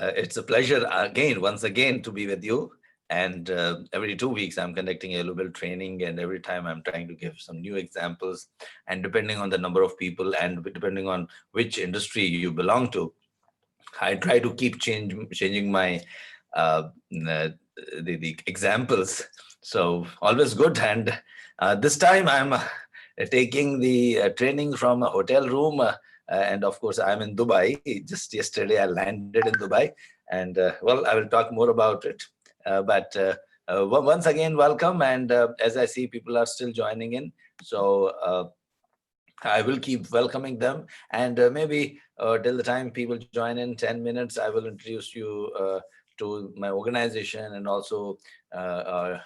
It's a pleasure again, once again, to be with you. And every 2 weeks, I'm conducting a little bit training, and every time I'm trying to give some new examples. And depending on the number of people and depending on which industry you belong to, I try to keep changing my the examples. So always good. And this time I'm taking the training from a hotel room. And of course, I'm in Dubai. Just yesterday, I landed in Dubai. And well, I will talk more about it. But once again, welcome. And as I see, people are still joining in. So I will keep welcoming them. And maybe till the time people join in 10 minutes, I will introduce you to my organization, and also I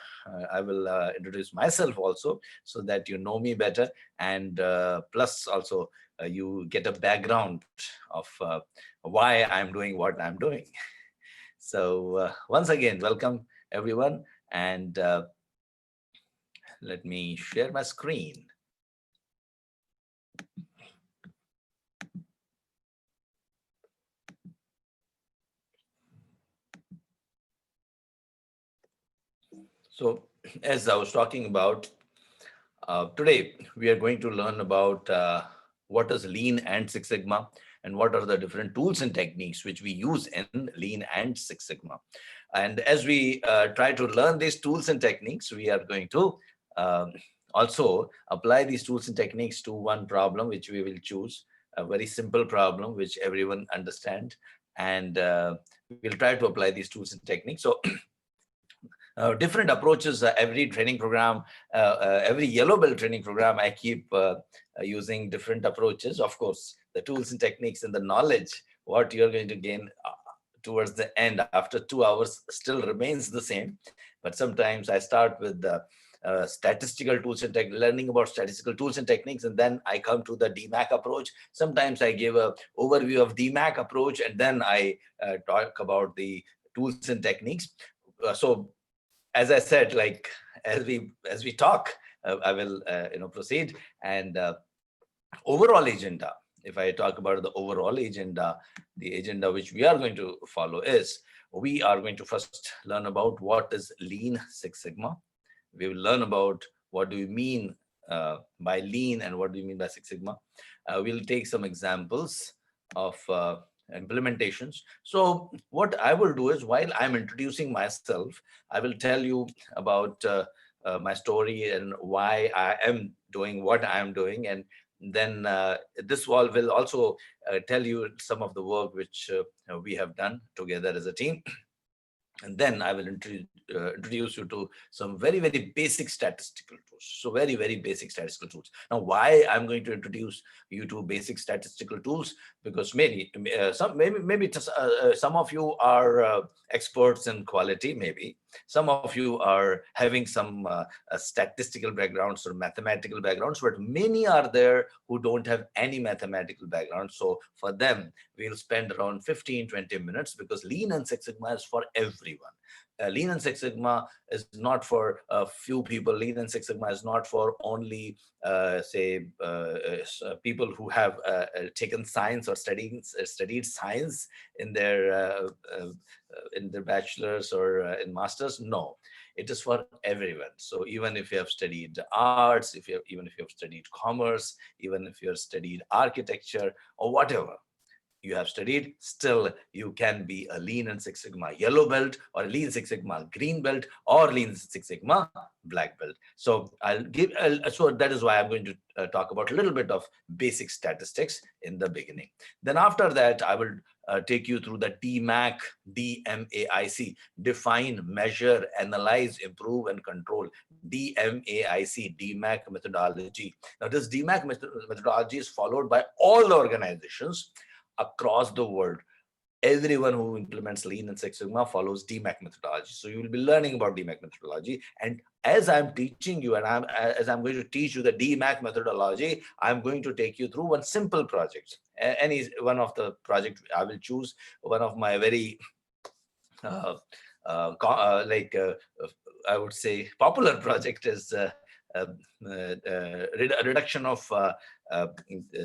will introduce myself also, so that you know me better. And plus also you get a background of why I'm doing what I'm doing. So once again, welcome everyone. And let me share my screen. So, as I was talking about, today we are going to learn about what is Lean and Six Sigma, and what are the different tools and techniques which we use in Lean and Six Sigma. And as we try to learn these tools and techniques, we are going to also apply these tools and techniques to one problem which we will choose, a very simple problem which everyone understands. And we'll try to apply these tools and techniques. So different approaches. Every training program, every yellow belt training program, I keep using different approaches. Of course, the tools and techniques and the knowledge, what you're going to gain towards the end after 2 hours still remains the same. But sometimes I start with the statistical tools and learning about statistical tools and techniques, and then I come to the DMAC approach. Sometimes I give an overview of DMAC approach, and then I talk about the tools and techniques. So as I said, like as we talk, I will proceed. And overall agenda, if I talk about the overall agenda, the agenda which we are going to follow is, we are going to first learn about what is Lean Six Sigma. We will learn about what do we mean by Lean and what do we mean by Six Sigma. We'll take some examples of implementations. So what I will do is, while I'm introducing myself, I will tell you about my story and why I am doing what I am doing. And then this will also tell you some of the work which we have done together as a team. And then I will introduce you to some very, very basic statistical tools. So very, very basic statistical tools. Now, why I'm going to introduce you to basic statistical tools? Because maybe some of you are experts in quality. Maybe some of you are having some statistical backgrounds or mathematical backgrounds, but many are there who don't have any mathematical background. So for them, we'll spend around 15-20 minutes, because Lean and Six Sigma is for everyone. Lean and Six Sigma is not for a few people. Lean and Six Sigma is not for only, people who have taken science or studied science in their bachelor's or in master's. No, it is for everyone. So even if you have studied arts, even if you have studied commerce, even if you have studied architecture or whatever you have studied, still you can be a Lean and Six Sigma yellow belt, or Lean Six Sigma green belt, or Lean Six Sigma black belt. So so that is why I'm going to talk about a little bit of basic statistics in the beginning. Then after that, I will take you through the DMAC, DMAIC, define, measure, analyze, improve, and control. DMAIC, DMAC methodology. Now, this DMAC methodology is followed by all the organizations across the world. Everyone who implements Lean and Six Sigma follows DMAC methodology. So you will be learning about DMAC methodology. And as I'm teaching you, and as I'm going to teach you the DMAC methodology, I'm going to take you through one simple project. Any one of the project I will choose, one of my very I would say popular project is reduction of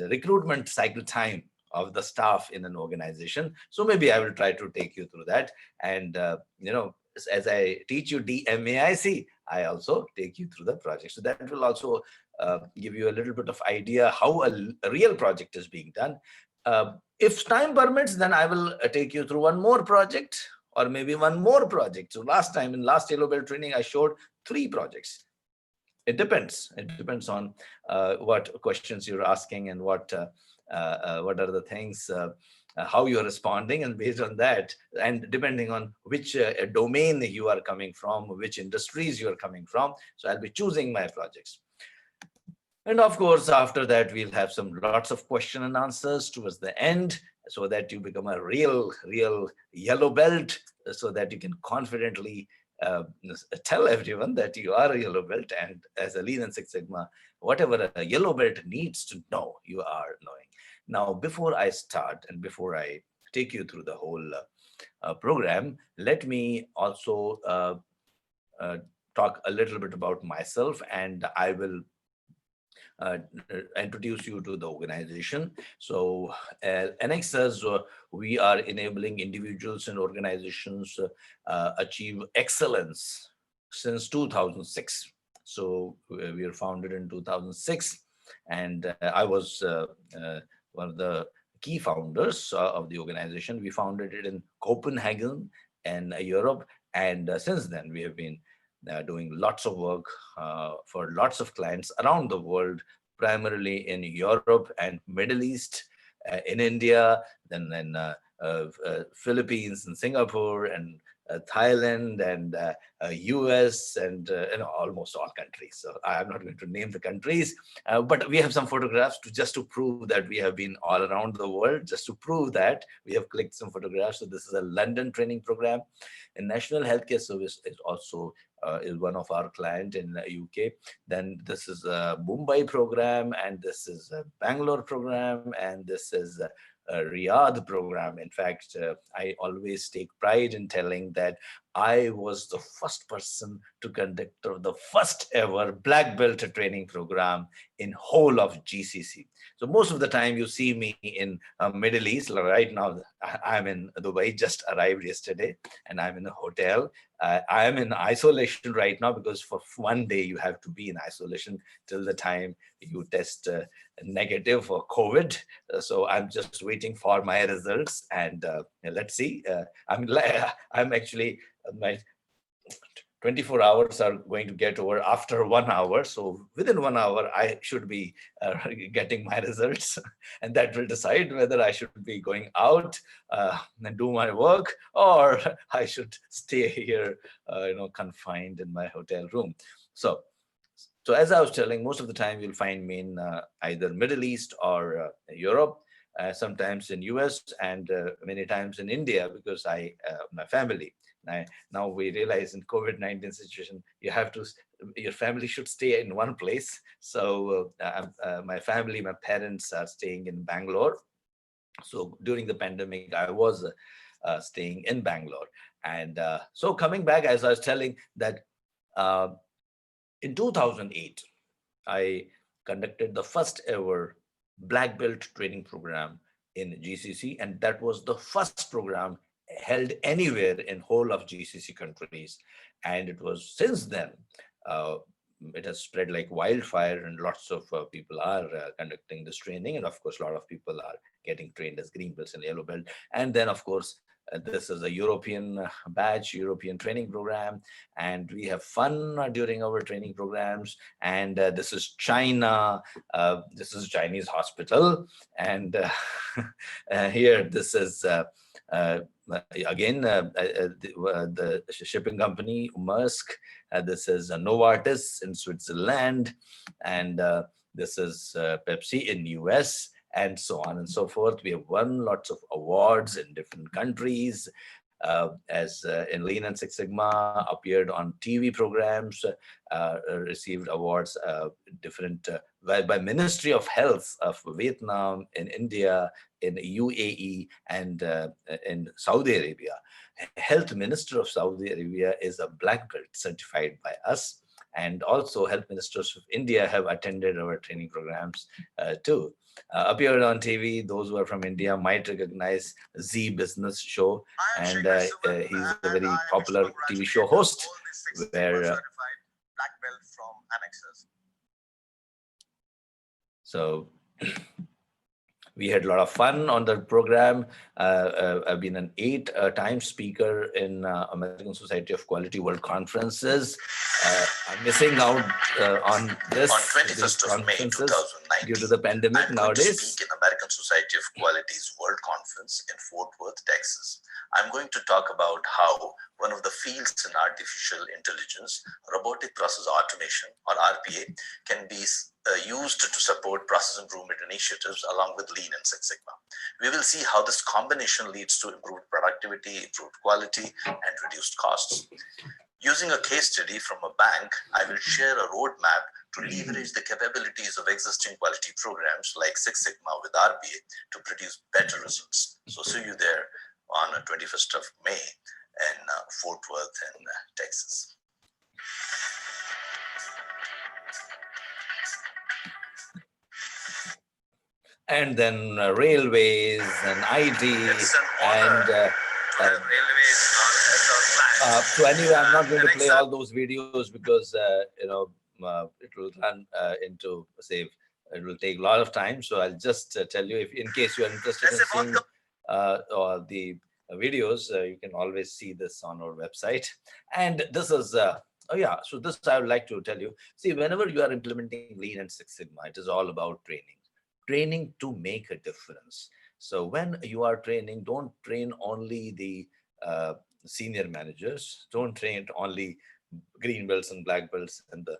recruitment cycle time of the staff in an organization. So maybe I will try to take you through that. And, as I teach you DMAIC, I also take you through the project. So that will also give you a little bit of idea how a real project is being done. If time permits, then I will take you through one more project or maybe one more project. So last time in last Yellow Belt training, I showed 3 projects. It depends. It depends on what questions you're asking and what are the things, how you're responding, and based on that, and depending on which domain you are coming from, which industries you are coming from. So I'll be choosing my projects. And of course, after that, we'll have some lots of question and answers towards the end, so that you become a real yellow belt, so that you can confidently uh, tell everyone that you are a yellow belt. And as a Lean and Six Sigma, whatever a yellow belt needs to know, you are knowing. Now, before I start and before I take you through the whole program, let me also uh, talk a little bit about myself, and I will uh, introduce you to the organization. So, Anexas, we are enabling individuals and organizations achieve excellence since 2006. So, we were founded in 2006, and I was one of the key founders of the organization. We founded it in Copenhagen and Europe, and since then we have been doing lots of work for lots of clients around the world, primarily in Europe and Middle East, in India, then Philippines and Singapore and Thailand and US and almost all countries. So I'm not going to name the countries, but we have some photographs just to prove that we have been all around the world, just to prove that we have clicked some photographs. So this is a London training program. And National Healthcare Service is also is one of our client in the UK. Then this is a Mumbai program, and this is a Bangalore program, and this is a Riyadh program. In fact, I always take pride in telling that I was the first person to conduct the first ever black belt training program in whole of GCC. So most of the time you see me in Middle East. Right now I'm in Dubai, just arrived yesterday, and I'm in a hotel. I am in isolation right now because for one day you have to be in isolation till the time you test negative for COVID. So I'm just waiting for my results, and let's see. I'm actually my 24 hours are going to get over after 1 hour. So within 1 hour, I should be getting my results, and that will decide whether I should be going out and do my work, or I should stay here, confined in my hotel room. So as I was telling, most of the time you'll find me in either Middle East or Europe, sometimes in US, and many times in India, because my family. Now we realize in COVID-19 situation, your family should stay in one place. So my family, my parents are staying in Bangalore. So during the pandemic, I was staying in Bangalore. And so coming back, as I was telling that uh, in 2008, I conducted the first ever black belt training program in GCC, and that was the first program held anywhere in whole of GCC countries. And it was since then, uh, it has spread like wildfire, and lots of people are conducting this training. And of course, a lot of people are getting trained as green belts and yellow belt. And then, of course, this is a European batch, European training program, and we have fun during our training programs. And this is China. This is Chinese hospital, and here this is uh, again the shipping company Maersk. This is Novartis in Switzerland, and this is Pepsi in US, and so on and so forth. We have won lots of awards in different countries, as in Lean and Six Sigma, appeared on TV programs, received awards different by Ministry of Health of Vietnam, in India, in UAE, and in Saudi Arabia. Health Minister of Saudi Arabia is a black belt certified by us. And also health ministers of India have attended our training programs too. appeared on TV. Those who are from India might recognize Z Business Show, and he's a very popular TV show host where black belt from Anexas. So we had a lot of fun on the program. I've been an 8-time speaker in American Society of Quality World Conferences. I'm missing out on this. On 21st of May 2019, due to the pandemic I'm nowadays. Going to speak in American Society of Quality's World Conference in Fort Worth, Texas. I'm going to talk about how one of the fields in artificial intelligence, robotic process automation, or RPA, can be used to support process improvement initiatives along with Lean and Six Sigma. We will see how this combination leads to improved productivity, improved quality, and reduced costs. Using a case study from a bank, I will share a roadmap to leverage the capabilities of existing quality programs like Six Sigma with RPA to produce better results. So see you there on the 21st of May in Fort Worth in Texas. And then railways and IT and so anyway, I'm not going to play all those videos because it will run into it will take a lot of time. So I'll just tell you, if in case you are interested in seeing or the videos, you can always see this on our website. And this is so this I would like to tell you. See, whenever you are implementing Lean and Six Sigma, it is all about training to make a difference. So when you are training, don't train only the senior managers, don't train only green belts and black belts and the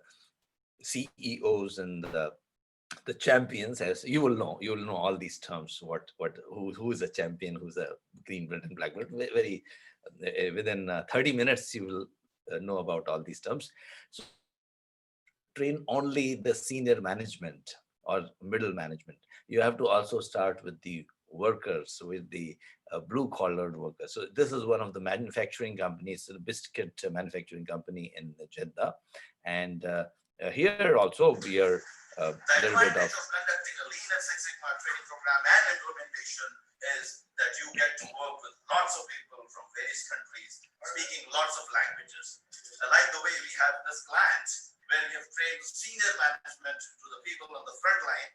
CEOs and the champions. As you will know all these terms, who is a champion, who's a green belt and black belt. Very within 30 minutes you will know about all these terms. So train only the senior management or middle management. You have to also start with the workers, with the blue-collar workers. So this is one of the manufacturing companies, the biscuit manufacturing company in Jeddah. And here also we are a little bit of conducting a Lean and Six Sigma training program and implementation is that you get to work with lots of people from various countries, speaking lots of languages. I like the way we have this client where we have trained senior management to the people on the front line.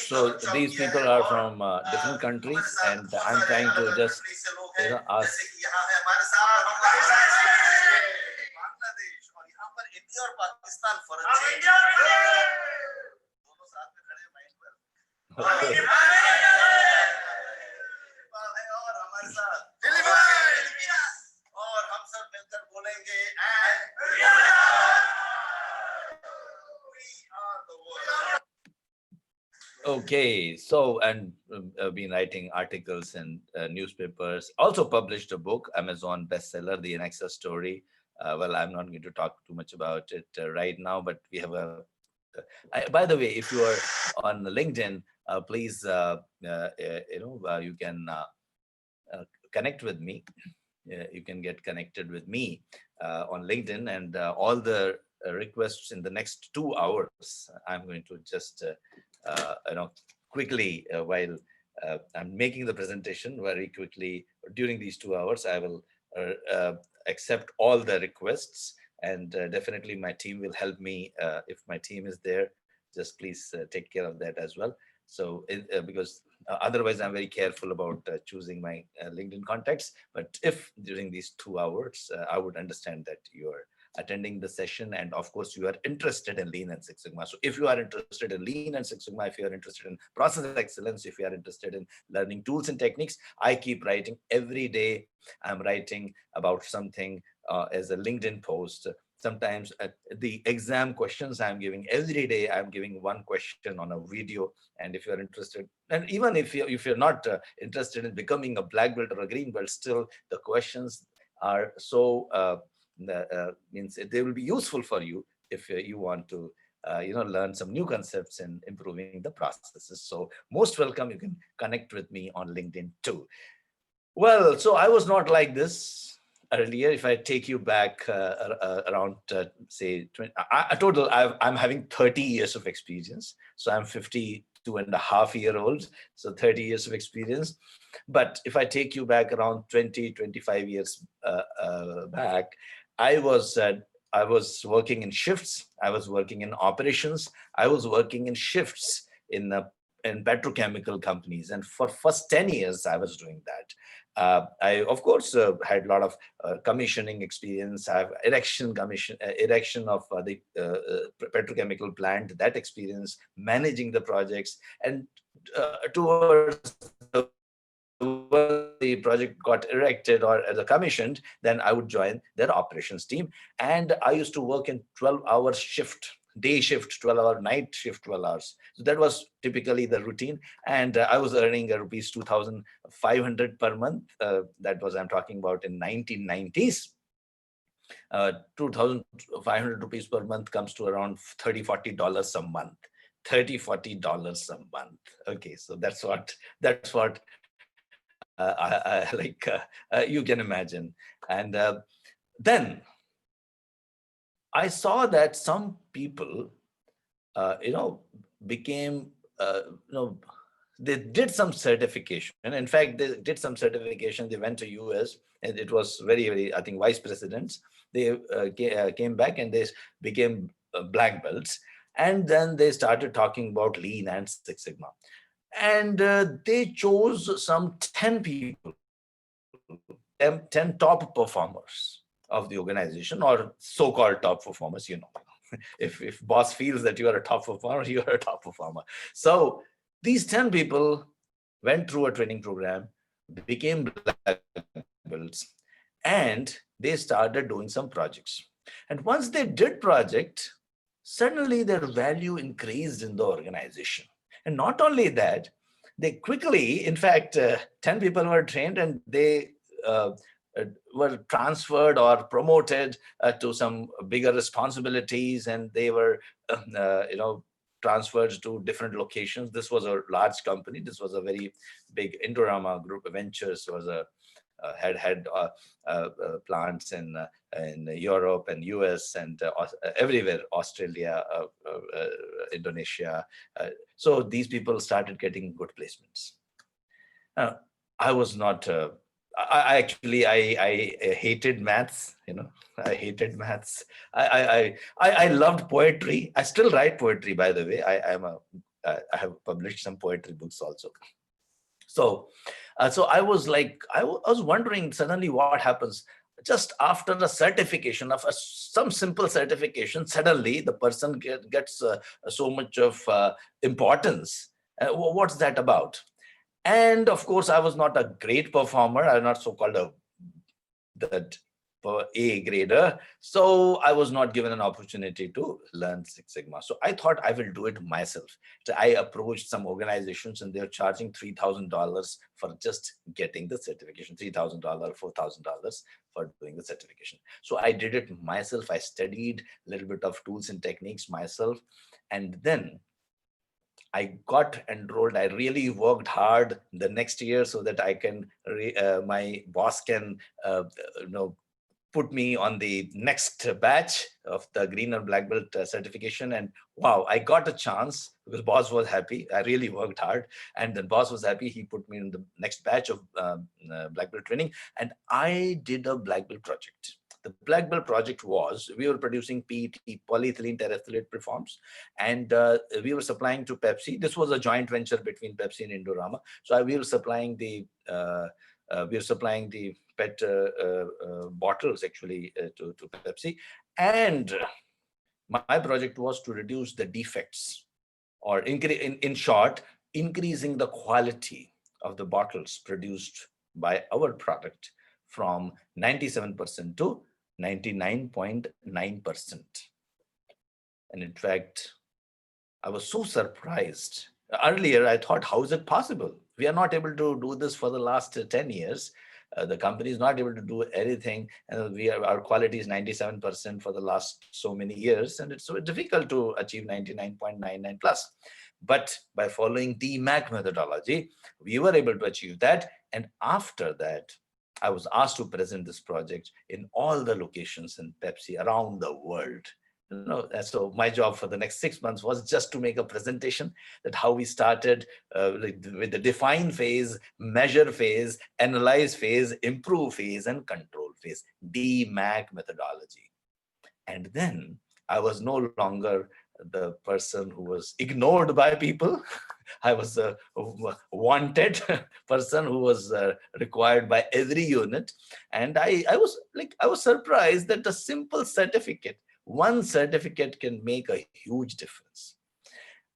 So these people are from different countries, and I'm trying to just ask. Okay. Okay, so and I've been writing articles in newspapers, also published a book, Amazon bestseller, The Anexas Story. Well, I'm not going to talk too much about it right now, but we have by the way, if you are on LinkedIn, please, you can connect with me. You can get connected with me on LinkedIn, and all the requests in the next 2 hours, I'm going to just quickly, while I'm making the presentation, very quickly during these 2 hours, I will accept all the requests, and definitely my team will help me. If my team is there, just please take care of that as well. So because otherwise I'm very careful about choosing my LinkedIn contacts. But if during these 2 hours, I would understand that you are attending the session, and of course you are interested in Lean and Six Sigma. So if you are interested in Lean and Six Sigma, if you are interested in process excellence, if you are interested in learning tools and techniques, I keep writing every day. I'm writing about something as a LinkedIn post. Sometimes the exam questions I'm giving every day, I'm giving one question on a video. And if you're interested, and even if you're not interested in becoming a black belt or a green belt, still the questions are so means they will be useful for you if you want to learn some new concepts in improving the processes. So most welcome. You can connect with me on LinkedIn too. Well, so I was not like this. earlier, if I take you back around, say, 20, total, I'm having 30 years of experience. So I'm 52.5-year-old, so 30 years of experience. But if I take you back around 20, 25 years back, I was uh, I was working in shifts. I was working in operations. I was working in shifts in petrochemical companies, and for first 10 years I was doing that. I, of course, had a lot of commissioning experience. I have erection of the petrochemical plant, that experience, managing the projects, and towards when the project got erected or commissioned, then I would join their operations team. And I used to work in 12-hour shift, day shift, 12-hour, night shift, 12 hours. So that was typically the routine. And I was earning rupees 2,500 per month. That was, I'm talking about in 1990s. 2,500 rupees per month comes to around $30-40 a month. $30-40 a month. Okay, so that's what you can imagine. And then I saw that some people, became, they did some certification. And in fact, they did some certification. They went to US, and it was very, very, I think, vice presidents. They came back and they became black belts. And then they started talking about Lean and Six Sigma. And they chose some 10 people, 10 top performers of the organization, or so-called top performers. If boss feels that you are a top performer, you are a top performer. So these 10 people went through a training program, became black belts, and they started doing some projects. And once they did project, suddenly their value increased in the organization. And not only that, they quickly, in fact, 10 people were trained, and they uh, were transferred or promoted to some bigger responsibilities, and they were, transferred to different locations. This was a large company. This was a very big Indorama Group Ventures was a plants in Europe and US and everywhere, Australia, Indonesia. So these people started getting good placements. I was not. I hated maths. I hated maths. I loved poetry. I still write poetry, by the way. I have published some poetry books also. So I was like, I was wondering suddenly what happens just after the certification of some simple certification. Suddenly, the person gets so much of importance. What's that about? And of course, I was not a great performer. I'm not so-called that A grader. So I was not given an opportunity to learn Six Sigma. So I thought I will do it myself. So I approached some organizations, and they're charging $3,000 for just getting the certification, $3,000, $4,000 for doing the certification. So I did it myself. I studied a little bit of tools and techniques myself. And then I got enrolled. I really worked hard the next year so that I can, my boss can, put me on the next batch of the green or black belt certification. And wow, I got a chance because boss was happy. I really worked hard, and then boss was happy. He put me in the next batch of black belt training, and I did a black belt project. The black belt project was, we were producing PET, polyethylene terephthalate preforms, and we were supplying to Pepsi. This was a joint venture between Pepsi and Indorama. So we were supplying the PET bottles actually to Pepsi. And my project was to reduce the defects, or in short, increasing the quality of the bottles produced by our product from 97% to 99.9%. And in fact, I was so surprised. Earlier, I thought, how is it possible? We are not able to do this for the last 10 years. The company is not able to do anything, and our quality is 97% for the last so many years, and it's so difficult to achieve 99.99 plus. But by following the MAC methodology, we were able to achieve that. And after that, I was asked to present this project in all the locations in Pepsi around the world. And so my job for the next 6 months was just to make a presentation that how we started with the define phase, measure phase, analyze phase, improve phase, and control phase, DMAC methodology. And then I was no longer the person who was ignored by people. I was a wanted person who was required by every unit. And I was surprised that a simple certificate, one certificate can make a huge difference.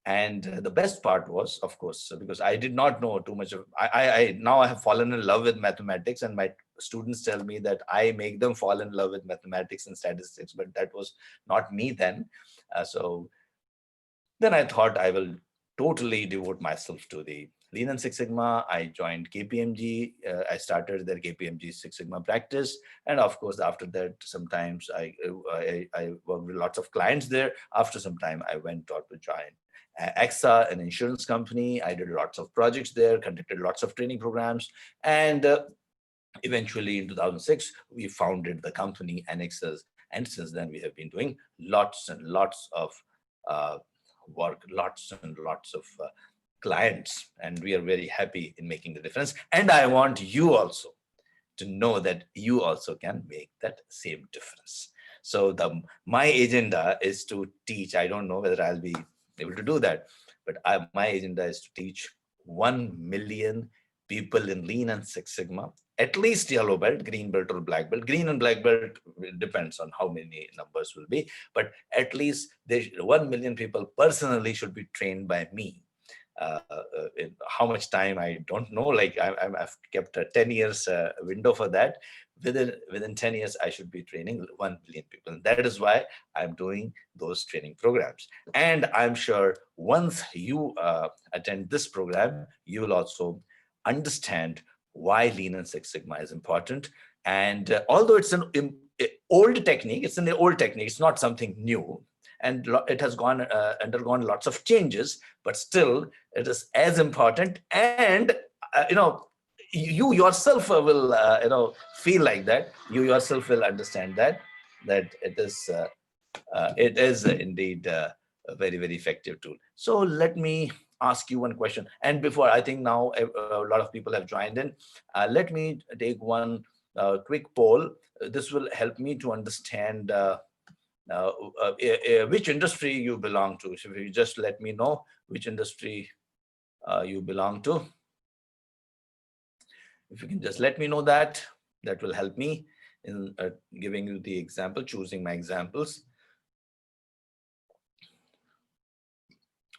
And the best part was, of course, because I did not know too much of, I now I have fallen in love with mathematics, and my students tell me that I make them fall in love with mathematics and statistics, but that was not me then. So then I thought I will totally devote myself to the Lean and Six Sigma. I joined KPMG. I started their KPMG Six Sigma practice. And of course, after that, sometimes I worked with lots of clients there. After some time, I went on to join AXA, an insurance company. I did lots of projects there, conducted lots of training programs. And eventually in 2006, we founded the company Anexas. And since then, we have been doing lots and lots of uh, work, lots and lots of clients. And we are very happy in making the difference. And I want you also to know that you also can make that same difference. So my agenda is to teach. I don't know whether I'll be able to do that, but my agenda is to teach 1 million people in Lean and Six Sigma, at least yellow belt, green belt, or black belt. Green and black belt depends on how many numbers will be, but at least 1 million people personally should be trained by me. In how much time I don't know. Like I've kept a 10 years window for that. Within 10 years, I should be training 1 million people. And that is why I'm doing those training programs. And I'm sure once you attend this program, you will also understand why Lean and Six Sigma is important. And although it's an old technique, it's an old technique, it's not something new. And it has undergone lots of changes, but still it is as important. And you yourself will feel like that. You yourself will understand that it is indeed a very, very effective tool. So let me ask you one question. And before, I think now a lot of people have joined in. Let me take one quick poll. This will help me to understand which industry you belong to. So if you just let me know which industry you belong to. If you can just let me know that, that will help me in giving you the example, choosing my examples.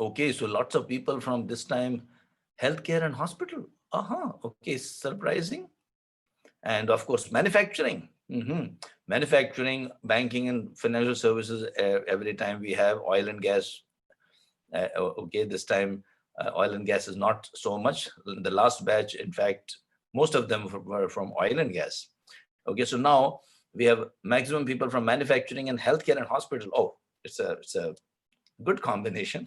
Okay, so lots of people from this time, healthcare and hospital. Okay, surprising. And of course, manufacturing. Manufacturing, banking, and financial services. Every time we have oil and gas. Okay, this time oil and gas is not so much. The last batch, in fact, most of them were from oil and gas. Okay, so now we have maximum people from manufacturing and healthcare and hospital. Oh, it's a good combination.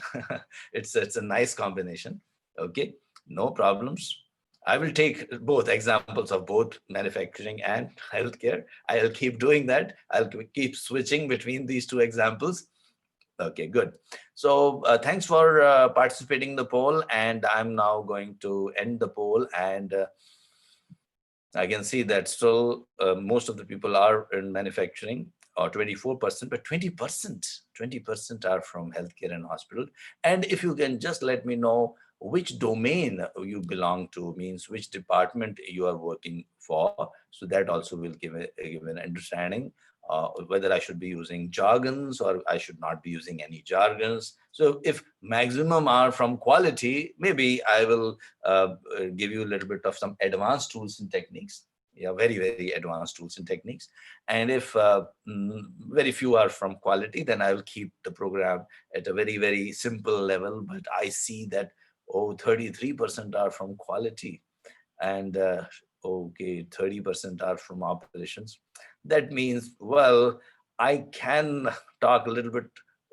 It's a nice combination. Okay, no problems. I will take both examples of both manufacturing and healthcare. I'll keep doing that. I'll keep switching between these two examples. Okay, good. So thanks for participating in the poll. And I'm now going to end the poll. And I can see that still most of the people are in manufacturing, or 24%, but 20% are from healthcare and hospital. And if you can just let me know which domain you belong to, means which department you are working for. So that also will give an understanding whether I should be using jargons or I should not be using any jargons. So if maximum are from quality, maybe I will give you a little bit of some advanced tools and techniques. Yeah, very, very advanced tools and techniques. And if very few are from quality, then I will keep the program at a very, very simple level. But I see that, 33% are from quality, and okay, 30% are from operations. That means, well, I can talk a little bit.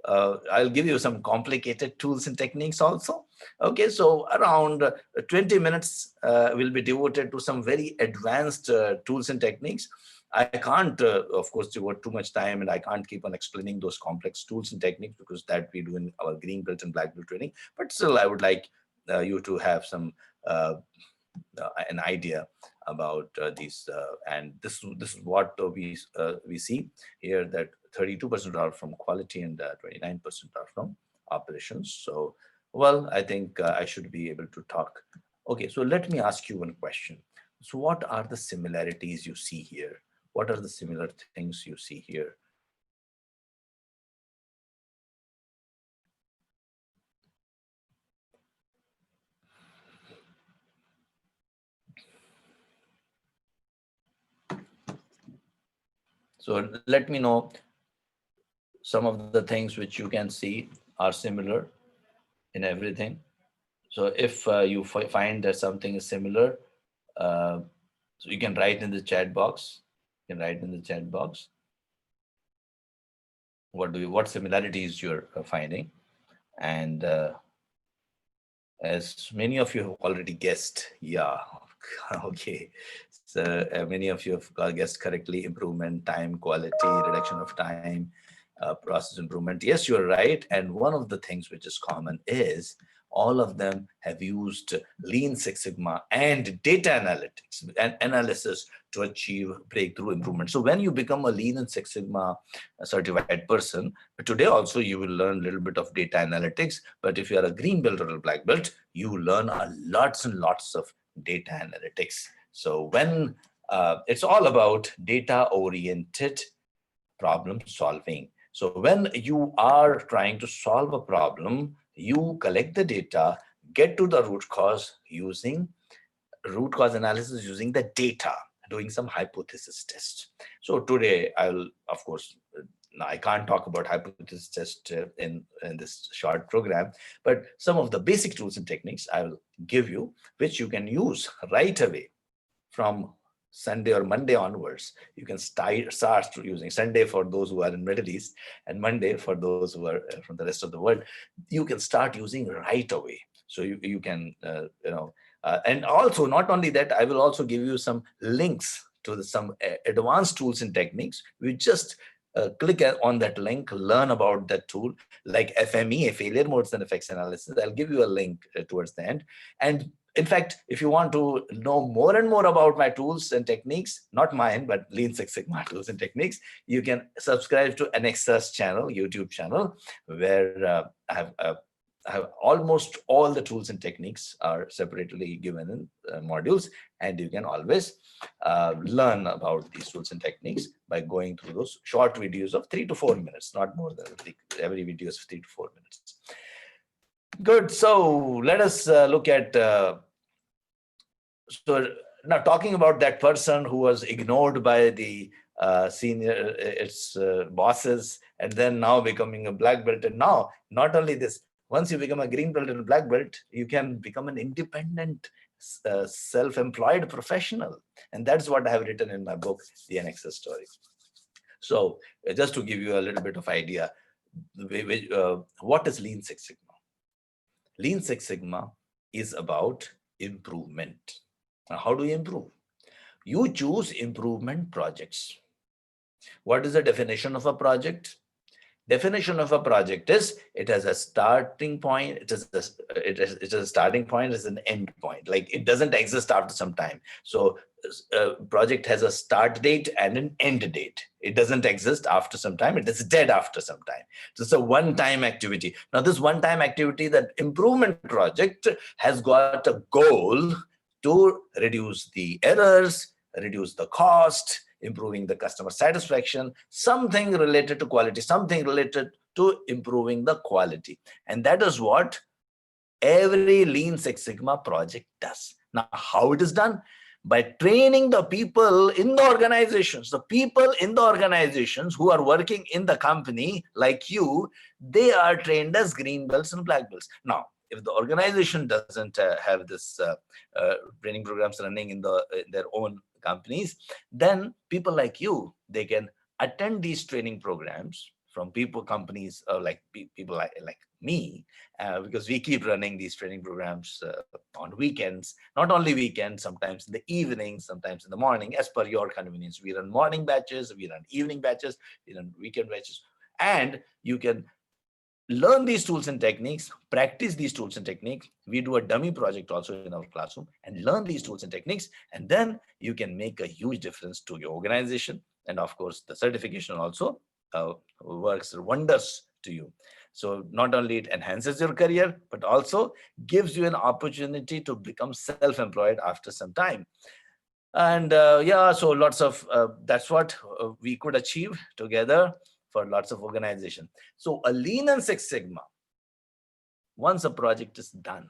I'll give you some complicated tools and techniques also. Okay, so around 20 minutes will be devoted to some very advanced tools and techniques. I can't, of course, devote too much time, and I can't keep on explaining those complex tools and techniques because that we do in our green belt and black belt training. But still, I would like you to have some an idea about these, and this is what we see here, that 32% are from quality and 29% are from operations. So, well, I think I should be able to talk. Okay, so let me ask you one question. So, what are the similarities you see here? What are the similar things you see here? So let me know some of the things which you can see are similar in everything. So if you find that something is similar, uh, so you can write in the chat box. You can write in the chat box. What similarities you're finding, and as many of you have already guessed, yeah, okay. So many of you have guessed correctly: improvement, time, quality, reduction of time, process improvement. Yes, you're right. And one of the things which is common is all of them have used Lean Six Sigma and data analytics and analysis to achieve breakthrough improvement. So when you become a Lean and Six Sigma certified person, today also you will learn a little bit of data analytics. But if you are a green belt or a black belt, you learn a lots and lots of data analytics. So when it's all about data oriented problem solving. So when you are trying to solve a problem, you collect the data, get to the root cause using root cause analysis using the data, doing some hypothesis tests. So today I'll, of course, now I can't talk about hypothesis test in this short program, but some of the basic tools and techniques I will give you, which you can use right away from Sunday or Monday onwards. You can start using Sunday for those who are in Middle East and Monday for those who are from the rest of the world. You can start using right away. So you can, and also not only that, I will also give you some links to some advanced tools and techniques. We just click on that link, learn about that tool, like FME, a failure modes and effects analysis. I'll give you a link towards the end. And in fact, if you want to know more and more about my tools and techniques, not mine, but Lean Six Sigma tools and techniques, you can subscribe to Anexas channel, YouTube channel, where I have almost all the tools and techniques are separately given in modules, and you can always learn about these tools and techniques by going through those short videos of 3 to 4 minutes, not more than every video is 3 to 4 minutes. Good. So let us look at. So now talking about that person who was ignored by the senior bosses, and then now becoming a black belt. And now, not only this, once you become a green belt and black belt, you can become an independent, self-employed professional. And that's what I have written in my book, The Anexas Story. So just to give you a little bit of idea, what is Lean Six Sigma? Lean Six Sigma is about improvement. Now, how do you improve? You choose improvement projects. What is the definition of a project? Definition of a project is it has a starting point, it is a starting point, it is an end point. Like it doesn't exist after some time. So project has a start date and an end date. It doesn't exist after some time. It is dead after some time. So it's a one-time activity. Now this one-time activity, that improvement project, has got a goal to reduce the errors, reduce the cost, improving the customer satisfaction, something related to quality, something related to improving the quality. And that is what every Lean Six Sigma project does. Now, how it is done? By training the people in the organizations. The people in the organizations who are working in the company, like you, they are trained as green belts and black belts. Now, if the organization doesn't have this training programs running in their own companies, then people like you, they can attend these training programs from people, companies like people like me, because we keep running these training programs on weekends, not only weekends, sometimes in the evening, sometimes in the morning, as per your convenience. We run morning batches, we run evening batches, we run weekend batches, and you can learn these tools and techniques, practice these tools and techniques. We do a dummy project also in our classroom and learn these tools and techniques, and then you can make a huge difference to your organization. And of course, the certification also works wonders to you. So not only it enhances your career, but also gives you an opportunity to become self-employed after some time. And yeah, so lots of that's what we could achieve together for lots of organization. So a Lean and Six Sigma, once a project is done,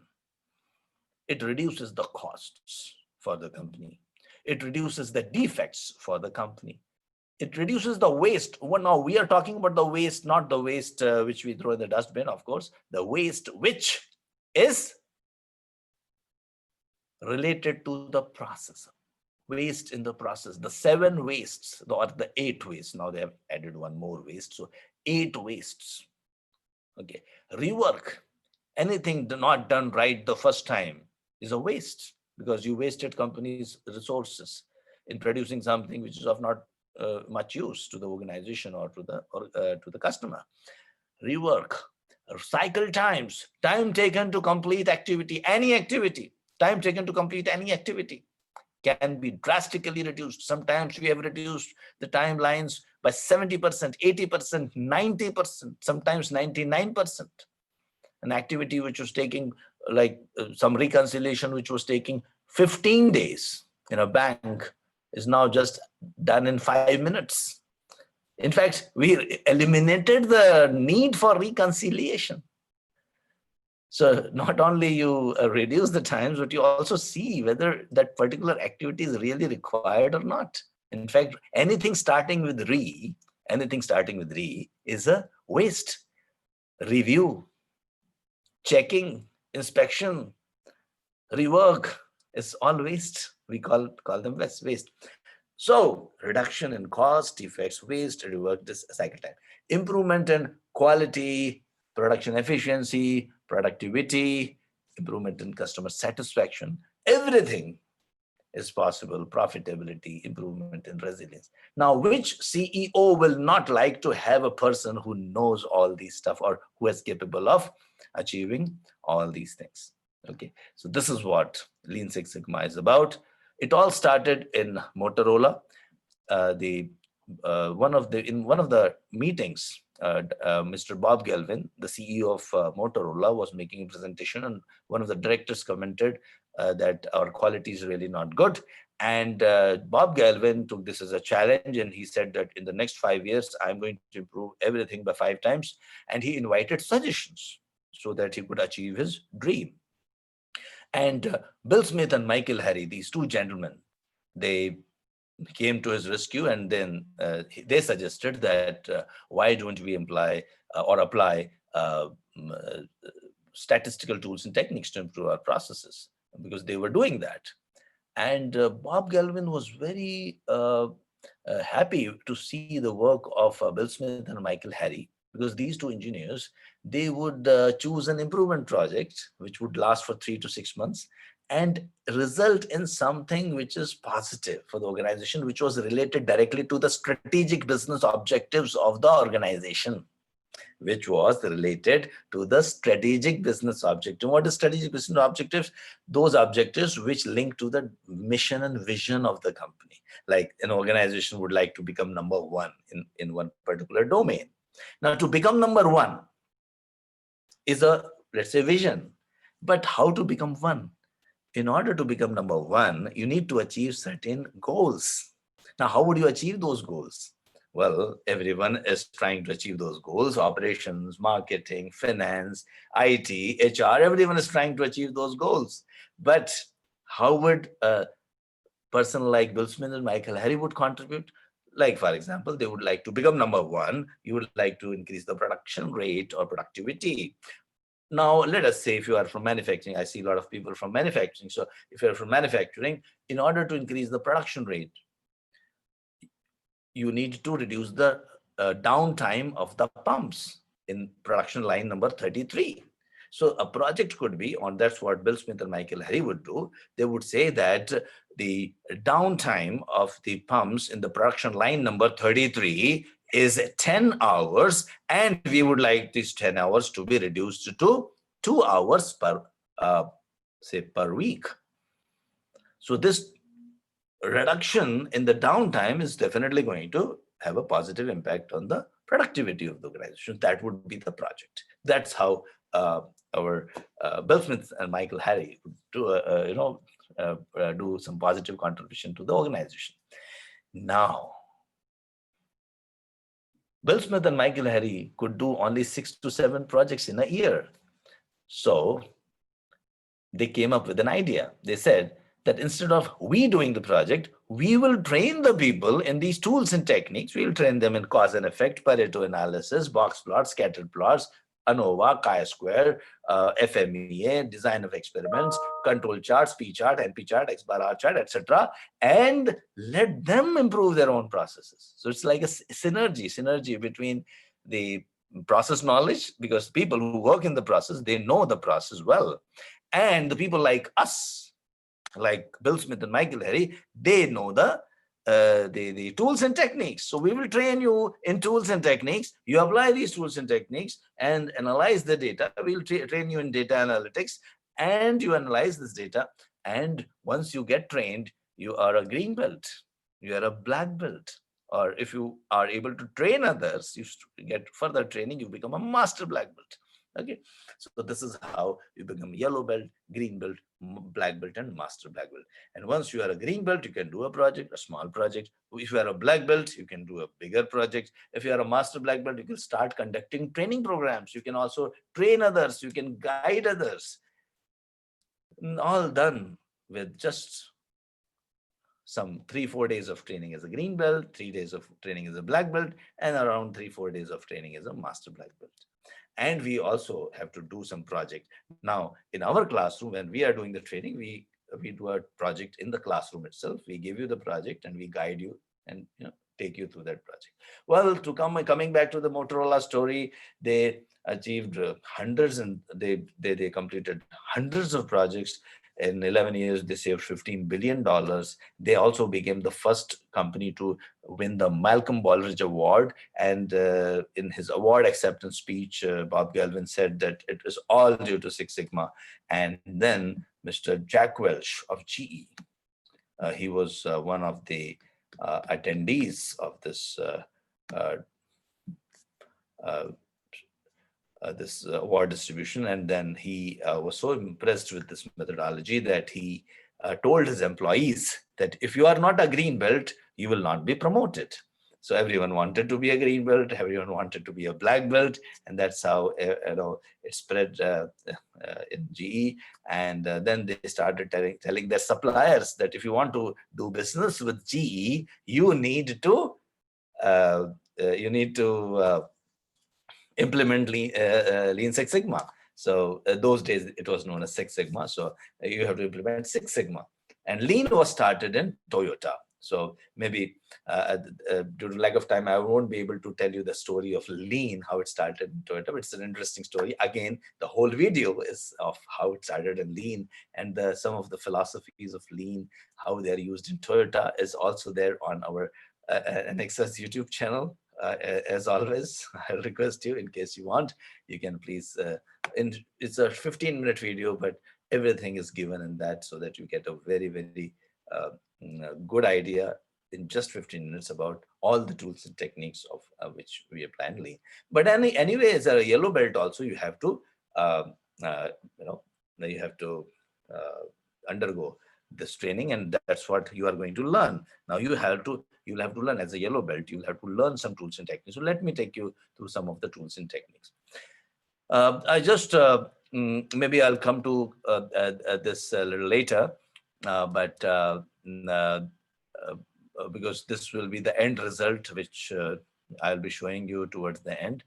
it reduces the costs for the company. It reduces the defects for the company. It reduces the waste. Well, now we are talking about the waste, not the waste which we throw in the dustbin, of course, the waste which is related to the process. Waste in the process, the 7 wastes, or the 8 wastes. Now they have added one more waste. So 8 wastes. Okay. Rework. Anything not done right the first time is a waste, because you wasted company's resources in producing something which is of not much use to the organization or to the customer. Rework. Cycle times, time taken to complete activity, any activity, time taken to complete any activity can be drastically reduced. Sometimes we have reduced the timelines by 70%, 80%, 90%, sometimes 99%. An activity which was taking like some reconciliation, which was taking 15 days in a bank, is now just done in 5 minutes. In fact, we eliminated the need for reconciliation. So not only you reduce the times, but you also see whether that particular activity is really required or not. In fact, anything starting with is a waste. Review, checking, inspection, rework is all waste. We call them waste. So reduction in cost, effects, waste, rework, this cycle time. Improvement in quality, production efficiency, productivity, improvement in customer satisfaction, everything is possible. Profitability, improvement in resilience. Now, which CEO will not like to have a person who knows all these stuff or who is capable of achieving all these things? Okay, so this is what Lean Six Sigma is about. It all started in Motorola. One of the meetings, Mr. Bob Galvin, the CEO of Motorola, was making a presentation, and one of the directors commented that our quality is really not good. And Bob Galvin took this as a challenge, and he said that in the next 5 years, I'm going to improve everything by 5 times. And he invited suggestions so that he could achieve his dream. And Bill Smith and Michael Harry, these two gentlemen, they came to his rescue, and then they suggested that why don't we apply statistical tools and techniques to improve our processes, because they were doing that. And Bob Galvin was very happy to see the work of Bill Smith and Michael Harry, because these two engineers, they would choose an improvement project which would last for 3 to 6 months and result in something which is positive for the organization, which was related directly to the strategic business objectives of the organization, which was related to the strategic business objective. What is strategic business objectives? Those objectives which link to the mission and vision of the company. Like an organization would like to become number 1 in one particular domain. Now, to become number 1 is a, let's say, vision. But how to become 1? In order to become number 1, you need to achieve certain goals. Now, how would you achieve those goals? Well, everyone is trying to achieve those goals. Operations, marketing, finance, IT, HR, everyone is trying to achieve those goals. But how would a person like Bill Smith and Michael Harry would contribute? Like, for example, they would like to become number 1. You would like to increase the production rate or productivity. Now, let us say if you are from manufacturing, I see a lot of people from manufacturing. So if you're from manufacturing, in order to increase the production rate, you need to reduce the downtime of the pumps in production line number 33. So a project could be, on that's what Bill Smith and Michael Harry would do. They would say that the downtime of the pumps in the production line number 33 is 10 hours, and we would like these 10 hours to be reduced to 2 hours per, say, per week. So this reduction in the downtime is definitely going to have a positive impact on the productivity of the organization. That would be the project. That's how our Bill Smith and Michael Harry would do, do some positive contribution to the organization. Now, Bill Smith and Michael Harry could do only 6 to 7 projects in a year. So they came up with an idea. They said that instead of we doing the project, we will train the people in these tools and techniques. We'll train them in cause and effect, Pareto analysis, box plots, scattered plots, ANOVA, chi-square, FMEA, design of experiments, control charts, P chart, NP chart, X bar R chart, etc., and let them improve their own processes. So it's like a synergy between the process knowledge, because people who work in the process, they know the process well, and the people like us, like Bill Smith and Michael Harry, they know the tools and techniques. So we will train you in tools and techniques. You apply these tools and techniques and analyze the data. We'll train you in data analytics, and you analyze this data. And once you get trained, you are a green belt, you are a black belt. Or if you are able to train others, you get further training, you become a master black belt. Okay, so this is how you become yellow belt, green belt, black belt, and master black belt. And once you are a green belt, you can do a project, a small project. If you are a black belt, you can do a bigger project. If you are a master black belt, you can start conducting training programs. You can also train others. You can guide others. All done with just some 3-4 days of training as a green belt, 3 days of training as a black belt, and around 3-4 days of training as a master black belt. And we also have to do some project. Now, in our classroom, when we are doing the training, we do a project in the classroom itself. We give you the project and we guide you and take you through that project. Well, coming back to the Motorola story, they achieved hundreds, and they completed hundreds of projects. In 11 years, they saved $15 billion. They also became the first company to win the Malcolm Baldrige Award. And in his award acceptance speech, Bob Galvin said that it was all due to Six Sigma. And then Mr. Jack Welch of GE, he was one of the attendees of this this award distribution, and then he was so impressed with this methodology that he told his employees that if you are not a green belt, you will not be promoted. So everyone wanted to be a green belt, everyone wanted to be a black belt, and that's how it spread in GE. And then they started telling their suppliers that if you want to do business with GE, you need to implement Lean Six Sigma. So those days it was known as Six Sigma. So you have to implement Six Sigma. And Lean was started in Toyota. So maybe due to lack of time, I won't be able to tell you the story of Lean, how it started in Toyota, but it's an interesting story. Again, the whole video is of how it started in Lean, and some of the philosophies of Lean, how they're used in Toyota, is also there on our Anexas YouTube channel. As always, I'll request you, in case you want, you can please, it's a 15-minute video, but everything is given in that, so that you get a very, very good idea in just 15 minutes about all the tools and techniques of which we apply in Lean. But anyway, as a yellow belt also, you have to, you have to undergo this training, and that's what you are going to learn. Now you'll have to learn as a yellow belt, you'll have to learn some tools and techniques. So let me take you through some of the tools and techniques. I just, maybe I'll come to this a little later, but because this will be the end result, which I'll be showing you towards the end.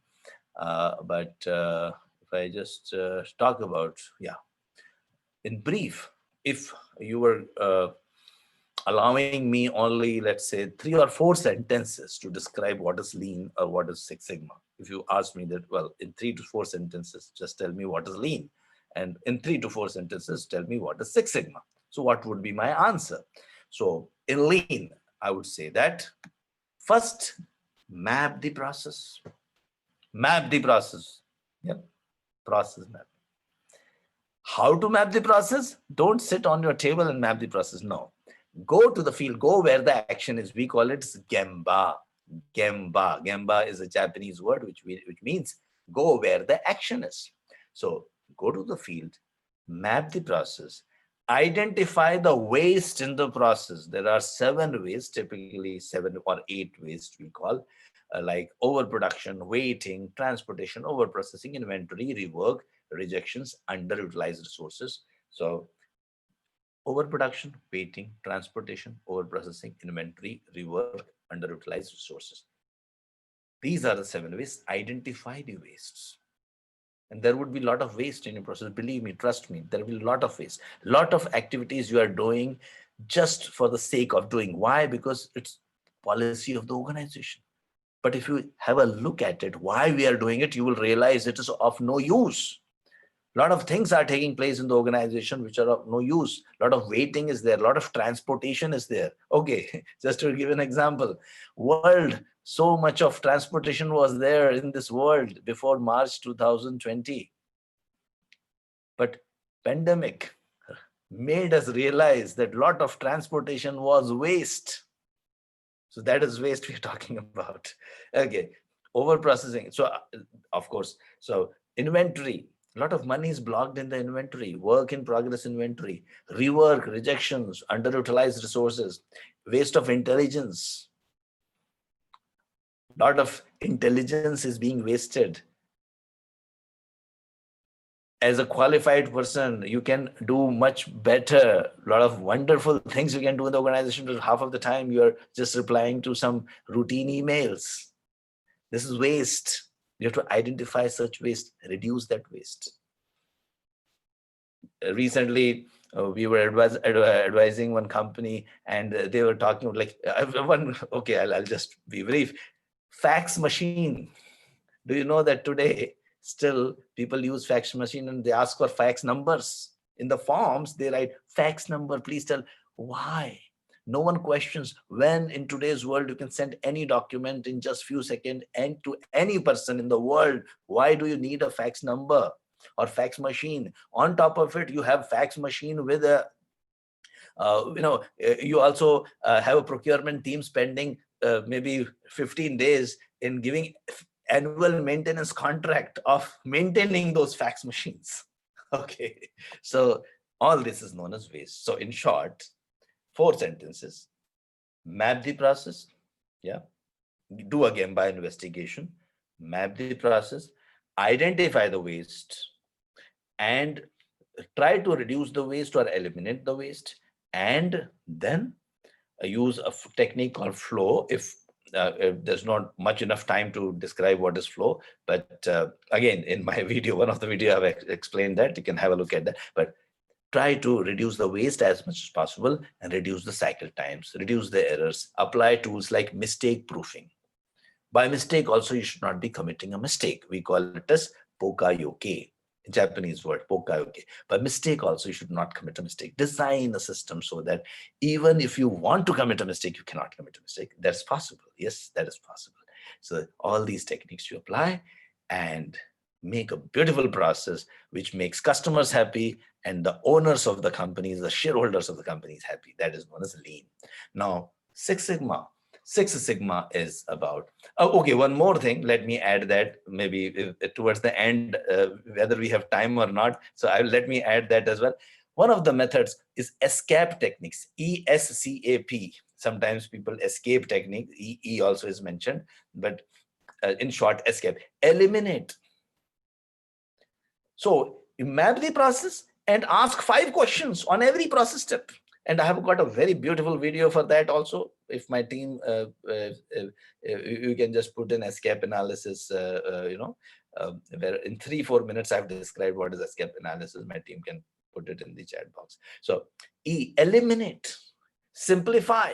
But if I just talk about, in brief, if you were allowing me only, let's say, 3 or 4 sentences to describe what is lean or what is Six Sigma. If you ask me that, well, in 3 to 4 sentences, just tell me what is lean. And in 3 to 4 sentences, tell me what is Six Sigma. So what would be my answer? So in lean, I would say that first, map the process. Map the process. Yep, process map. How to map the process? Don't sit on your table and map the process. No. Go to the field, go where the action is. We call it Gemba. Gemba. Gemba is a Japanese word which means go where the action is. So go to the field, map the process, identify the waste in the process. There are 7 waste, typically 7 or 8 waste we call, like overproduction, waiting, transportation, overprocessing, inventory, rework, rejections, underutilized resources. So overproduction, waiting, transportation, overprocessing, inventory, rework, underutilized resources. These are the 7 wastes. Identify the wastes. And there would be a lot of waste in your process. Believe me, trust me, there will be a lot of waste. A lot of activities you are doing just for the sake of doing. Why? Because it's policy of the organization. But if you have a look at it, why we are doing it, you will realize it is of no use. A lot of things are taking place in the organization which are of no use. A lot of waiting is there. A lot of transportation is there. Okay, just to give an example, world, so much of transportation was there in this world before March 2020. But pandemic made us realize that a lot of transportation was waste. So that is waste we're talking about. Okay, over processing. So of course, so inventory, a lot of money is blocked in the inventory, work in progress inventory, rework, rejections, underutilized resources, waste of intelligence. A lot of intelligence is being wasted. As a qualified person, you can do much better. A lot of wonderful things you can do in the organization, but half of the time you're just replying to some routine emails. This is waste. You have to identify such waste, reduce that waste. Recently, we were advising one company, and they were talking like okay, I'll just be brief. Fax machine. Do you know that today still people use fax machine and they ask for fax numbers? In the forms, they write fax number, please tell. Why? No one questions when in today's world you can send any document in just few seconds and to any person in the world. Why do you need a fax number or fax machine? On top of it, you have fax machine with a you also have a procurement team spending maybe 15 days in giving annual maintenance contract of maintaining those fax machines. Okay, so all this is known as waste. So in short, 4 sentences: map the process, yeah, do a Gemba investigation, map the process, identify the waste, and try to reduce the waste or eliminate the waste, and then use a technique called flow if there's not much enough time to describe what is flow. But again, in my video, one of the video, I've explained that. You can have a look at that. But try to reduce the waste as much as possible and reduce the cycle times, reduce the errors, apply tools like mistake proofing. By mistake also, you should not be committing a mistake. We call it as pokayoke. Japanese word, pokayoke. By mistake also, you should not commit a mistake. Design a system so that even if you want to commit a mistake, you cannot commit a mistake. That's possible. Yes, that is possible. So all these techniques you apply and make a beautiful process which makes customers happy and the owners of the companies, the shareholders of the companies happy. That is known as lean. Now, Six Sigma. Six Sigma is about, okay, one more thing, let me add that maybe towards the end, whether we have time or not. So let me add that as well. One of the methods is escape techniques, ESCAP. Sometimes people escape technique, E also is mentioned, but in short, escape, eliminate. So you map the process and ask 5 questions on every process step. And I have got a very beautiful video for that also. If my team, you can just put in escape analysis, where in 3-4 minutes I've described what is escape analysis. My team can put it in the chat box. So E, eliminate. simplify,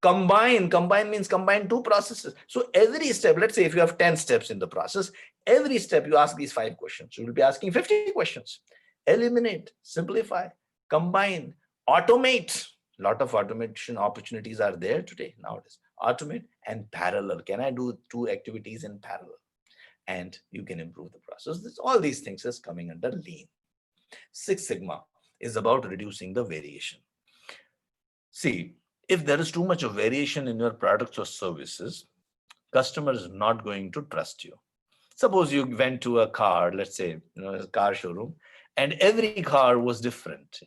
combine means combine two processes. So every step, let's say if you have 10 steps in the process, every step you ask these 5 questions. You will be asking 50 questions. Eliminate, simplify, combine, automate. A lot of automation opportunities are there today nowadays. Automate and parallel. Can I do 2 activities in parallel? And you can improve the process. All these things is coming under lean. Six Sigma is about reducing the variation. See, if there is too much of variation in your products or services, customer is not going to trust you. Suppose you went to a car, let's say, a car showroom, and every car was different.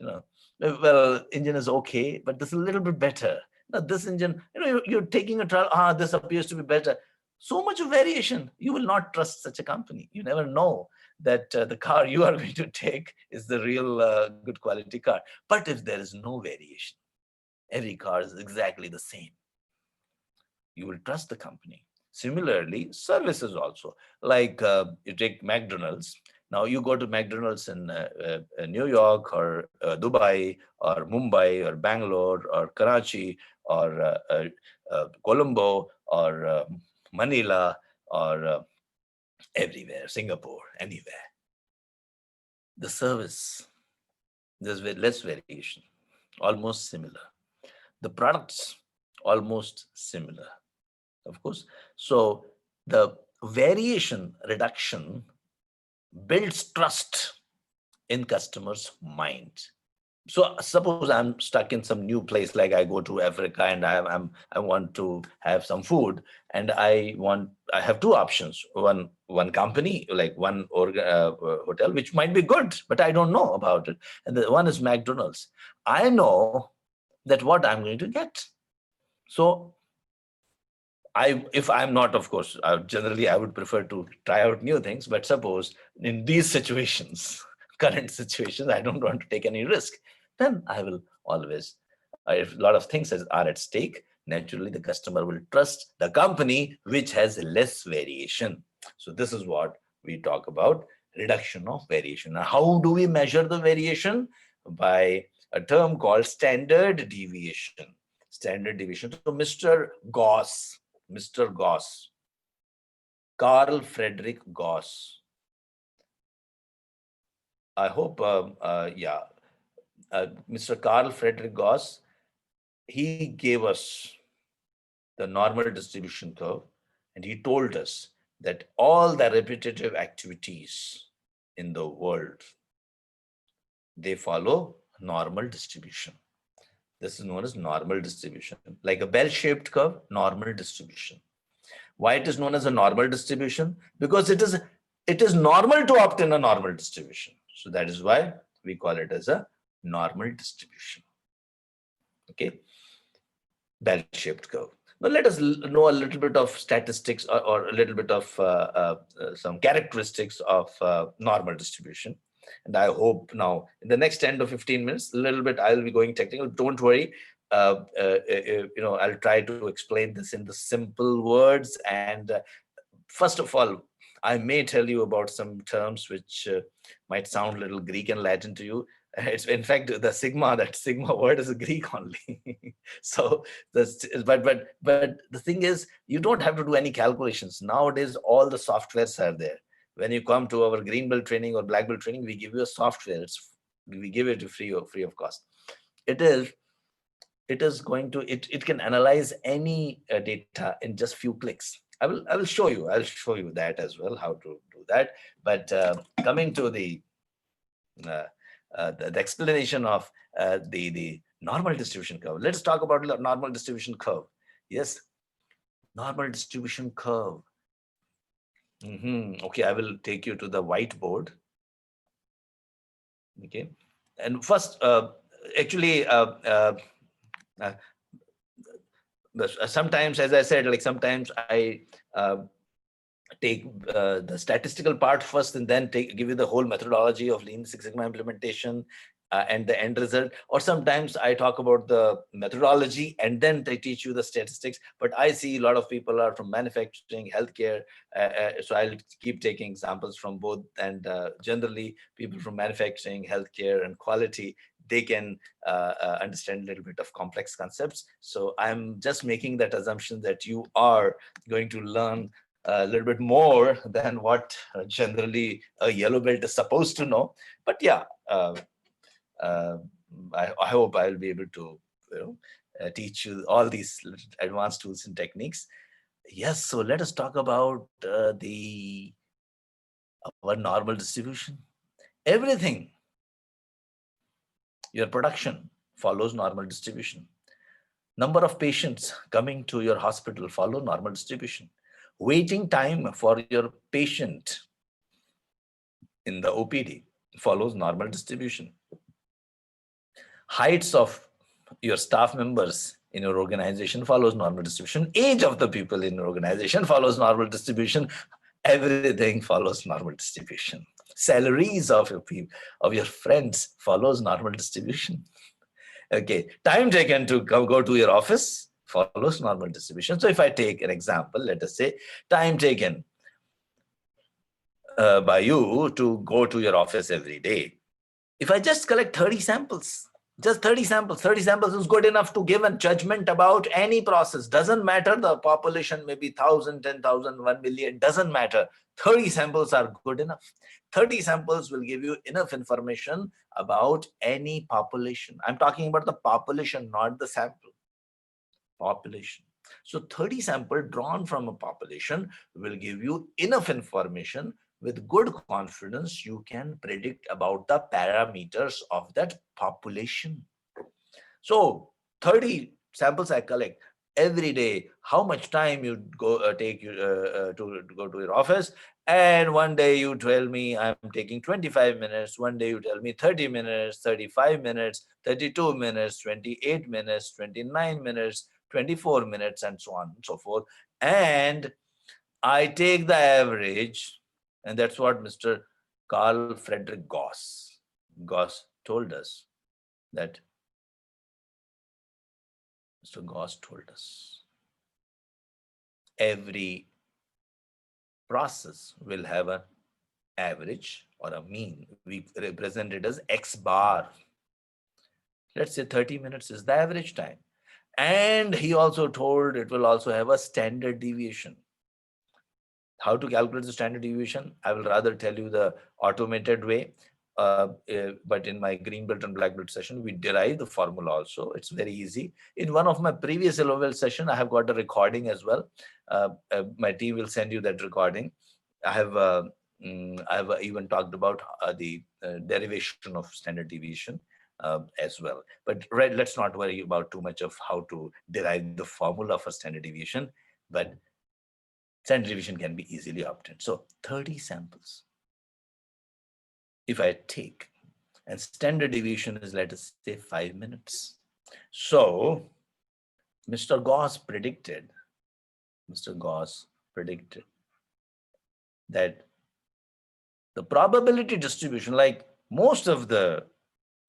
Well, engine is okay, but this is a little bit better. Now, this engine, you're taking a trial. This appears to be better. So much of variation. You will not trust such a company. You never know that the car you are going to take is the real good quality car. But if there is no variation, every car is exactly the same, you will trust the company. Similarly, services also. Like you take McDonald's. Now you go to McDonald's in New York or Dubai or Mumbai or Bangalore or Karachi or Colombo or Manila or everywhere, Singapore, anywhere. The service, there's less variation, almost similar. The products, almost similar, of course. So the variation reduction builds trust in customers' mind. So suppose I'm stuck in some new place, like I go to Africa and I want to have some food, and I have 2 options. One company, like one hotel, which might be good, but I don't know about it. And the one is McDonald's. I know that what I'm going to get. So if I'm not, of course, generally I would prefer to try out new things. But suppose in these situations, current situations, I don't want to take any risk, then I will always, if a lot of things are at stake, naturally the customer will trust the company which has less variation. So this is what we talk about, reduction of variation. Now, how do we measure the variation? By a term called standard deviation. Standard deviation. So Mr. Gauss, Carl Friedrich Gauss. I hope, Mr. Carl Friedrich Gauss, he gave us the normal distribution curve, and he told us that all the repetitive activities in the world, they follow normal distribution. This is known as normal distribution, like a bell-shaped curve, normal distribution. Why it is known as a normal distribution? Because it is normal to obtain a normal distribution. So that is why we call it as a normal distribution. Okay, bell-shaped curve. Now let us know a little bit of statistics or a little bit of some characteristics of normal distribution. And I hope now in the next 10 to 15 minutes, a little bit I'll be going technical. Don't worry. I'll try to explain this in the simple words. And first of all, I may tell you about some terms which might sound a little Greek and Latin to you. It's in fact that sigma word is a Greek only. So but the thing is, you don't have to do any calculations nowadays. All the softwares are there. When you come to our green belt training or black belt training, we give you a software. We give it free of cost. It can analyze any data in just few clicks. I will show you. I'll show you that as well, how to do that. But coming to the explanation of the normal distribution curve. Let's talk about the normal distribution curve. Yes, normal distribution curve. Okay, I will take you to the whiteboard. Okay, and first, sometimes, as I said, like sometimes I take the statistical part first and then give you the whole methodology of Lean Six Sigma implementation and the end result. Or sometimes I talk about the methodology and then they teach you the statistics. But I see a lot of people are from manufacturing, healthcare. So I'll keep taking examples from both. And generally, people from manufacturing, healthcare, and quality, they can understand a little bit of complex concepts. So I'm just making that assumption that you are going to learn a little bit more than what generally a yellow belt is supposed to know. But yeah, uh, I hope I'll be able to teach you all these advanced tools and techniques. Yes, so let us talk about our normal distribution. Everything, your production follows normal distribution. Number of patients coming to your hospital follow normal distribution. Waiting time for your patient in the OPD follows normal distribution. Heights of your staff members in your organization follows normal distribution. Age of the people in your organization follows normal distribution. Everything follows normal distribution. Salaries of your friends follows normal distribution. Okay, time taken to go to your office follows normal distribution. So if I take an example, let us say time taken by you to go to your office every day. If I just collect 30 samples, just 30 samples is good enough to give a judgment about any process. Doesn't matter, the population may be 1,000, 10,000, 1 million, doesn't matter. 30 samples are good enough. 30 samples will give you enough information about any population. I'm talking about the population, not the sample. Population. So 30 sample drawn from a population will give you enough information. With good confidence, you can predict about the parameters of that population. So 30 samples I collect every day. How much time you take to go to your office? And one day you tell me I'm taking 25 minutes. One day you tell me 30 minutes, 35 minutes, 32 minutes, 28 minutes, 29 minutes, 24 minutes, and so on and so forth. And I take the average, and that's what Mr. Carl Friedrich Gauss told us, that Mr. Gauss told us every process will have an average or a mean. We represent it as X bar. Let's say 30 minutes is the average time. And he also told it will also have a standard deviation. How to calculate the standard deviation? I will rather tell you the automated way. But in my green belt and black belt session, we derive the formula also. It's very easy. In one of my previous yellow belt session, I have got a recording as well. My team will send you that recording. I have even talked about the derivation of standard deviation as well. But let's not worry about too much of how to derive the formula for standard deviation. But standard deviation can be easily obtained. So 30 samples. If I take, and standard deviation is, let us say, 5 minutes. So Mr. Gauss predicted that the probability distribution, like most of the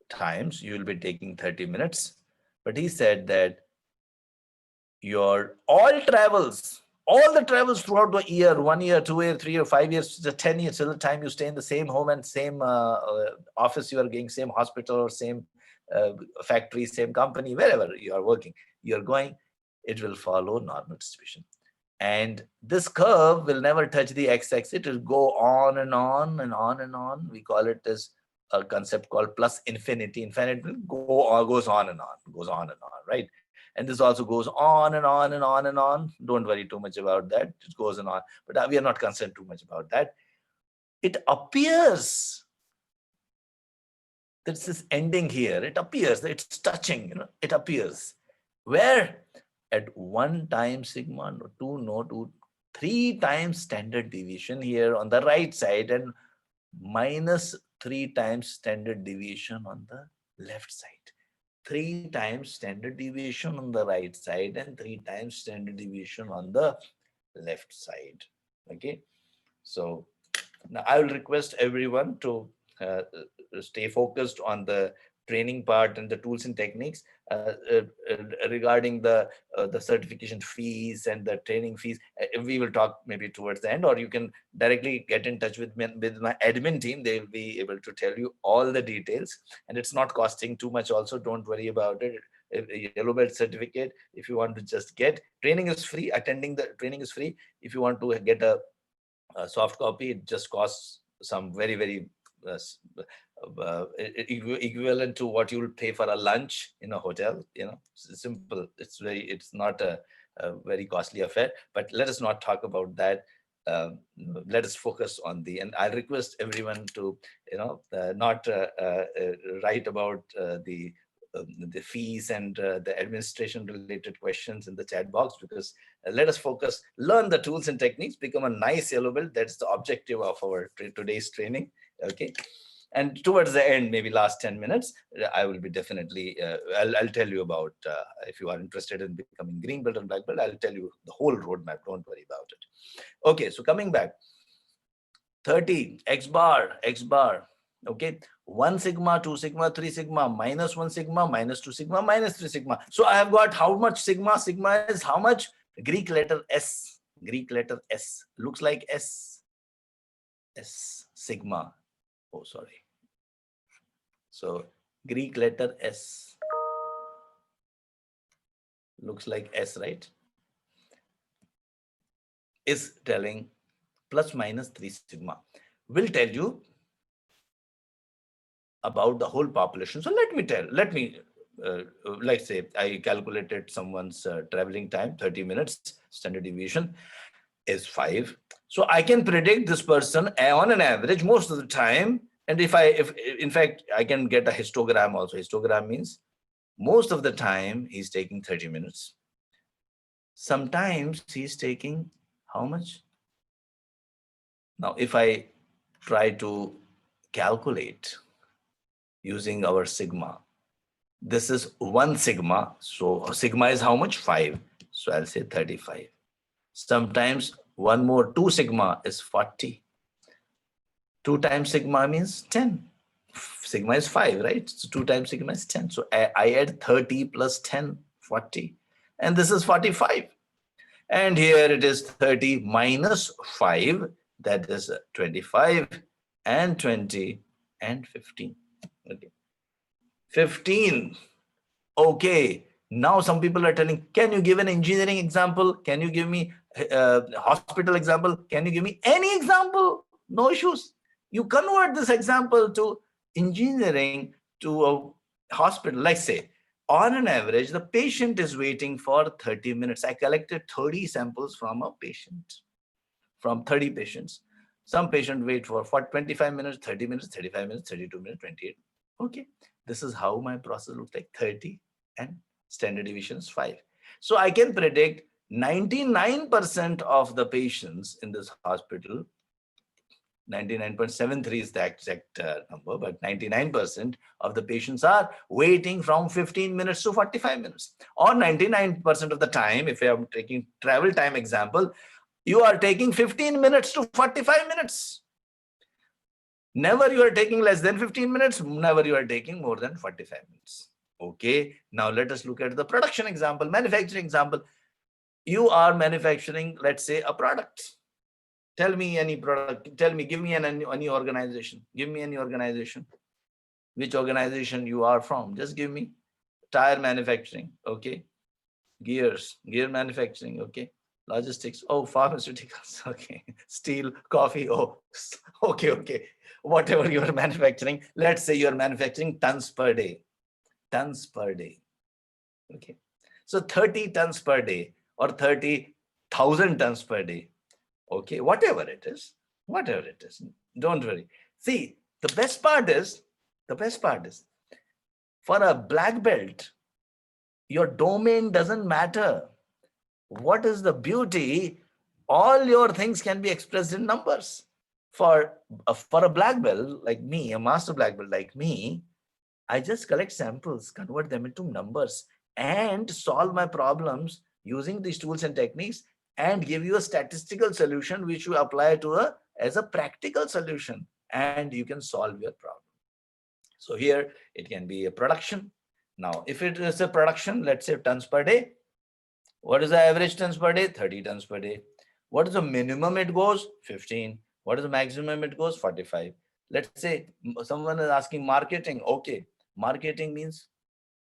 times you will be taking 30 minutes, but he said that your all the travels throughout the year, 1 year, 2 year, 3 or 5 years, just 10 years, till the time you stay in the same home and same office you are going, same hospital or same factory, same company, wherever you are working, you are going, it will follow normal distribution. And this curve will never touch the x-axis. It will go on and on and on and on. We call it as a concept called plus infinity. Infinity goes on and on, right? And this also goes on and on and on and on. Don't worry too much about that. It goes on. But we are not concerned too much about that. It appears that this is ending here. It appears that it's touching, it appears. Where? At 1 times sigma, no 2, no 2, 3 times standard deviation here on the right side, and minus 3 times standard deviation on the left side. 3 times standard deviation on the right side and 3 times standard deviation on the left side. Okay, so now I will request everyone to stay focused on the training part and the tools and techniques regarding the certification fees and the training fees. We will talk maybe towards the end, or you can directly get in touch with me, with my admin team. They will be able to tell you all the details, and it's not costing too much also. Don't worry about it. A yellow belt certificate, if you want to just get, training is free. Attending the training is free. If you want to get a soft copy, it just costs some very uh, equivalent to what you will pay for a lunch in a hotel. It's simple. It's not a very costly affair. But let us not talk about that. Let us focus on and I request everyone to not write about the fees and the administration related questions in the chat box, because let us focus, learn the tools and techniques, become a nice yellow belt. That's the objective of our today's training. Okay. And towards the end, maybe last 10 minutes, I will be definitely, I'll tell you about, if you are interested in becoming green belt and black belt, I'll tell you the whole roadmap. Don't worry about it. Okay, so coming back, 30, X bar. Okay, 1 sigma, 2 sigma, 3 sigma, minus 1 sigma, minus 2 sigma, minus 3 sigma. So I have got how much sigma? Sigma is how much? Greek letter S. Greek letter S. Looks like S. Sigma. Oh, sorry. So Greek letter S. Looks like S, right? Is telling plus minus 3 sigma. Will tell you about the whole population. So let's say I calculated someone's traveling time, 30 minutes, standard deviation is 5. So I can predict this person on an average most of the time. And if in fact, I can get a histogram also. Histogram means most of the time he's taking 30 minutes. Sometimes he's taking how much? Now, if I try to calculate using our sigma, this is 1 sigma. So sigma is how much? 5. So I'll say 35. Sometimes one more 2 sigma is 40. 2 times sigma means 10. Sigma is 5, right? So 2 times sigma is 10. So I add 30 plus 10, 40. And this is 45. And here it is 30 minus 5. That is 25 and 20 and 15. Okay. 15. Okay. Now some people are telling, can you give an engineering example? Can you give me a hospital example? Can you give me any example? No issues. You convert this example to engineering to a hospital. Let's say, on an average, the patient is waiting for 30 minutes. I collected 30 samples from a patient, from 30 patients. Some patient wait for 25 minutes, 30 minutes, 35 minutes, 32 minutes, 28. Okay, this is how my process looks like, 30 and standard deviation is 5. So I can predict 99% of the patients in this hospital, 99.73 is the exact number, but 99% of the patients are waiting from 15 minutes to 45 minutes. Or 99% of the time, if I am taking travel time example, you are taking 15 minutes to 45 minutes. Never you are taking less than 15 minutes, never you are taking more than 45 minutes. Okay, now let us look at the production example, manufacturing example. You are manufacturing, let's say, a product. Tell me any product. Tell me, give me any organization. Give me any organization. Which organization you are from? Just give me. Tire manufacturing. Okay. Gear manufacturing. Okay. Logistics. Oh, pharmaceuticals. Okay. Steel, coffee. Oh, okay. Whatever you are manufacturing. Let's say you are manufacturing tons per day. Tons per day. Okay. So 30 tons per day or 30,000 tons per day. Okay, whatever it is, don't worry. See, the best part is, for a black belt, your domain doesn't matter. What is the beauty? All your things can be expressed in numbers. For a black belt like me, a master black belt like me, I just collect samples, convert them into numbers, and solve my problems using these tools and techniques, and give you a statistical solution which you apply to as a practical solution, and you can solve your problem. So here it can be a production. Now, if it is a production, let's say tons per day. What is the average tons per day? 30 tons per day. What is the minimum it goes? 15. What is the maximum it goes? 45. Let's say someone is asking marketing. Okay, marketing means,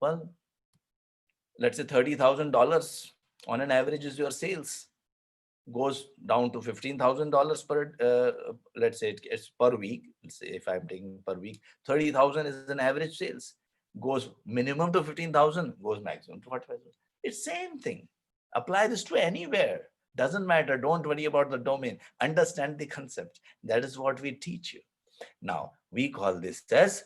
well, let's say $30,000 on an average is your sales, goes down to $15,000 per, let's say it's per week. Let's say if I'm taking per week, 30,000 is an average sales, goes minimum to 15,000, goes maximum to 45,000. It's same thing. Apply this to anywhere. Doesn't matter. Don't worry about the domain. Understand the concept. That is what we teach you. Now, we call this as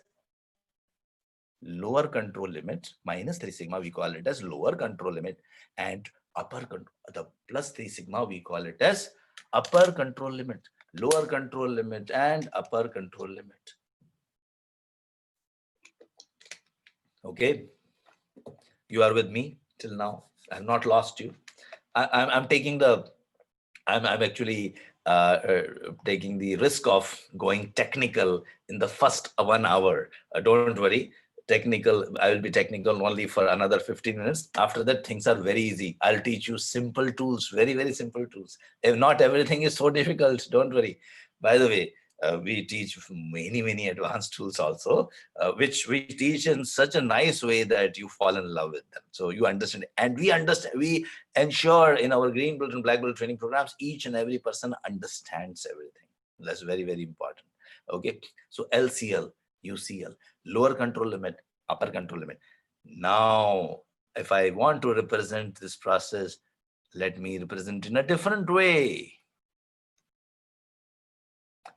lower control limit, minus 3 sigma, we call it as lower control limit, and the plus 3 sigma, we call it as upper control limit, lower control limit, and upper control limit. Okay, you are with me till now. I've not lost you. I'm taking the, I'm actually taking the risk of going technical in the first 1 hour. Don't worry. Technical, I will be technical only for another 15 minutes. After that, things are very easy. I'll teach you simple tools, very, very simple tools. If not everything is so difficult, don't worry. By the way, we teach many, many advanced tools also, which we teach in such a nice way that you fall in love with them. So you understand, and we understand, we ensure in our green belt and black belt training programs, each and every person understands everything. That's very, very important. Okay, so LCL, UCL, lower control limit, upper control limit. Now, if I want to represent this process, let me represent in a different way.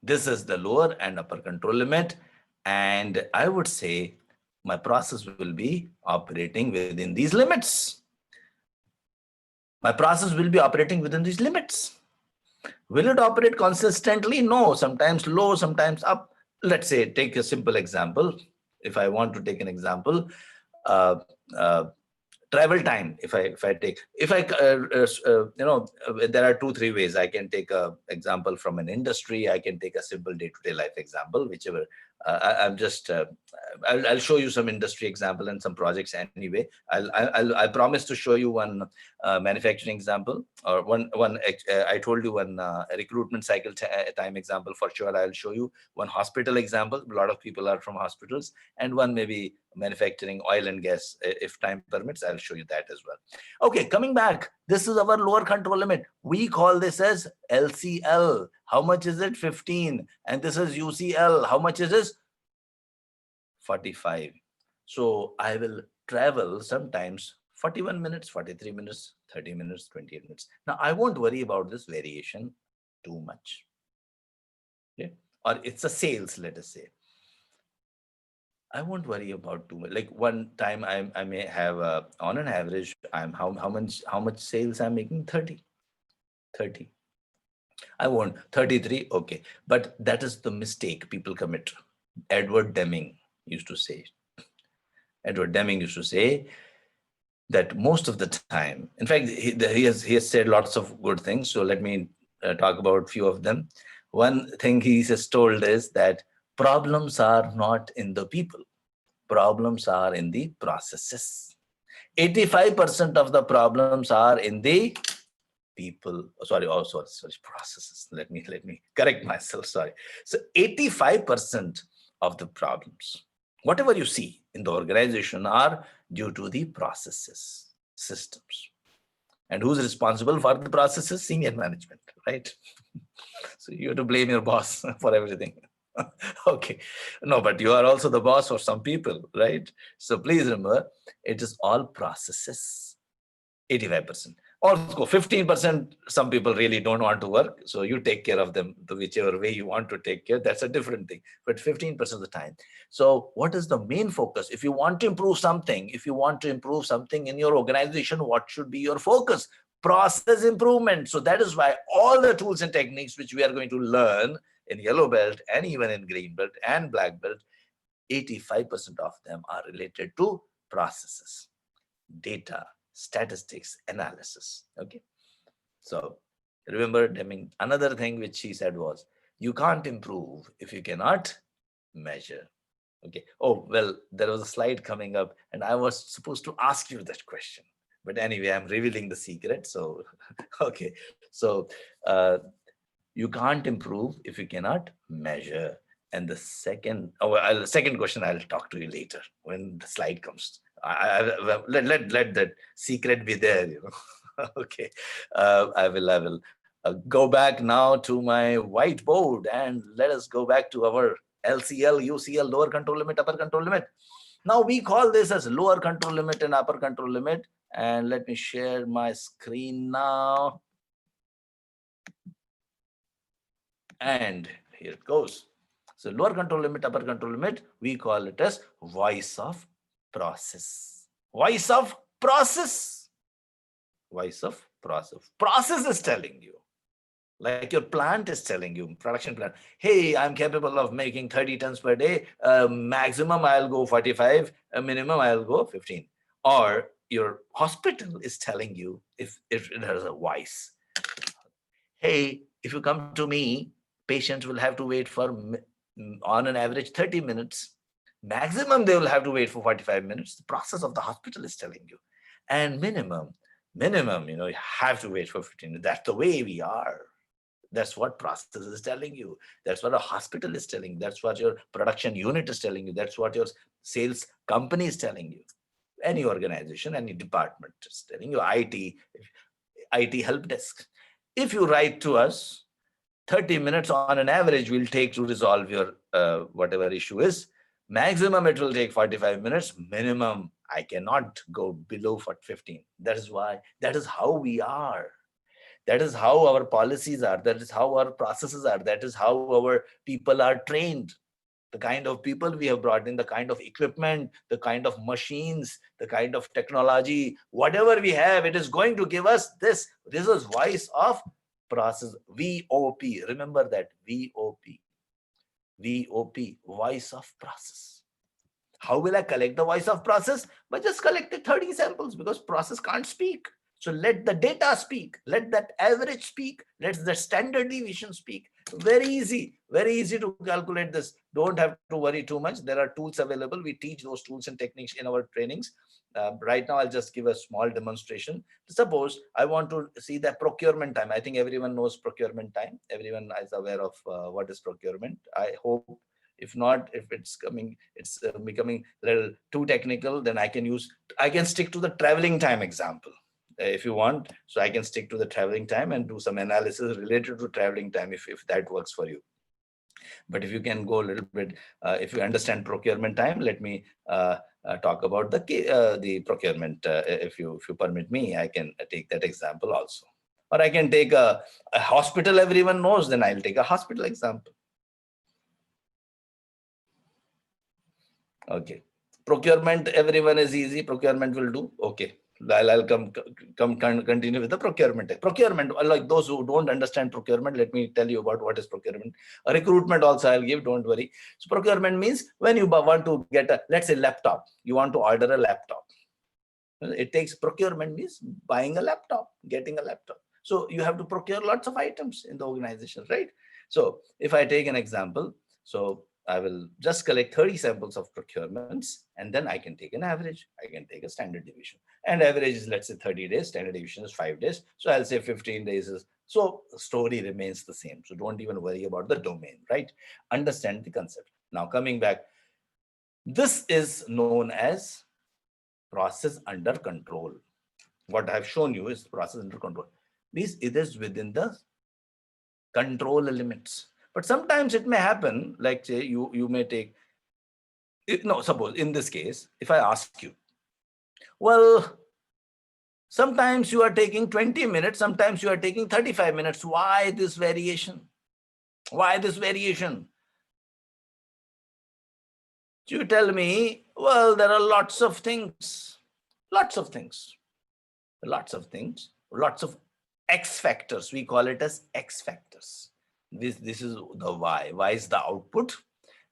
This is the lower and upper control limit. And I would say my process will be operating within these limits. My process will be operating within these limits. Will it operate consistently? No, sometimes low, sometimes up. Let's say, take a simple example. If I want to take an example, uh, uh, travel time. If I there are 2-3 ways I can take a example from an industry. I can take a simple day-to-day life example, whichever. I'm just I'll show you some industry example and some projects anyway. I promise to show you one manufacturing example, or one I told you one recruitment cycle time example. For sure I'll show you one hospital example. A lot of people are from hospitals, and one maybe manufacturing, oil and gas. If time permits, I'll show you that as well. Okay, coming back, this is our lower control limit. We call this as LCL. How much is it? 15. And this is UCL. How much is this? 45. So I will travel sometimes 41 minutes, 43 minutes, 30 minutes, 28 minutes. Now I won't worry about this variation too much. Okay? Or it's a sales, let us say. I won't worry about too much. Like one time I may have on an average, I'm how much sales I'm making? 30. I won't 33. Okay. But that is the mistake people commit. Edward Deming used to say that most of the time, in fact, he has said lots of good things. So let me talk about a few of them. One thing he has told is that problems are not in the people. Problems are in the processes. 85% of the problems are in the people. Sorry, processes. Let me correct myself. Sorry. So 85% of the problems, whatever you see in the organization, are due to the processes, systems. And who's responsible for the processes? Senior management, right? So you have to blame your boss for everything. Okay. No, but you are also the boss of some people, right? So please remember, it is all processes. 85%. Also 15%, some people really don't want to work. So you take care of them the whichever way you want to take care. That's a different thing. But 15% of the time. So what is the main focus? If you want to improve something, in your organization, what should be your focus? Process improvement. So that is why all the tools and techniques which we are going to learn in yellow belt and even in green belt and black belt, 85% of them are related to processes, data, statistics, analysis. Okay. So remember Deming, another thing which he said was, you can't improve if you cannot measure. Okay. Oh, well, there was a slide coming up and I was supposed to ask you that question. But anyway, I'm revealing the secret. So, okay. So, you can't improve if you cannot measure. And the second question I'll talk to you later when the slide comes. Let that secret be there. Okay. I will go back now to my whiteboard and let us go back to our LCL, UCL, lower control limit, upper control limit. Now we call this as lower control limit and upper control limit. And let me share my screen now. And here it goes. So lower control limit, upper control limit, we call it as voice of process. Voice of process. Voice of process. Process is telling you. Like your plant is telling you, production plant, hey, I'm capable of making 30 tons per day. Maximum I'll go 45, minimum I'll go 15. Or your hospital is telling you, if it has a voice, hey, if you come to me, patients will have to wait for on an average 30 minutes. Maximum they will have to wait for 45 minutes. The process of the hospital is telling you. And minimum, you have to wait for 15 minutes. That's the way we are. That's what process is telling you. That's what a hospital is telling you. That's what your production unit is telling you. That's what your sales company is telling you. Any organization, any department is telling you. IT help desk. If you write to us, 30 minutes on an average will take to resolve your whatever issue is. Maximum it will take 45 minutes. Minimum I cannot go below 15. That is how we are. That is how our policies are. That is how our processes are. That is how our people are trained. The kind of people we have brought in, the kind of equipment, the kind of machines, the kind of technology, whatever we have, it is going to give us this. This is voice of process, VOP. Remember that, VOP. VOP, voice of process. How will I collect the voice of process? But just collected 30 samples because process can't speak. So let the data speak. Let that average speak. Let the standard deviation speak. Very easy to calculate this. Don't have to worry too much. There are tools available. We teach those tools and techniques in our trainings. Right now, I'll just give a small demonstration. Suppose I want to see the procurement time. I think everyone knows procurement time. Everyone is aware of what is procurement. I hope. If not, if it's becoming a little too technical, then I can stick to the traveling time example if you want. So I can stick to the traveling time and do some analysis related to traveling time if that works for you. But if you can go a little bit, if you understand procurement time, let me talk about the procurement. If you permit me, I can take that example also. Or I can take a hospital everyone knows, then I'll take a hospital example. Okay. Procurement, everyone is easy. Procurement will do. Okay. I'll continue with the procurement. Procurement, like those who don't understand procurement, let me tell you about what is procurement. A recruitment also I'll give, don't worry. So procurement means when you want to get let's say laptop, you want to order a laptop. It takes procurement means buying a laptop, getting a laptop. So you have to procure lots of items in the organization, right? So if I take an example, so I will just collect 30 samples of procurements, and then I can take an average. I can take a standard deviation. And average is, let's say, 30 days. Standard deviation is 5 days. So I'll say 15 days is, so the story remains the same. So don't even worry about the domain, right? Understand the concept. Now coming back, this is known as process under control. What I've shown you is process under control. Means it is within the control limits. But sometimes it may happen, like say you may take, no, suppose in this case, if I ask you, well, sometimes you are taking 20 minutes, sometimes you are taking 35 minutes. Why this variation? Why this variation? You tell me, well, there are lots of things, lots of X factors. We call it as X factors. This is the Y. Y is the output,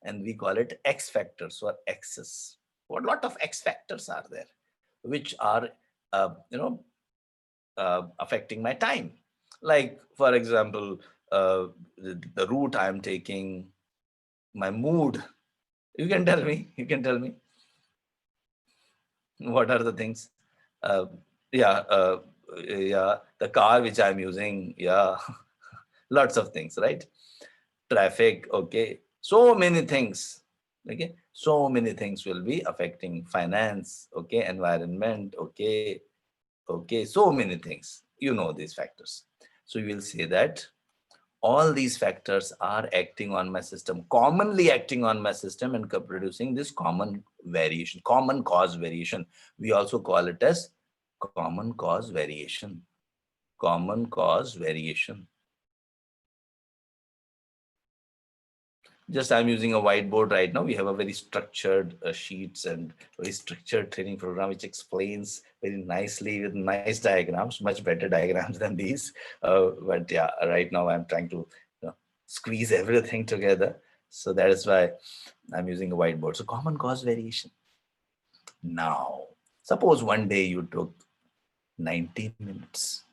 and we call it X factors or X's. What lot of X factors are there, which are affecting my time? Like, for example, the route I'm taking, my mood. You can tell me. You can tell me what are the things. Uh, yeah, yeah. The car which I'm using. Yeah, lots of things, right? Traffic. Okay, so many things. Okay, so many things will be affecting finance. Okay, environment. Okay, okay, so many things. You know these factors. So you will say that all these factors are acting on my system, commonly acting on my system and producing this common variation, common cause variation. We also call it as common cause variation. Common cause variation. Just I'm using a whiteboard right now. We have a very structured sheets and very structured training program which explains very nicely with nice diagrams, much better diagrams than these. But yeah, right now I'm trying to squeeze everything together. So that is why I'm using a whiteboard. So common cause variation. Now, suppose one day you took 90 minutes.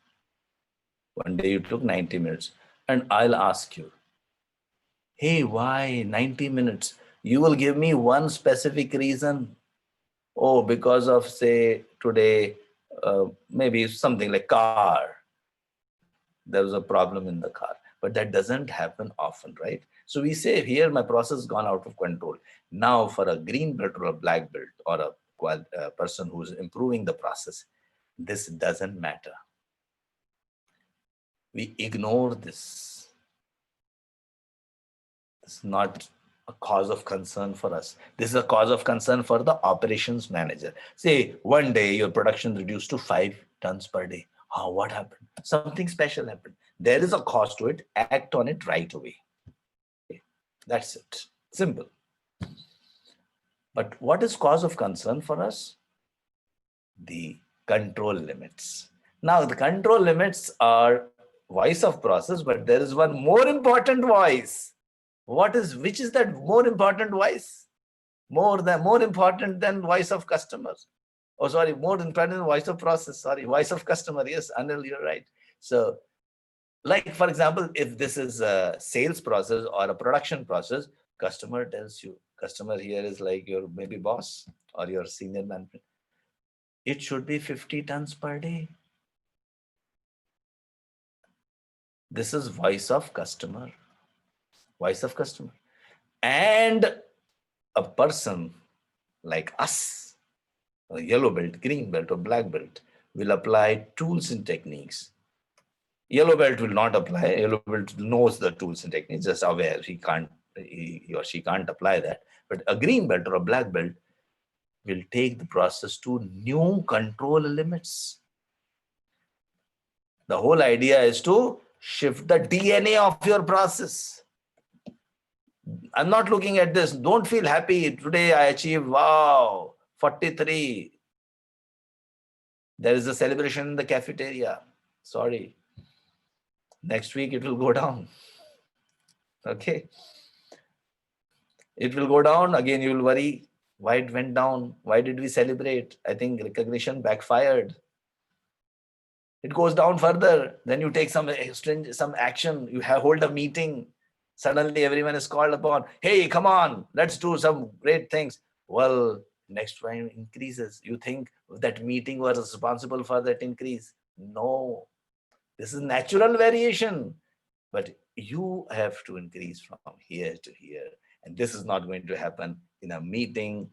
One day you took 90 minutes, and I'll ask you, hey, why 90 minutes? You will give me one specific reason. Oh, because of, say, today, maybe something like car. There was a problem in the car. But that doesn't happen often, right? So we say, here, my process has gone out of control. Now, for a green belt or a black belt or a person who's improving the process, this doesn't matter. We ignore this. It's not a cause of concern for us. This is a cause of concern for the operations manager. Say one day your production reduced to 5 tons per day. How? What happened? Something special happened. There is a cost to it. Act on it right away. Okay. That's it. Simple. But what is cause of concern for us? The control limits. Now, the control limits are voice of process, but there is one more important voice. Which is that more important voice? More important than voice of customers. Oh, sorry, more important than voice of process. Sorry, voice of customer. Yes, Anil, you're right. So, like for example, if this is a sales process or a production process, customer tells you, customer here is like your maybe boss or your senior management. It should be 50 tons per day. This is voice of customer. Voice of customer. And a person like us, a yellow belt, green belt, or black belt, will apply tools and techniques. Yellow belt will not apply. Yellow belt knows the tools and techniques, just aware he or she can't apply that. But a green belt or a black belt will take the process to new control limits. The whole idea is to shift the DNA of your process. I'm not looking at this. Don't feel happy. Today I achieved, wow, 43. There is a celebration in the cafeteria. Sorry. Next week it will go down. Okay. It will go down. Again, you will worry. Why it went down? Why did we celebrate? I think recognition backfired. It goes down further. Then you take some action. You hold a meeting. Suddenly everyone is called upon. Hey, come on, let's do some great things. Well, next time increases. You think that meeting was responsible for that increase? No, this is natural variation. But you have to increase from here to here. And this is not going to happen in a meeting,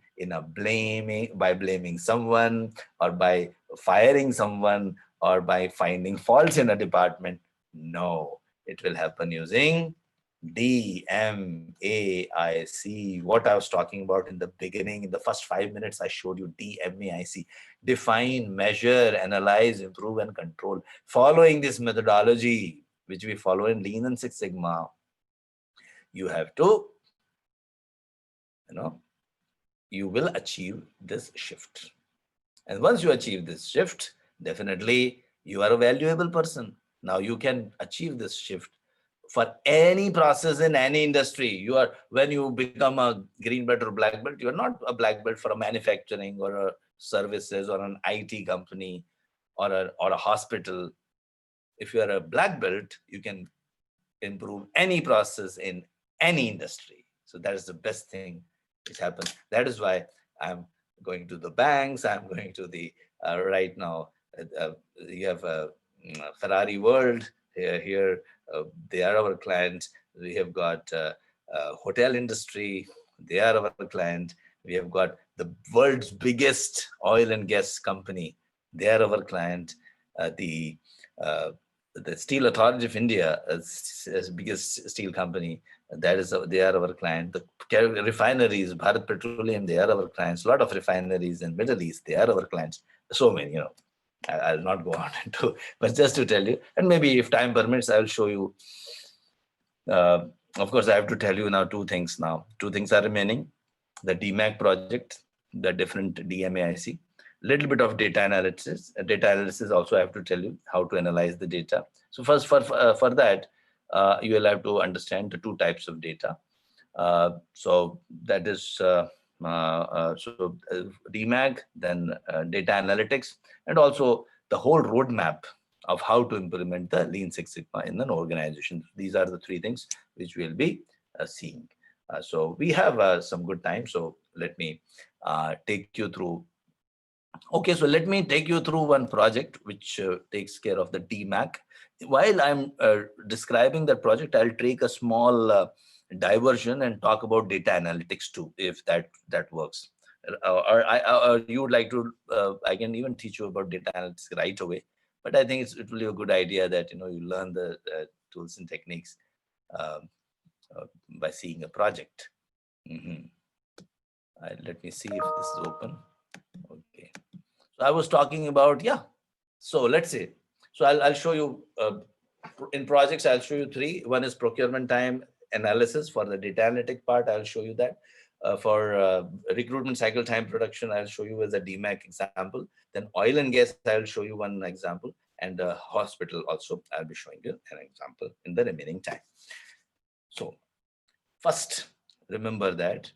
by blaming someone, or by firing someone, or by finding faults in a department. No, it will happen using DMAIC. What I was talking about in the beginning, in the first 5 minutes, I showed you DMAIC. Define, measure, analyze, improve, and control. Following this methodology, which we follow in Lean and Six Sigma, you have to, you will achieve this shift. And once you achieve this shift, definitely you are a valuable person. Now you can achieve this shift for any process in any industry. When you become a green belt or black belt, you are not a black belt for a manufacturing or a services or an IT company or a hospital. If you are a black belt, you can improve any process in any industry. So that is the best thing which happens. That is why I'm going to the banks. I'm going to the right now. You have Ferrari World here. They are our clients. We have got hotel industry. They are our client. We have got the world's biggest oil and gas company. They are our client. Uh, the Steel Authority of India, as biggest steel company, that is they are our client. The refineries, Bharat Petroleum, they are our clients. A lot of refineries in Middle East, they are our clients. So many, I'll not go on into, but just to tell you, and maybe if time permits, I will show you. Of course, I have to tell you now two things. Now, two things are remaining: the DMAC project, the different DMAIC, little bit of data analysis. Data analysis also, I have to tell you how to analyze the data. So first, for that, you will have to understand the two types of data. So that is DMAG, then data analytics, and also the whole roadmap of how to implement the Lean Six Sigma in an organization. These are the three things which we'll be seeing. So we have some good time. So let me take you through. Okay, so let me take you through one project which takes care of the DMAC. While I'm describing that project, I'll take a small diversion and talk about data analytics too, if that works. Or you would like to, I can even teach you about data analytics right away. But I think it will be a good idea that you learn the tools and techniques by seeing a project. Let me see if this is open. Okay. So I was talking about, so let's say, so I'll show you in projects, I'll show you three. One is procurement time analysis. For the data analytic part, I'll show you that. For recruitment cycle time production, I'll show you as a DMAC example. Then oil and gas, I'll show you one example. And hospital also, I'll be showing you an example in the remaining time. So first, remember that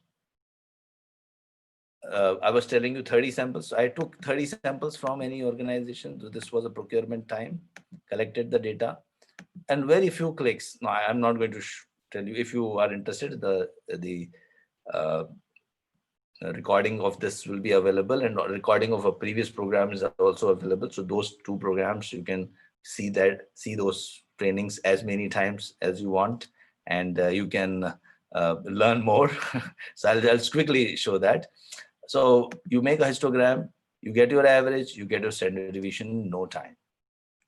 I was telling you 30 samples. So I took 30 samples from any organization. So this was a procurement time, collected the data, and very few clicks. Now, I'm not going to tell you. If you are interested, the recording of this will be available, and recording of a previous program is also available. So those two programs, you can see those trainings as many times as you want, and you can learn more. So I'll quickly show that. So you make a histogram, you get your average, you get your standard deviation in no time.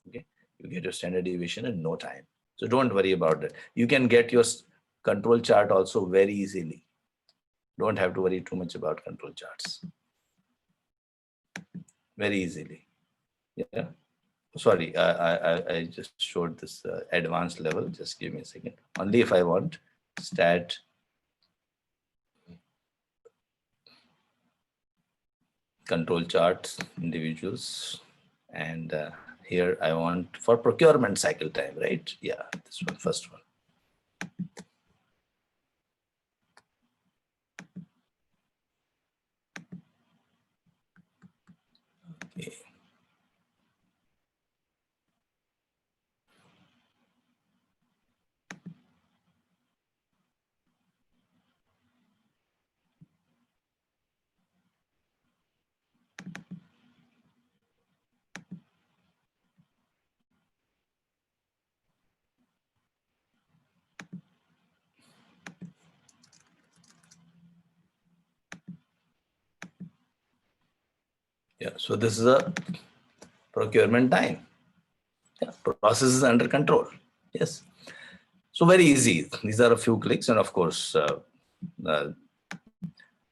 Okay, you get your standard deviation in no time. So don't worry about that. You can get your control chart also very easily. Don't have to worry too much about control charts. Very easily. Yeah. Sorry, I just showed this advanced level. Just give me a second. Only if I want stat. Control charts, individuals, and here I want for procurement cycle time, right? Yeah, this one, first one. Okay. Yeah, so this is a procurement time. Yeah, process is under control. Yes. So very easy. These are a few clicks, and of course,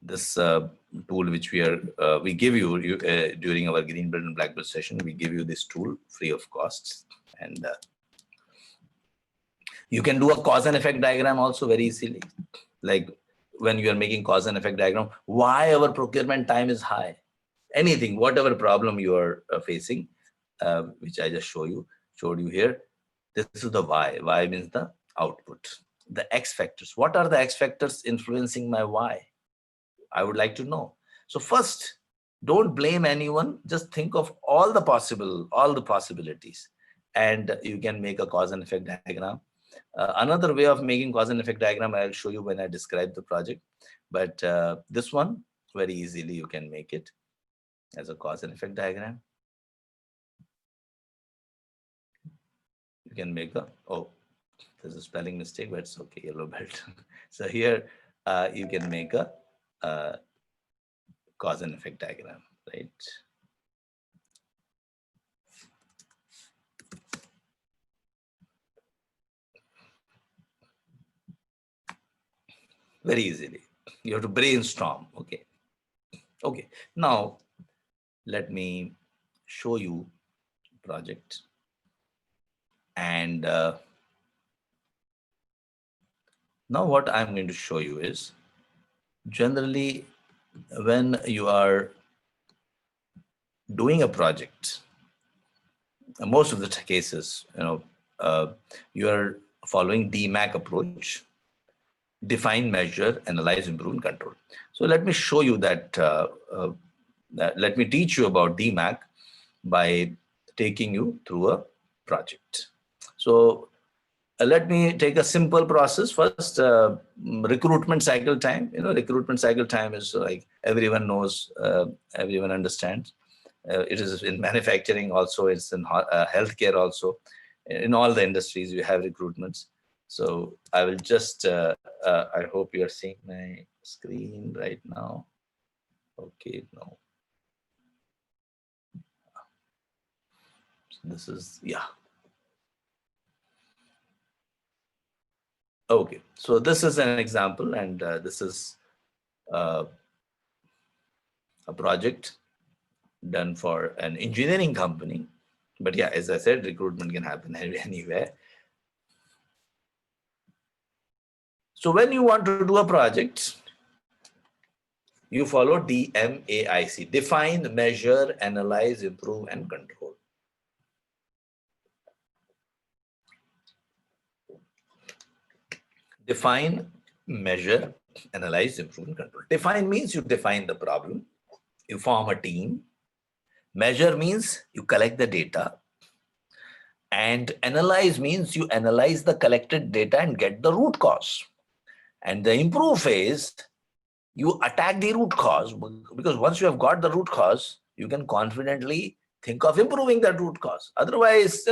this tool which we give you during our green belt and black belt session, we give you this tool free of costs, and you can do a cause and effect diagram also very easily. Like when you are making cause and effect diagram, why our procurement time is high. Anything, whatever problem you are facing, which I just showed you here. This is the why. Why means the output. The X factors. What are the X factors influencing my why? I would like to know. So first, don't blame anyone. Just think of all the possibilities, and you can make a cause and effect diagram. Another way of making cause and effect diagram, I'll show you when I describe the project. But this one, very easily you can make it as a cause and effect diagram. You can make a, oh, there's a spelling mistake, but it's okay, yellow belt. So here you can make a cause and effect diagram, right? Very easily. You have to brainstorm. Okay. Okay. Now, let me show you project. And now what I'm going to show you is, generally, when you are doing a project, most of the cases, you are following DMAC approach: define, measure, analyze, improve, and control. So let me show you that. Let me teach you about DMAC by taking you through a project. So let me take a simple process first. Recruitment cycle time. Recruitment cycle time is like everyone knows, everyone understands. It is in manufacturing also, it's in healthcare also. In all the industries, you have recruitments. So I will just, I hope you are seeing my screen right now. Okay, no. So this is, yeah. Okay, so this is an example, and this is a project done for an engineering company. But yeah, as I said, recruitment can happen anywhere. So when you want to do a project, you follow DMAIC: define, measure, analyze, improve, and control. Define, measure, analyze, improve, and control. Define means you define the problem, you form a team. Measure means you collect the data. And analyze means you analyze the collected data and get the root cause. And the improve phase, you attack the root cause, because once you have got the root cause, you can confidently think of improving that root cause. Otherwise,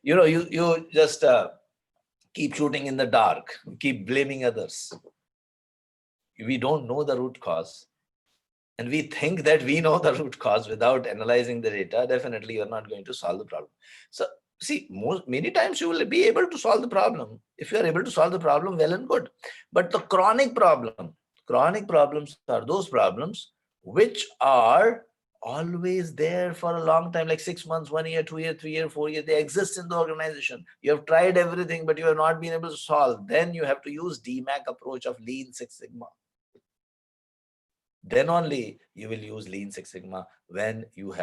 you just keep shooting in the dark, keep blaming others. We don't know the root cause, and we think that we know the root cause without analyzing the data. Definitely, you're not going to solve the problem. So, see, many times you will be able to solve the problem. If you are able to solve the problem, well and good. But the chronic problems are those problems which are always there for a long time, like 6 months, 1 year, 2 year, 3 year, 4 year. They exist in the organization. You have tried everything, but you have not been able to solve. Then you have to use DMAC approach of Lean Six Sigma. Then only you will use Lean Six Sigma when you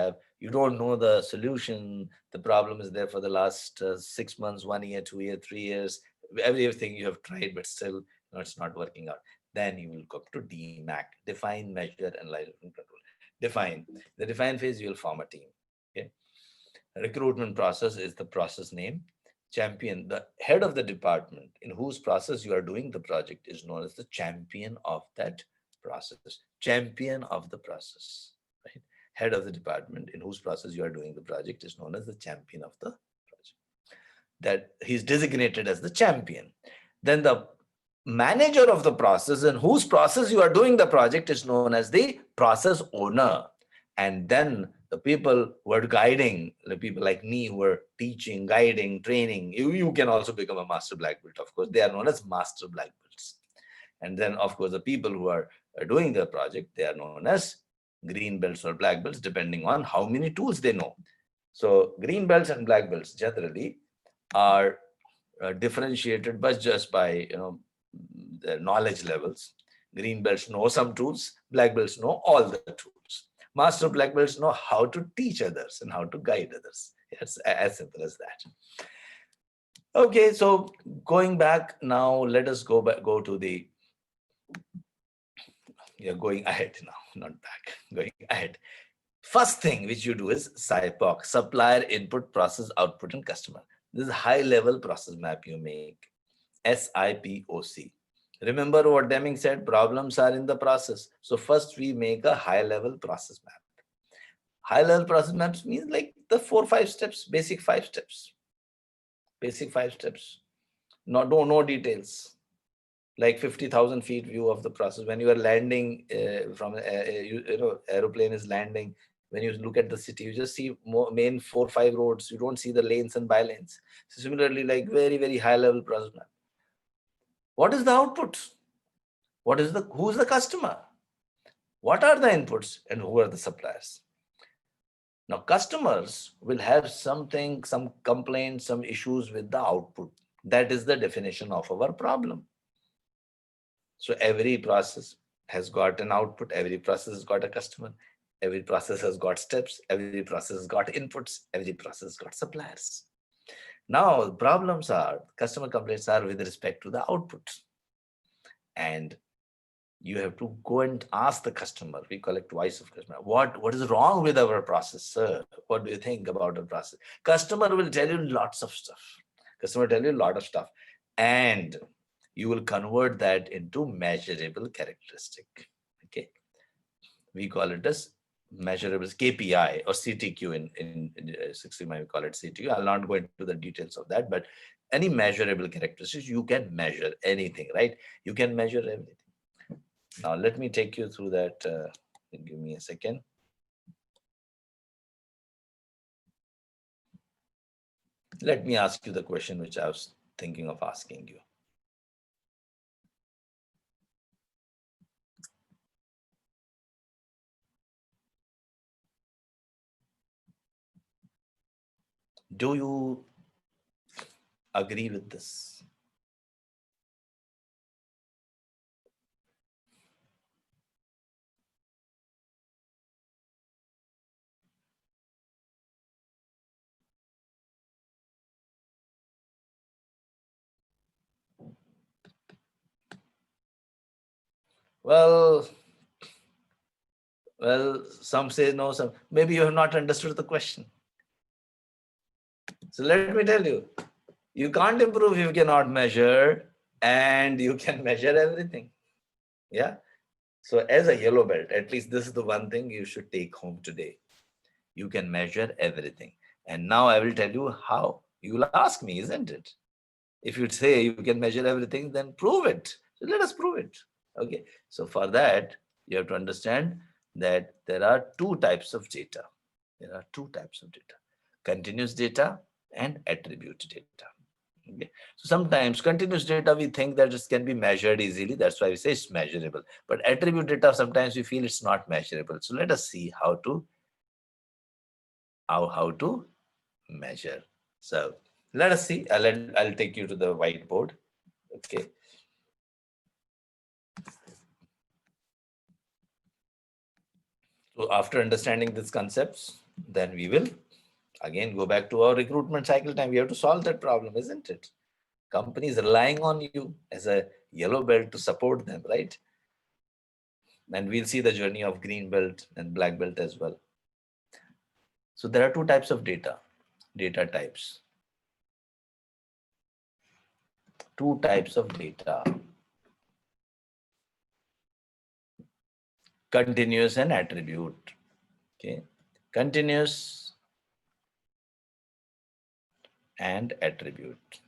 don't know the solution. The problem is there for the last 6 months, 1 year, 2 year, 3 years. Everything you have tried, but still it's not working out. Then you will come to DMAC: define, measure, analyze, and control. Define. The define phase, you will form a team. Okay. Recruitment process is the process name. Champion, the head of the department in whose process you are doing the project, is known as the champion of that process. Champion of the process, right? Head of the department in whose process you are doing the project is known as the champion of the project. That he's designated as the champion. Then the manager of the process in whose process you are doing the project is known as the process owner. And then the people who are guiding, the people like me who are teaching, guiding, training, you can also become a master black belt, of course. They are known as master black belts. And then, of course, the people who are doing the project, they are known as green belts or black belts, depending on how many tools they know. So green belts and black belts generally are differentiated but just by their knowledge levels. Green belts know some tools, black belts know all the tools. Master black belts know how to teach others and how to guide others. It's as simple as that. Okay, so going back now, let us go to the, you're going ahead now, not back, going ahead. First thing which you do is SIPOC: supplier, input, process, output, and customer. This is high level process map you make. SIPOC: Remember what Deming said, problems are in the process. So first we make a high level process map. High level process maps means like the 4-5 steps, basic 5 steps. Basic 5 steps. No details. Like 50,000 feet view of the process. When you are landing from, aeroplane is landing, when you look at the city, you just see main 4-5 roads. You don't see the lanes and bylanes. So similarly, like very, very high level process map. What is the output? Who's the customer? What are the inputs and who are the suppliers? Now, customers will have something, some complaints, some issues with the output. That is the definition of our problem. So every process has got an output, every process has got a customer, every process has got steps, every process has got inputs, every process has got suppliers. Now, problems are, customer complaints are with respect to the output. And you have to go and ask the customer. We collect voice of customer. What is wrong with our process, sir? What do you think about our process? Customer will tell you lots of stuff. Customer tell you a lot of stuff. And you will convert that into measurable characteristic. Okay. We call it as measurables, KPI or CTQ in Six Sigma, we call it CTQ. I'll not go into the details of that, but any measurable characteristics, you can measure anything, right? You can measure everything. Now, let me take you through that. Give me a second. Let me ask you the question which I was thinking of asking you. Do you agree with this? Well, some say no, some maybe you have not understood the question. So let me tell you, you can't improve if you cannot measure, and you can measure everything. Yeah. So as a yellow belt, at least this is the one thing you should take home today. You can measure everything. And now I will tell you how. You will ask me, isn't it? If you say you can measure everything, then prove it. So let us prove it. Okay. So for that, you have to understand that there are two types of data. There are two types of data: continuous data and attribute data. Okay. So sometimes continuous data, we think that it can be measured easily. That's why we say it's measurable. But attribute data, sometimes we feel it's not measurable. So let us see how to measure. So let us see. I'll take you to the whiteboard. Okay. So after understanding these concepts, then we will again go back to our recruitment cycle time. We have to solve that problem, isn't it? Companies relying on you as a yellow belt to support them, right? And we'll see the journey of green belt and black belt as well. So there are two types of data types. Two types of data: continuous and attribute. Okay, continuous and attribute.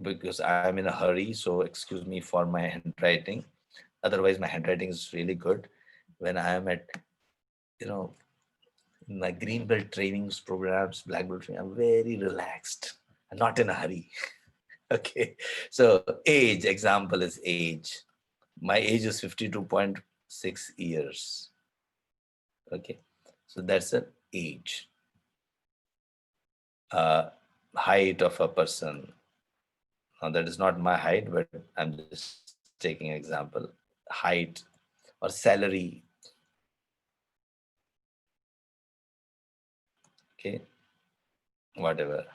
Because I'm in a hurry, so excuse me for my handwriting. Otherwise, my handwriting is really good. When I am at, my green belt trainings programs, black belt training, I'm very relaxed. I'm not in a hurry. Okay. So age, example is age. My age is 52.6 years. Okay. So that's an age. Height of a person. Now that is not my height, but I'm just taking an example. Height or salary. Okay. Whatever.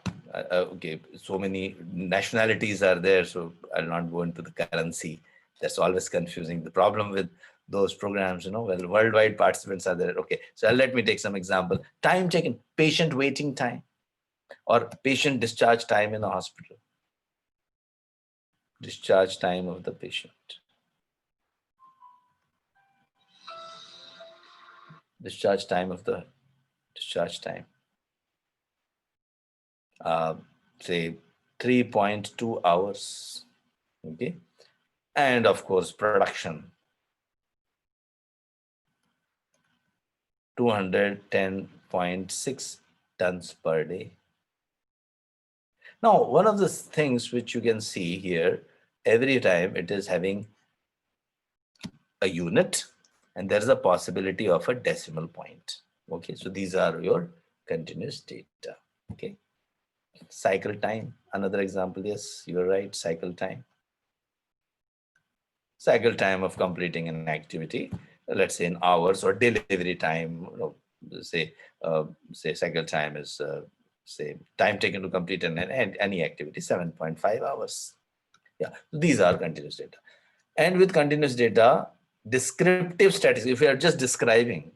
Okay. So many nationalities are there, so I'll not go into the currency. That's always confusing. The problem with those programs, well, worldwide participants are there. Okay. So let me take some example. Time taken, patient waiting time, or patient discharge time in the hospital. Discharge time of the patient. Discharge time of the discharge time. Uh, say 3.2 hours. Okay. And of course, production 210.6 tons per day. Now, one of the things which you can see here, every time it is having a unit and there is a possibility of a decimal point. Okay, so these are your continuous data. Okay, cycle time, another example. Yes, you're right, cycle time. Cycle time of completing an activity, let's say in hours, or delivery time, say say cycle time is say time taken to complete any activity, 7.5 hours. Yeah, these are continuous data. And with continuous data, descriptive statistics, if you are just describing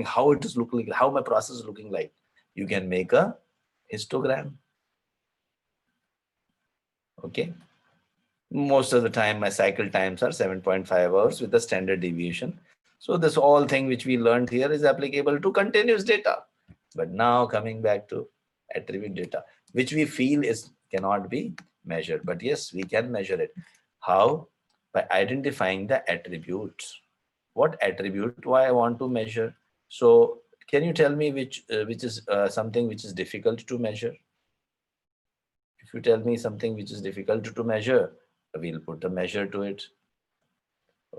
how it is looking, how my process is looking like, you can make a histogram. Okay. Most of the time, my cycle times are 7.5 hours with the standard deviation. So this all thing which we learned here is applicable to continuous data. But now coming back to attribute data, which we feel is cannot be measured. But yes, we can measure it. How? By identifying the attributes. What attribute do I want to measure? So can you tell me which is something which is difficult to measure? If you tell me something which is difficult to measure, we'll put a measure to it.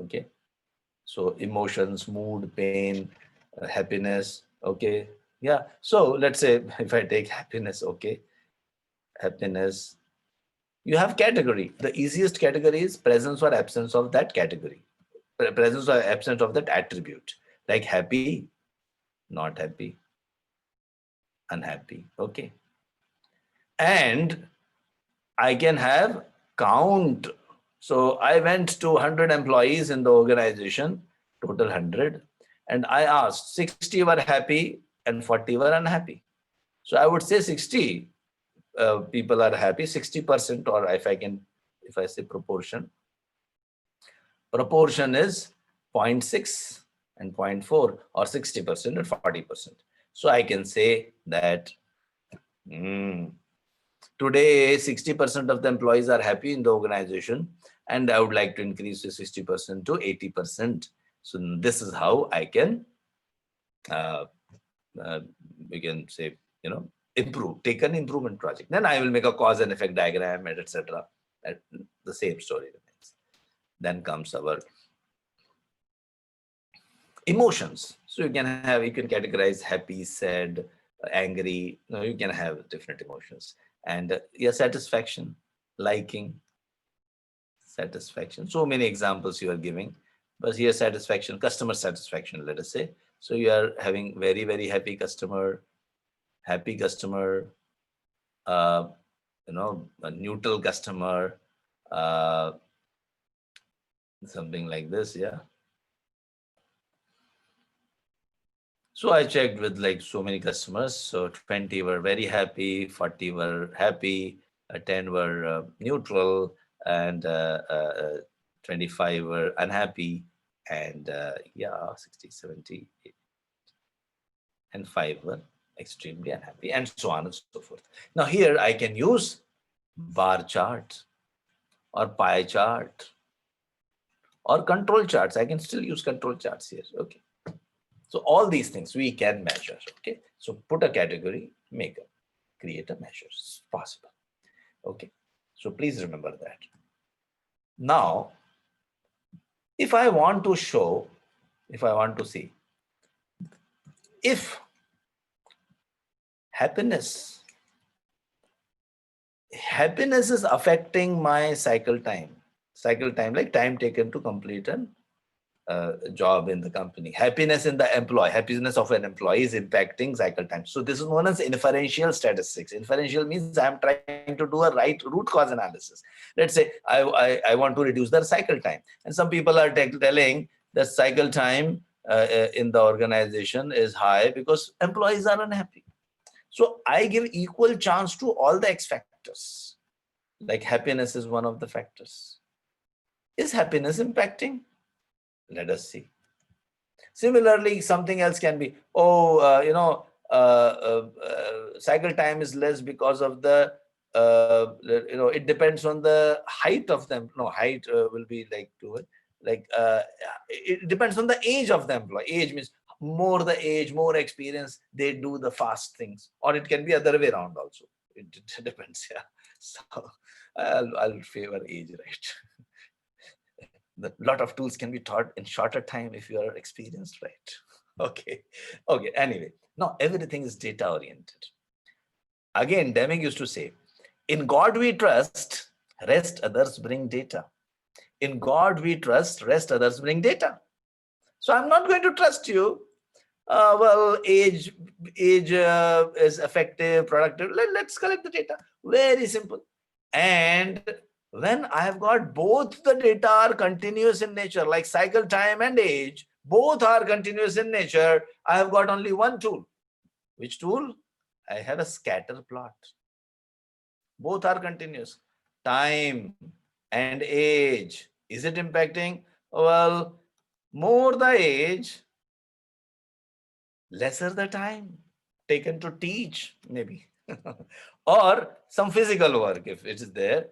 Okay. So emotions, mood, pain, happiness. Okay. Yeah. So let's say if I take happiness, okay, happiness, you have category. The easiest category is presence or absence of that category, presence or absence of that attribute, like happy, not happy, unhappy. Okay. And I can have count. So I went to 100 employees in the organization, total 100, and I asked 60 were happy and 40 were unhappy. So I would say 60 people are happy, 60%, or if I say proportion is zero point 0.6 and 0.4, or 60% and 40%. So I can say that today 60% of the employees are happy in the organization, and I would like to increase the 60% to 80%. So this is how I can we can say, take an improvement project. Then I will make a cause and effect diagram, and etc. The same story remains. Then comes our emotions. So you can categorize happy, sad, angry. You can have different emotions. And your satisfaction, liking, satisfaction. So many examples you are giving. But here satisfaction, customer satisfaction, let us say. So you are having very, very happy customer, a neutral customer, something like this. Yeah. So I checked with like so many customers. So 20 were very happy, 40 were happy, 10 were neutral, and 25 were unhappy, and 60, 70, and 5 were extremely unhappy, and so on and so forth. Now here I can use bar chart or pie chart or control charts. I can still use control charts here. Okay. So all these things we can measure. Okay. So put a category, create a measure. It's possible. Okay. So please remember that. Now, if I want to see if happiness is affecting my cycle time, like time taken to complete an job in the company. Happiness of an employee is impacting cycle time. So this is known as inferential statistics. Inferential means I'm trying to do a root cause analysis. Let's say I want to reduce their cycle time, and some people are telling that cycle time in the organization is high because employees are unhappy. So I give equal chance to all the X factors. Like happiness is one of the factors. Is happiness impacting? Let us see. Similarly, something else can be, cycle time is less because of the, it depends on the height of them. No, height will be like to it. Like it depends on the age of the employee. Age means more the age, more experience, they do the fast things. Or it can be other way around also. It depends, yeah. So I'll favor age, right? The lot of tools can be taught in shorter time if you are experienced, right? Okay, anyway, now everything is data oriented. Again, Deming used to say, in God we trust, rest others bring data. In God we trust, rest others bring data. So I'm not going to trust you. Age is effective, productive. Let's collect the data. Very simple. And when I have got both the data are continuous in nature, like cycle time and age, both are continuous in nature, I have got only one tool. Which tool? I have a scatter plot. Both are continuous. Time and age. Is it impacting? Well, more the age, lesser the time taken to teach, maybe. Or some physical work, if it is there.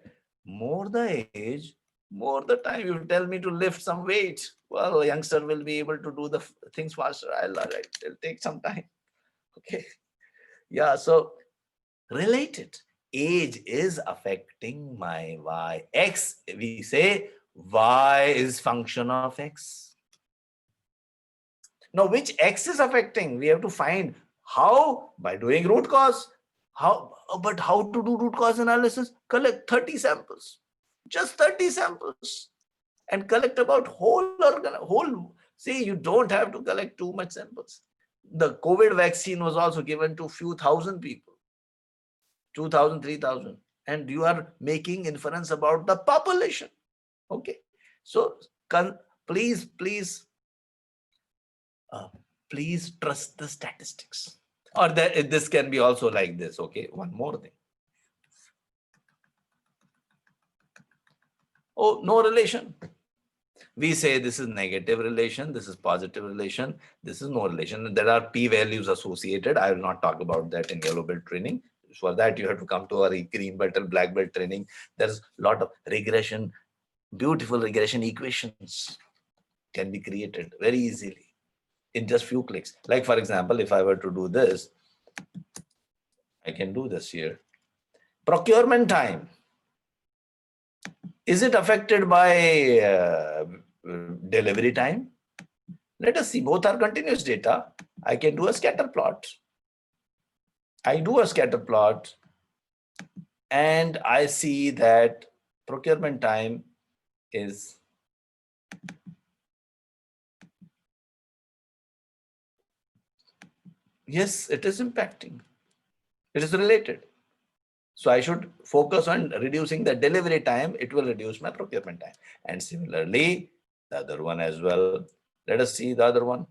More the age, more the time. You tell me to lift some weight, well, a youngster will be able to do the things faster. It'll take some time. Okay. Yeah, so related. Age is affecting my Y. X, we say Y is function of X. Now, which X is affecting? We have to find how, by doing root cause. But how to do root cause analysis? Collect 30 samples, just 30 samples, and collect about whole. See, you don't have to collect too much samples. The COVID vaccine was also given to few thousand people, 2,000, 3,000, and you are making inference about the population. Okay, so please, please trust the statistics. Or this can be also like this. Okay, one more thing. Oh, no relation. We say this is negative relation, this is positive relation, this is no relation. There are p-values associated. I will not talk about that in yellow belt training. For that, you have to come to our green belt and black belt training. There's a lot of regression, beautiful regression equations can be created very easily in just few clicks. Like, for example, if I were to do this, I can do this here. Procurement time. Is it affected by delivery time? Let us see. Both are continuous data. I can do a scatter plot. I do a scatter plot and I see that procurement time is yes, it is impacting. It is related. So I should focus on reducing the delivery time. It will reduce my procurement time. And similarly, the other one as well. Let us see the other one.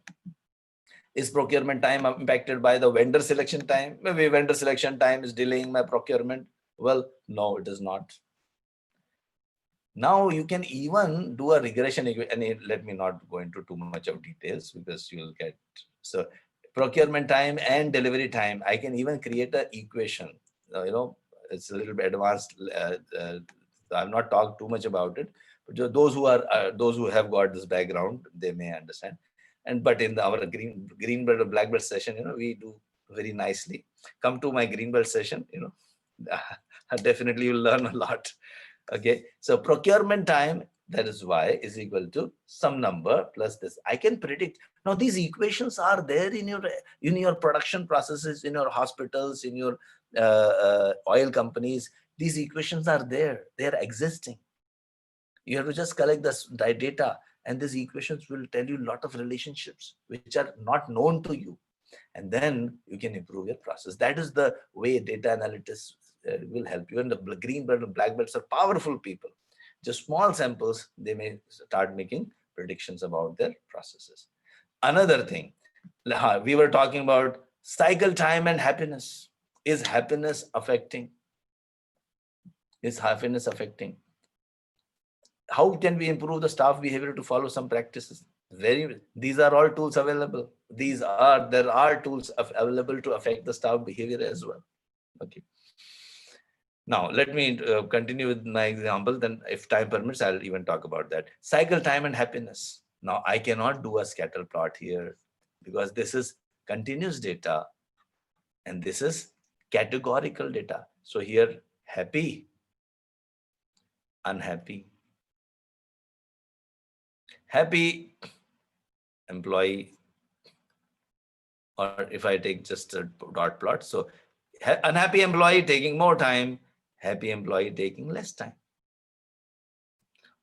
Is procurement time impacted by the vendor selection time? Maybe vendor selection time is delaying my procurement. Well, no, it is not. Now you can even do a regression, and let me not go into too much of details because you'll get, so procurement time and delivery time, I can even create an equation. It's a little bit advanced. I've not talked too much about it, but those who have got this background, they may understand. But in our green belt or black belt session, we do very nicely. Come to my green belt session, definitely you'll learn a lot. Okay, so procurement time, that is Y, is equal to some number plus this. I can predict. Now these equations are there in your production processes, in your hospitals, in your oil companies. These equations are there. They are existing. You have to just collect the data, and these equations will tell you a lot of relationships which are not known to you. And then you can improve your process. That is the way data analytics will help you. And the green belt and black belts are powerful people. Just small samples, they may start making predictions about their processes. Another thing, we were talking about cycle time and happiness. Is happiness affecting? Is happiness affecting? How can we improve the staff behavior to follow some practices? These are all tools available. There are tools available to affect the staff behavior as well. Okay. Now, let me continue with my example. Then if time permits, I'll even talk about that. Cycle time and happiness. Now, I cannot do a scatter plot here because this is continuous data and this is categorical data. So here, happy, unhappy, happy employee, or if I take just a dot plot, so unhappy employee taking more time, happy employee taking less time.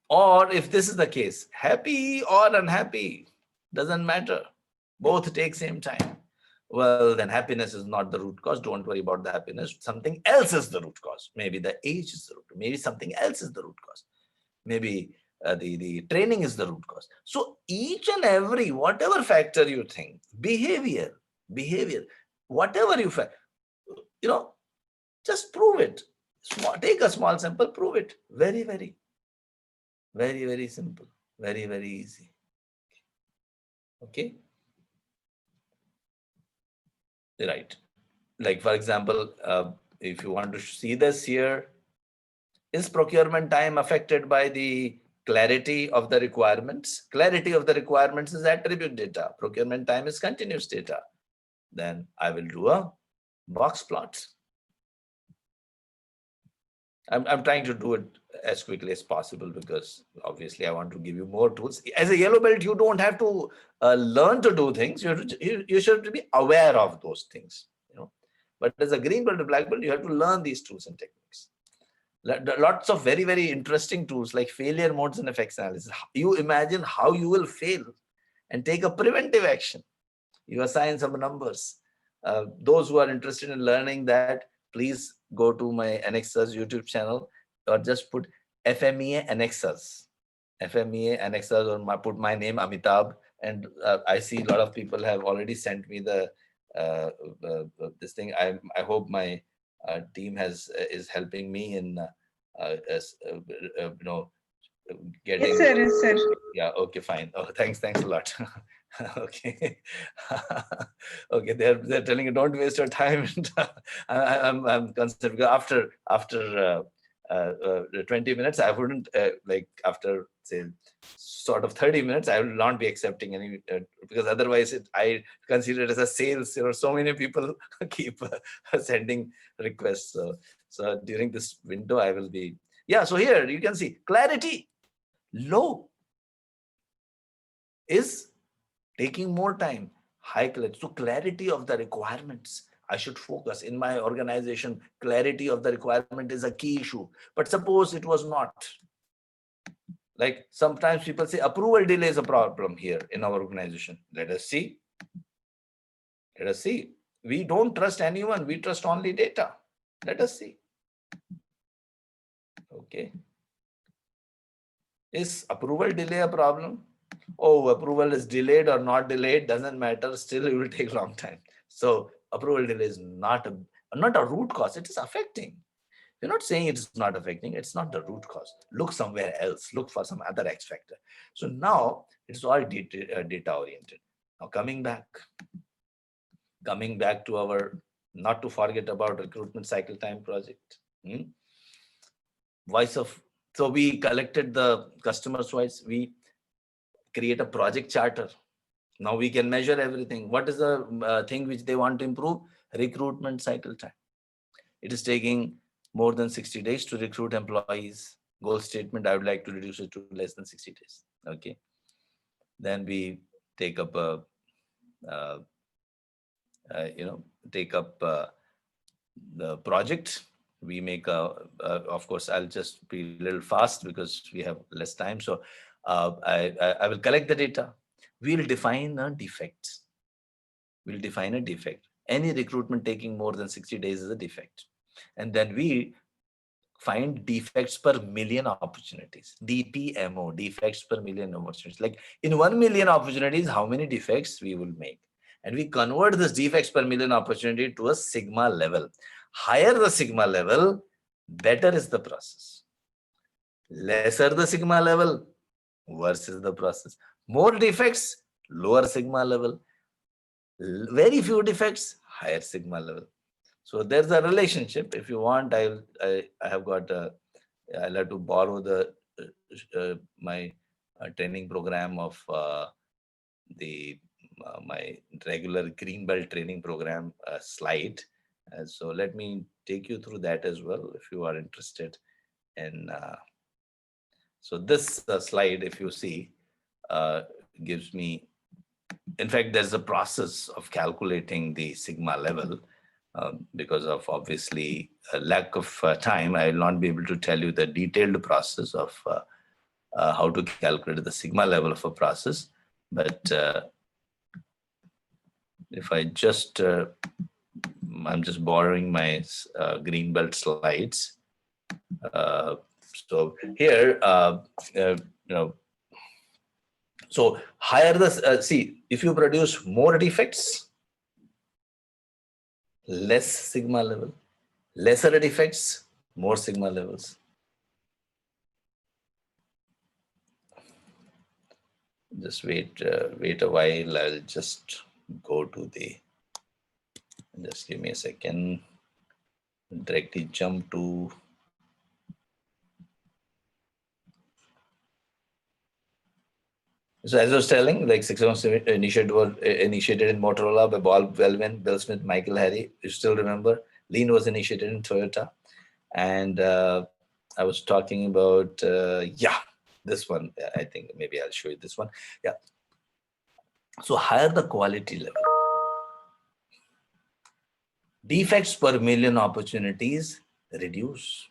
Or if this is the case, happy or unhappy, doesn't matter. Both take same time. Well, then happiness is not the root cause. Don't worry about the happiness. Something else is the root cause. Maybe the age is the root. Maybe something else is the root cause. Maybe the training is the root cause. So each and every, whatever factor you think, behavior, whatever you find, just prove it. Take a small sample, prove it. Very, very simple. Very easy. Okay. Right. Like, for example, if you want to see this here, is procurement time affected by the clarity of the requirements? Clarity of the requirements is attribute data. Procurement time is continuous data. Then I will do a box plot. I'm trying to do it as quickly as possible because obviously I want to give you more tools. As a yellow belt, you don't have to learn to do things. You should be aware of those things. But as a green belt or black belt, you have to learn these tools and techniques. Lots of very interesting tools like failure modes and effects analysis. You imagine how you will fail and take a preventive action. You assign some numbers. Those who are interested in learning that, please go to my Anexas YouTube channel or just put FMEA Anexas. FMEA Anexas, or put my name Amitabh, and I see a lot of people have already sent me the this thing. I hope my team is helping me in getting. Yes, sir. Yes, sir. Yeah. Okay. Fine. Oh, thanks a lot. Okay. Okay. They're telling you don't waste your time. I'm concerned because after 20 minutes, I wouldn't after say sort of 30 minutes, I will not be accepting any because otherwise I consider it as a sales. So many people keep sending requests. So during this window, I will be. Yeah. So here you can see clarity low is taking more time. High clarity. So clarity of the requirements. I should focus in my organization. Clarity of the requirement is a key issue. But suppose it was not. Like sometimes people say approval delay is a problem here in our organization. Let us see. We don't trust anyone. We trust only data. Let us see. Okay. Is approval delay a problem? Oh, approval is delayed or not delayed, doesn't matter. Still, it will take a long time. So approval delay is not a root cause. It is affecting. We're not saying it is not affecting. It's not the root cause. Look somewhere else. Look for some other X factor. So now it's all data oriented. Now coming back to our, not to forget about recruitment cycle time project. Voice of. So we collected the customer's voice. We create a project charter. Now we can measure everything. What is the thing which they want to improve? Recruitment cycle time. It is taking more than 60 days to recruit employees. Goal statement, I would like to reduce it to less than 60 days. Okay. Then we take up the project. We make of course, I'll just be a little fast because we have less time. So I will collect the data. We'll define a defect. Any recruitment taking more than 60 days is a defect. And then we find defects per million opportunities. DPMO, defects per million opportunities. Like in 1 million opportunities, how many defects we will make? And we convert this defects per million opportunity to a sigma level. Higher the sigma level, better is the process. Lesser the sigma level, worse is the process. More defects, lower sigma level. Very few defects, higher sigma level. So there's a relationship. If you want, I have got I'll have to borrow the my training program of the my regular green belt training program slide. So let me take you through that as well if you are interested in. So this slide, if you see, gives me. In fact, there's a process of calculating the sigma level. Because of obviously a lack of time, I will not be able to tell you the detailed process of how to calculate the sigma level of a process. But if I just, I'm just borrowing my green belt slides. So here, so higher the, see, if you produce more defects, less sigma level, lesser defects, more sigma levels. Just wait a while. I'll just go to the, just give me a second, directly jump to, so as I was telling, like 6 months initiated in Motorola by Bob Wellman, Bill Smith, Michael Harry. You still remember? Lean was initiated in Toyota. And I was talking about, yeah, this one. I think maybe I'll show you this one. Yeah. So higher the quality level. Defects per million opportunities reduce.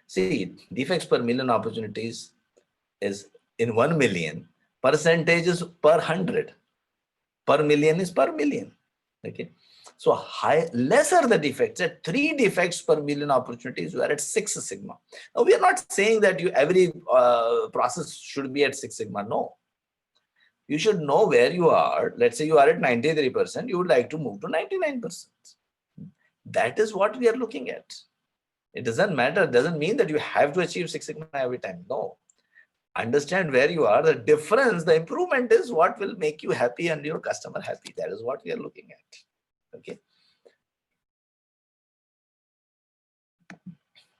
See, defects per million opportunities is in 1 million, percentage is per 100. Per million is per million. Okay. So lesser the defects, at 3 defects per million opportunities, you are at 6 sigma. Now, we are not saying that every process should be at 6 sigma. No. You should know where you are. Let's say you are at 93%, you would like to move to 99%. That is what we are looking at. It doesn't matter. It doesn't mean that you have to achieve 6 sigma every time. No. Understand where you are. The difference, the improvement is what will make you happy and your customer happy. That is what we are looking at. Okay.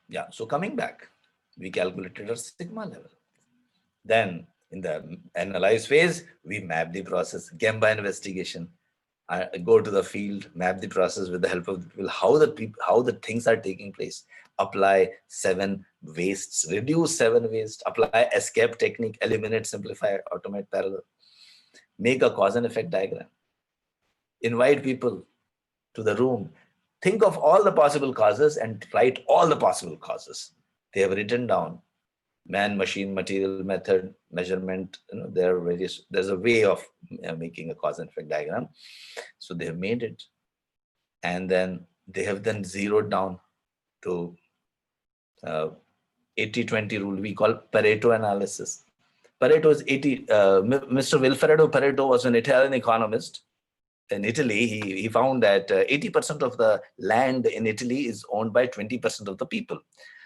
Yeah. So coming back, we calculated our sigma level. Then in the analyze phase, we map the process, Gemba investigation. Go to the field, map the process with the help of people, how the things are taking place. Apply 7 wastes, reduce 7 wastes, apply escape technique, eliminate, simplify, automate, parallel. Make a cause and effect diagram. Invite people to the room. Think of all the possible causes and write all the possible causes. They have written down man, machine, material, method, measurement. There are various. There's a way of making a cause and effect diagram. So they have made it, and then they have then zeroed down to 80-20 rule. We call Pareto analysis. Pareto is 80. Mr. Vilfredo Pareto was an Italian economist. In Italy, he found that 80% of the land in Italy is owned by 20% of the people.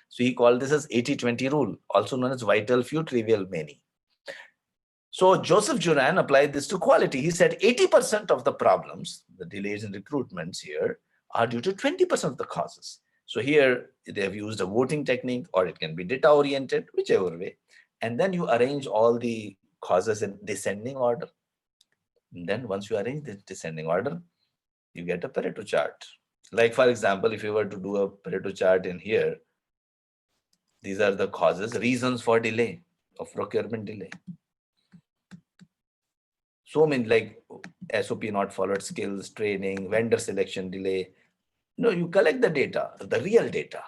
So he called this as 80-20 rule, also known as vital few, trivial many. So Joseph Juran applied this to quality. He said 80% of the problems, the delays in recruitments here, are due to 20% of the causes. So here they have used a voting technique, or it can be data-oriented, whichever way. And then you arrange all the causes in descending order. And then once you arrange the descending order, you get a Pareto chart. Like, for example, if you were to do a Pareto chart in here, these are the causes, reasons for delay, of procurement delay. So many, like SOP not followed, skills, training, vendor selection delay. No, you collect the data, the real data,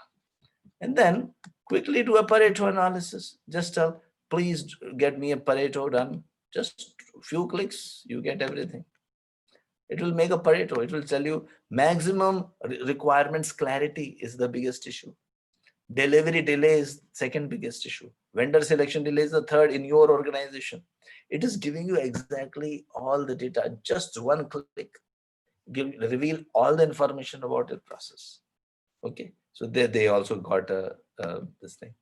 and then quickly do a Pareto analysis. Just tell, please get me a Pareto done. Just a few clicks, you get everything. It will make a Pareto. It will tell you maximum requirements clarity is the biggest issue. Delivery delay is second biggest issue. Vendor selection delay is the third in your organization. It is giving you exactly all the data. Just one click, reveal all the information about your process. Okay. So they also got this thing.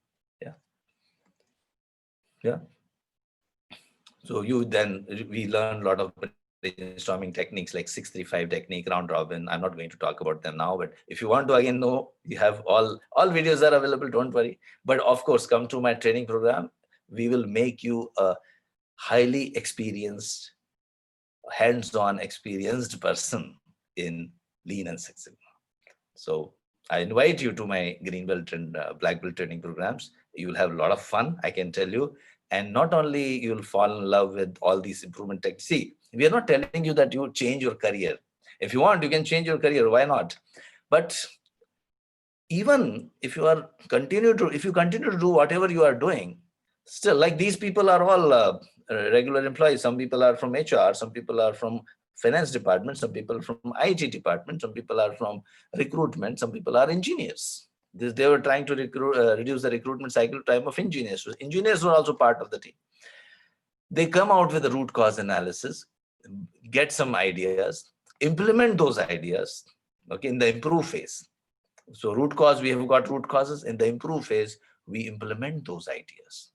Yeah. Yeah. So we learn a lot of brainstorming techniques like 635 technique, round robin. I'm not going to talk about them now, but if you want to again know, you have all videos are available, don't worry. But of course, come to my training program. We will make you a highly experienced, hands-on experienced person in Lean and Six Sigma. So I invite you to my green belt and black belt training programs. You will have a lot of fun, I can tell you. And not only you'll fall in love with all these improvement techniques. See, we are not telling you that you change your career. If you want, you can change your career. Why not? But even if you continue to do whatever you are doing, still, like these people are all regular employees. Some people are from HR, some people are from finance department, some people from IT department, some people are from recruitment, some people are engineers. They were trying to reduce the recruitment cycle time of engineers. So engineers were also part of the team. They come out with a root cause analysis, get some ideas, implement those ideas, okay, in the improve phase. So root cause, we have got root causes. In the improve phase, we implement those ideas.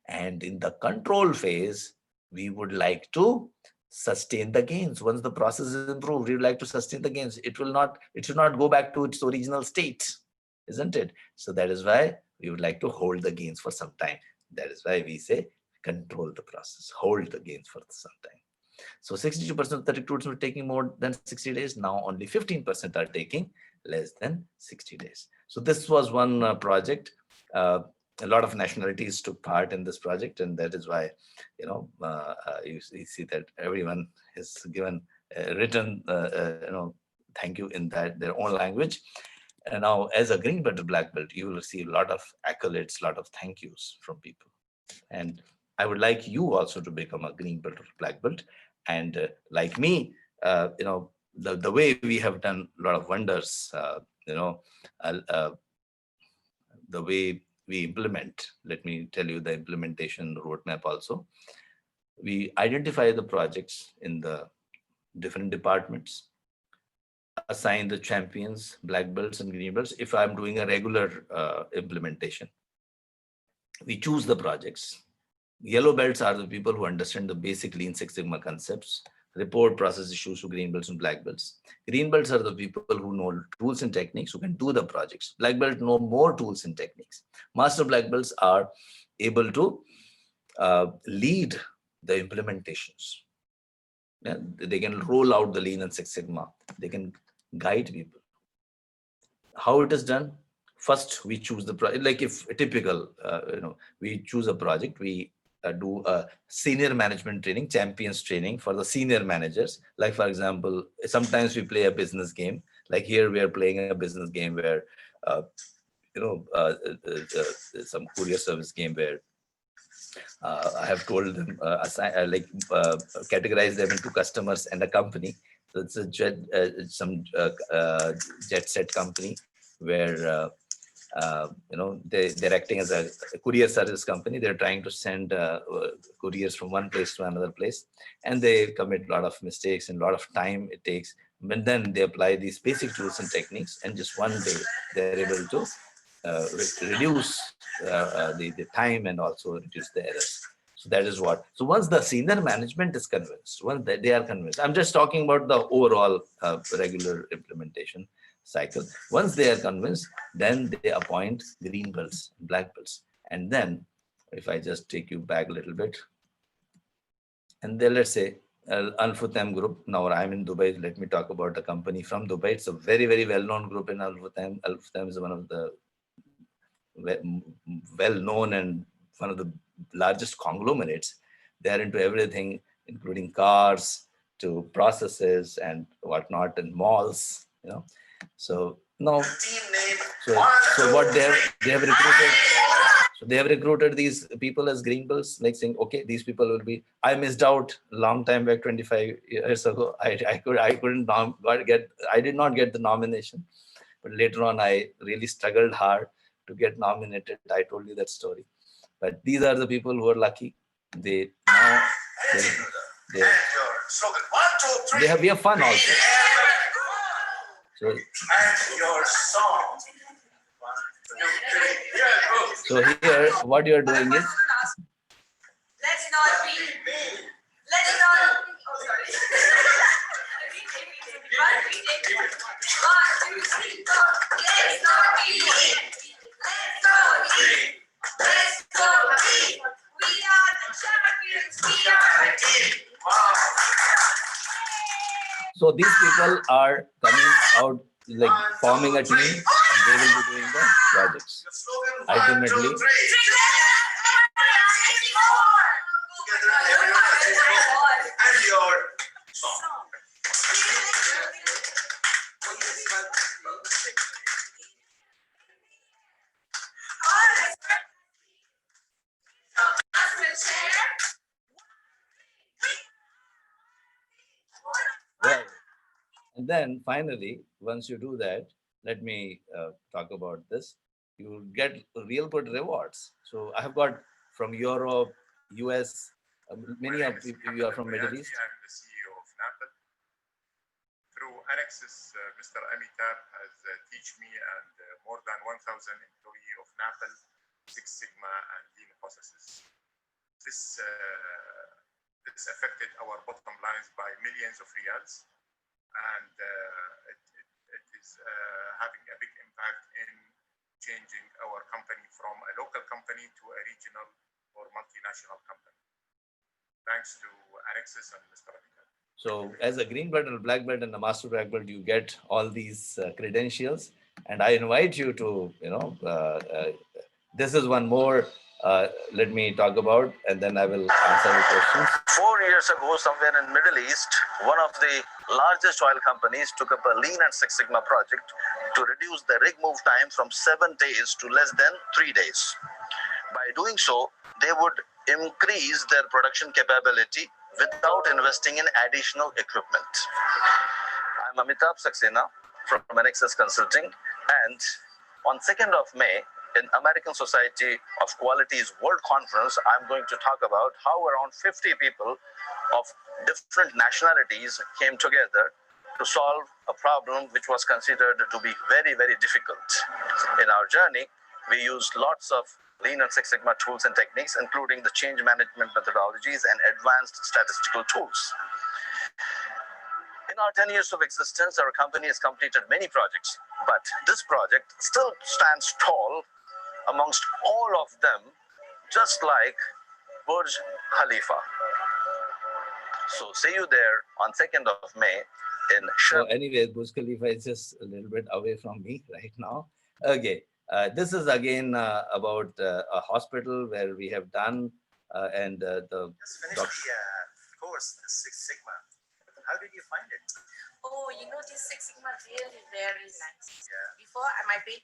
And in the control phase, we would like to sustain the gains. Once the process is improved, we would like to sustain the gains. It should not go back to its original state, isn't it? So that is why we would like to hold the gains for some time. That is why we say control the process, hold the gains for some time. So 62% of the recruits were taking more than 60 days. Now only 15% are taking less than 60 days. So this was one project. A lot of nationalities took part in this project, and that is why, you see that everyone is given written, thank you in their own language. And now, as a green belt or black belt, you will see a lot of accolades, a lot of thank yous from people. And I would like you also to become a green belt or black belt. And like me, the way we have done a lot of wonders, the way we implement, let me tell you the implementation roadmap also. We identify the projects in the different departments, assign the champions, black belts and green belts. If I'm doing a regular implementation, we choose the projects. Yellow belts are the people who understand the basic Lean Six Sigma concepts, report process issues to green belts and black belts. Green belts are the people who know tools and techniques, who can do the projects. Black belt know more tools and techniques. Master black belts are able to lead the implementations. Yeah, they can roll out the Lean and Six Sigma. They can guide people. How it is done? First, we choose the project. Like if a typical, we choose a project, we do a senior management training, champions training for the senior managers. Like for example, sometimes we play a business game. Like here we are playing a business game where, some courier service game where I have told them, categorize them into customers and a company. So it's a jet set company where they're acting as a courier service company. They're trying to send couriers from one place to another place, and they commit a lot of mistakes and a lot of time it takes. But then they apply these basic tools and techniques, and just one day they're able to reduce the time and also reduce the errors. So that is what. So once the senior management is convinced, once they are convinced, I'm just talking about the overall regular implementation cycle. Once they are convinced, then they appoint green belts, black belts. And then if I just take you back a little bit, and then let's say Al-Futtaim Group. Now I'm in Dubai. Let me talk about the company from Dubai. It's a very, very well-known group in Al-Futtaim. Al-Futtaim is one of the well-known and one of the largest conglomerates. They are into everything, including cars to processes and whatnot, and malls. So now, so what they have recruited. So they have recruited these people as green belts, like saying, okay, these people will be. I missed out a long time back, 25 years ago. I did not get the nomination, but later on I really struggled hard to get nominated. I told you that story. But these are the people who are lucky. We have fun also. So, and your song. So here, what you are doing is, let's not be. Let's not. Oh, sorry. One, two, three, four. Let's not be. Let's go be. Let's go be. We are the champions. We are a team. so these people are coming out, like forming a team, and they will be doing the projects. Ultimately, and your song. well, and then finally, once you do that, let me talk about this. You will get real good rewards. So I have got from Europe, US, many of you are from Middle East. I'm the CEO of NAPL. Through Anexas, Mr. Amitabh has teach me and more than 1,000 employees of NAPL, Six Sigma and Lean processes. This affected our bottom lines by millions of reals, and it is having a big impact in changing our company from a local company to a regional or multinational company. Thanks to Anexas and Mr. Amitabh. So as a green belt and a black belt and a master black belt, you get all these credentials. And I invite you to, this is one more, let me talk about, and then I will answer the questions. 4 years ago, somewhere in Middle East, one of the largest oil companies took up a Lean and Six Sigma project to reduce the rig move time from 7 days to less than 3 days. By doing so, they would increase their production capability without investing in additional equipment. I'm Amitabh Saxena from Anexas Consulting, and on 2nd of May, in American Society of Quality's World Conference, I'm going to talk about how around 50 people of different nationalities came together to solve a problem which was considered to be very, very difficult. In our journey, we used lots of Lean and Six Sigma tools and techniques, including the change management methodologies and advanced statistical tools. In our 10 years of existence, our company has completed many projects, but this project still stands tall amongst all of them, just like Burj Khalifa. So see you there on 2nd of May in So anyway, Burj Khalifa is just a little bit away from me right now. Okay, this is again about a hospital where we have done and the Just finished the course, the Six Sigma. How did you find it? Oh, this Six Sigma really very nice. Yeah. Before,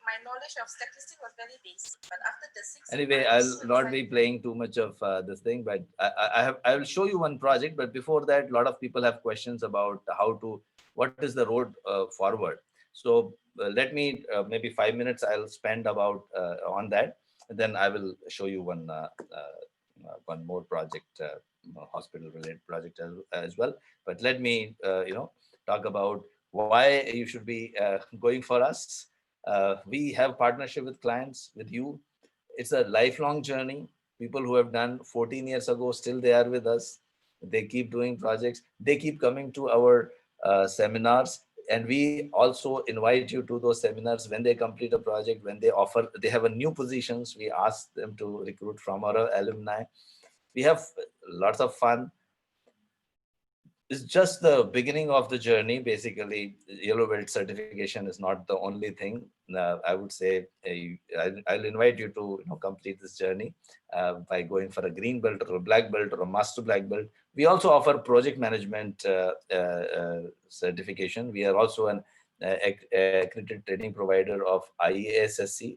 my knowledge of statistics was very basic, but after the Six Sigma, Anyway, I'll not be playing too much of this thing, but I will show you one project. But before that, a lot of people have questions about what is the road forward. So let me maybe 5 minutes I'll spend about on that, and then I will show you one more project, hospital related project as well. But let me talk about why you should be going for us. We have partnership with clients, with you. It's a lifelong journey. People who have done 14 years ago, still they are with us. They keep doing projects. They keep coming to our seminars. And we also invite you to those seminars when they complete a project, when they have a new positions, we ask them to recruit from our alumni. We have lots of fun. It's just the beginning of the journey. Basically, yellow belt certification is not the only thing. I would say I'll invite you to complete this journey by going for a green belt or a black belt or a master black belt. We also offer project management certification. We are also an accredited training provider of IASSC,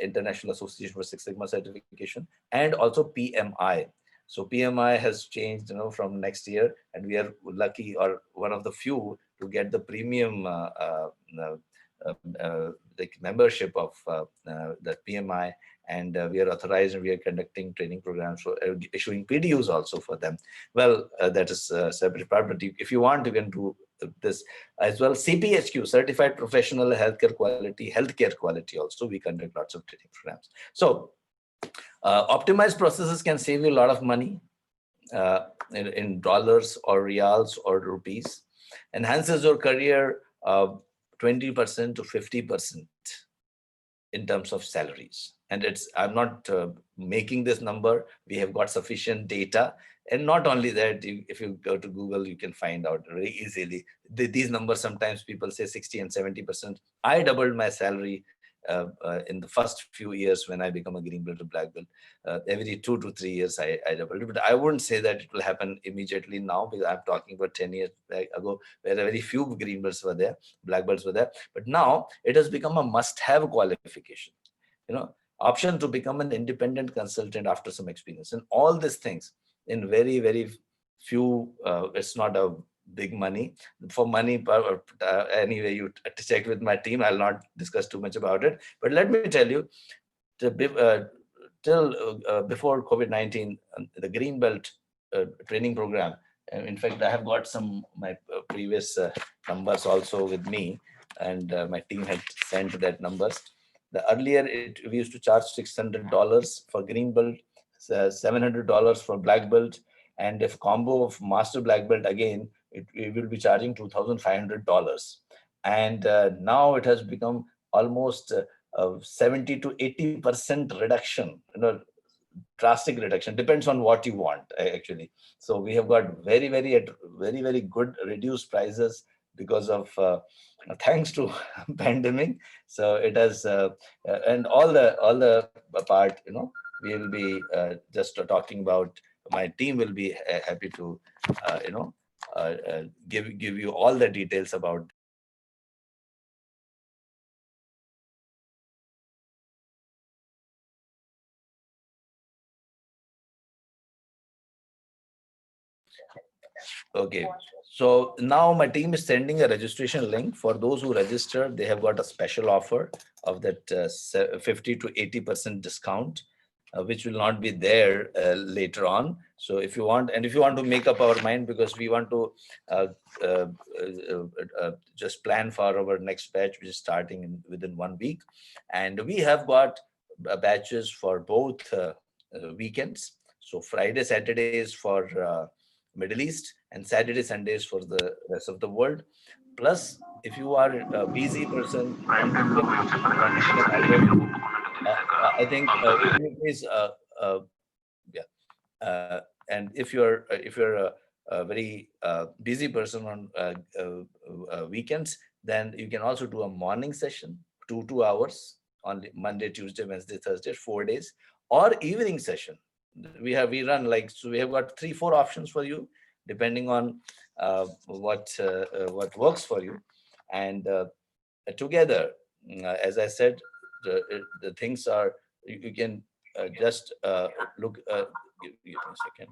International Association for Six Sigma Certification, and also PMI. So PMI has changed, from next year, and we are lucky, or one of the few, to get the premium like membership of the PMI, and we are authorized, and we are conducting training programs for issuing PDUs also for them. Well, that is a separate part, but if you want, you can do this as well. CPHQ, Certified Professional Healthcare Quality also, we conduct lots of training programs. So Optimized processes can save you a lot of money in dollars or reals or rupees. Enhances your career 20% to 50% in terms of salaries. And I'm not making this number. We have got sufficient data. And not only that, if you go to Google, you can find out very easily. These numbers, sometimes people say 60 and 70%. I doubled my salary in the first few years when I become a green belt or black belt. Every 2 to 3 years, I doubled it. But I wouldn't say that it will happen immediately now, because I'm talking about 10 years ago, where very few green belts were there, black belts were there. But now it has become a must-have qualification. Option to become an independent consultant after some experience, and all these things in very, very few. It's not a big money. For money, anyway, you check with my team. I'll not discuss too much about it. But let me tell you, till before COVID-19, the Green Belt training program. In fact, I have got my previous numbers also with me, and my team had sent that numbers. The earlier, we used to charge $600 for green belt, $700 for black belt, and if combo of master black belt, again, we will be charging $2,500. And now it has become almost 70 to 80% reduction. Drastic reduction, depends on what you want, actually. So we have got very, very good reduced prices because of thanks to pandemic. So it has and all the part, we will be just talking about. My team will be happy to give you all the details about. Okay, so now my team is sending a registration link. For those who register, they have got a special offer of that 50 to 80% discount, which will not be there later on. So if you want, and if you want to make up our mind, because we want to just plan for our next batch, which is starting within 1 week. And we have got batches for both weekends. So Friday, Saturdays for Middle East, and Saturday, Sundays for the rest of the world. Plus, if you are a busy person, I think please, yeah. And if you're a very busy person on weekends, then you can also do a morning session, 2 hours on Monday, Tuesday, Wednesday, Thursday, 4 days, or evening session. We run so we have got 3-4 options for you, depending on what works for you. And together, as I said, the things are, you can just look. Give me a second.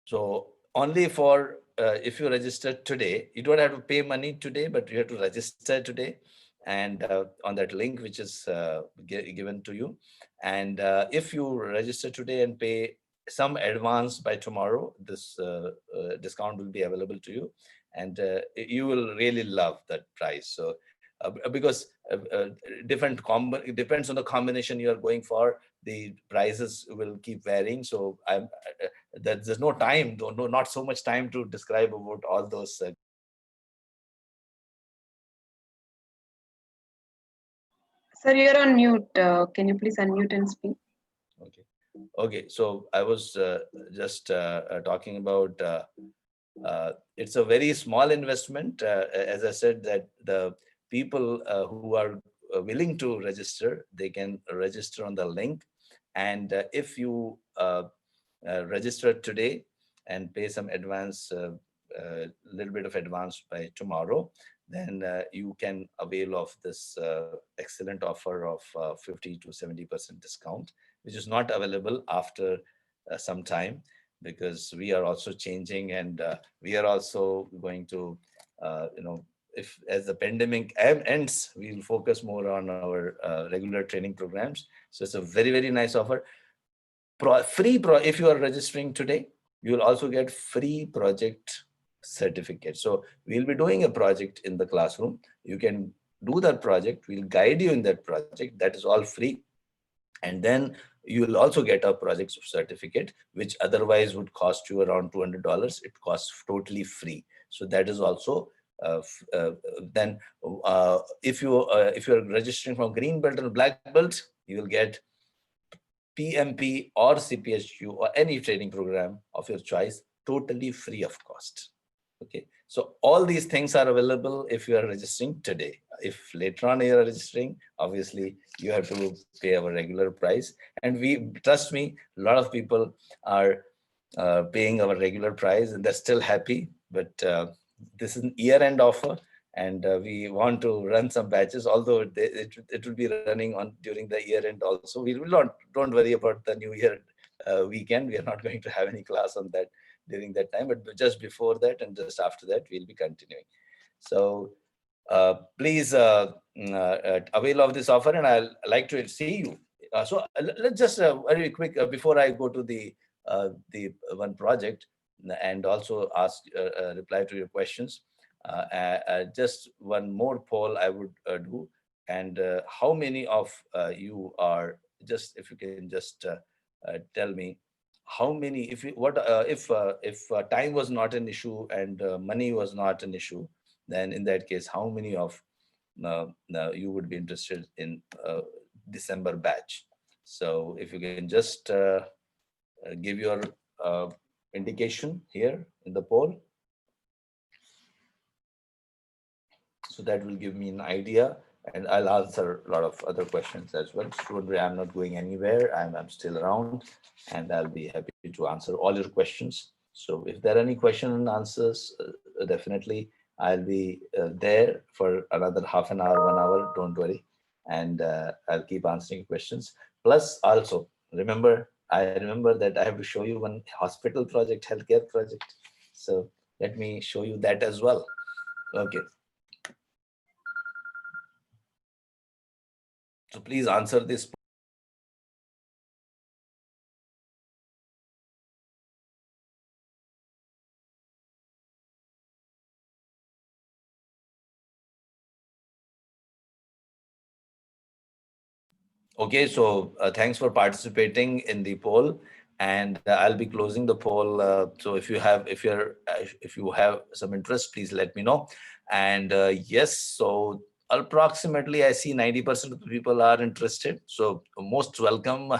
So only for if you register today, you don't have to pay money today, but you have to register today, and on that link which is given to you. And if you register today and pay some advance by tomorrow, this discount will be available to you, and you will really love that price. So because depends on the combination you are going for, the prices will keep varying. So there's no time, not so much time to describe about all those. Sir, you're on mute. Can you please unmute and speak? Okay. So I was just talking about. It's a very small investment. As I said, that the people who are willing to register, they can register on the link. And if you register today and pay some advance, little bit of advance by tomorrow, then you can avail of this excellent offer of 50 to 70% discount, which is not available after some time, because we are also changing, and we are also going to, if as the pandemic ends, we will focus more on our regular training programs. So it's a very, very nice offer. If you are registering today, you will also get free project certificate. So we'll be doing a project in the classroom. You can do that project. We'll guide you in that project. That is all free. And then you will also get a project certificate, which otherwise would cost you around $200. It costs totally free. So that is also then if you're registering from green belt and black belt, you will get PMP or CPHQ or any training program of your choice totally free of cost. Okay, so all these things are available if you are registering today. If later on you are registering, obviously you have to pay our regular price. And we, trust me, a lot of people are paying our regular price and they're still happy. But this is an year-end offer, and we want to run some batches. Although it will be running on during the year-end also. We will not. Don't worry about the New Year weekend. We are not going to have any class on that during that time, but just before that and just after that, we'll be continuing. So please avail of this offer, and I'll like to see you. Let's just very quick before I go to the one project and also ask reply to your questions. Just one more poll I would do, and how many of you are, just if you can just tell me how many, if you, what if time was not an issue and money was not an issue, then in that case, how many of you would be interested in December batch? So if you can just give your indication here in the poll, so that will give me an idea, and I'll answer a lot of other questions as well. Don't worry, I'm not going anywhere. I'm still around, and I'll be happy to answer all your questions. So if there are any questions and answers, definitely I'll be there for another half an hour, 1 hour. Don't worry, and I'll keep answering questions. Plus, also I remember that I have to show you one hospital project, healthcare project. So let me show you that as well. Okay. So please answer this. Okay, so thanks for participating in the poll, and I'll be closing the poll. So if you have some interest, please let me know. And yes, so approximately I see 90% of the people are interested. So most welcome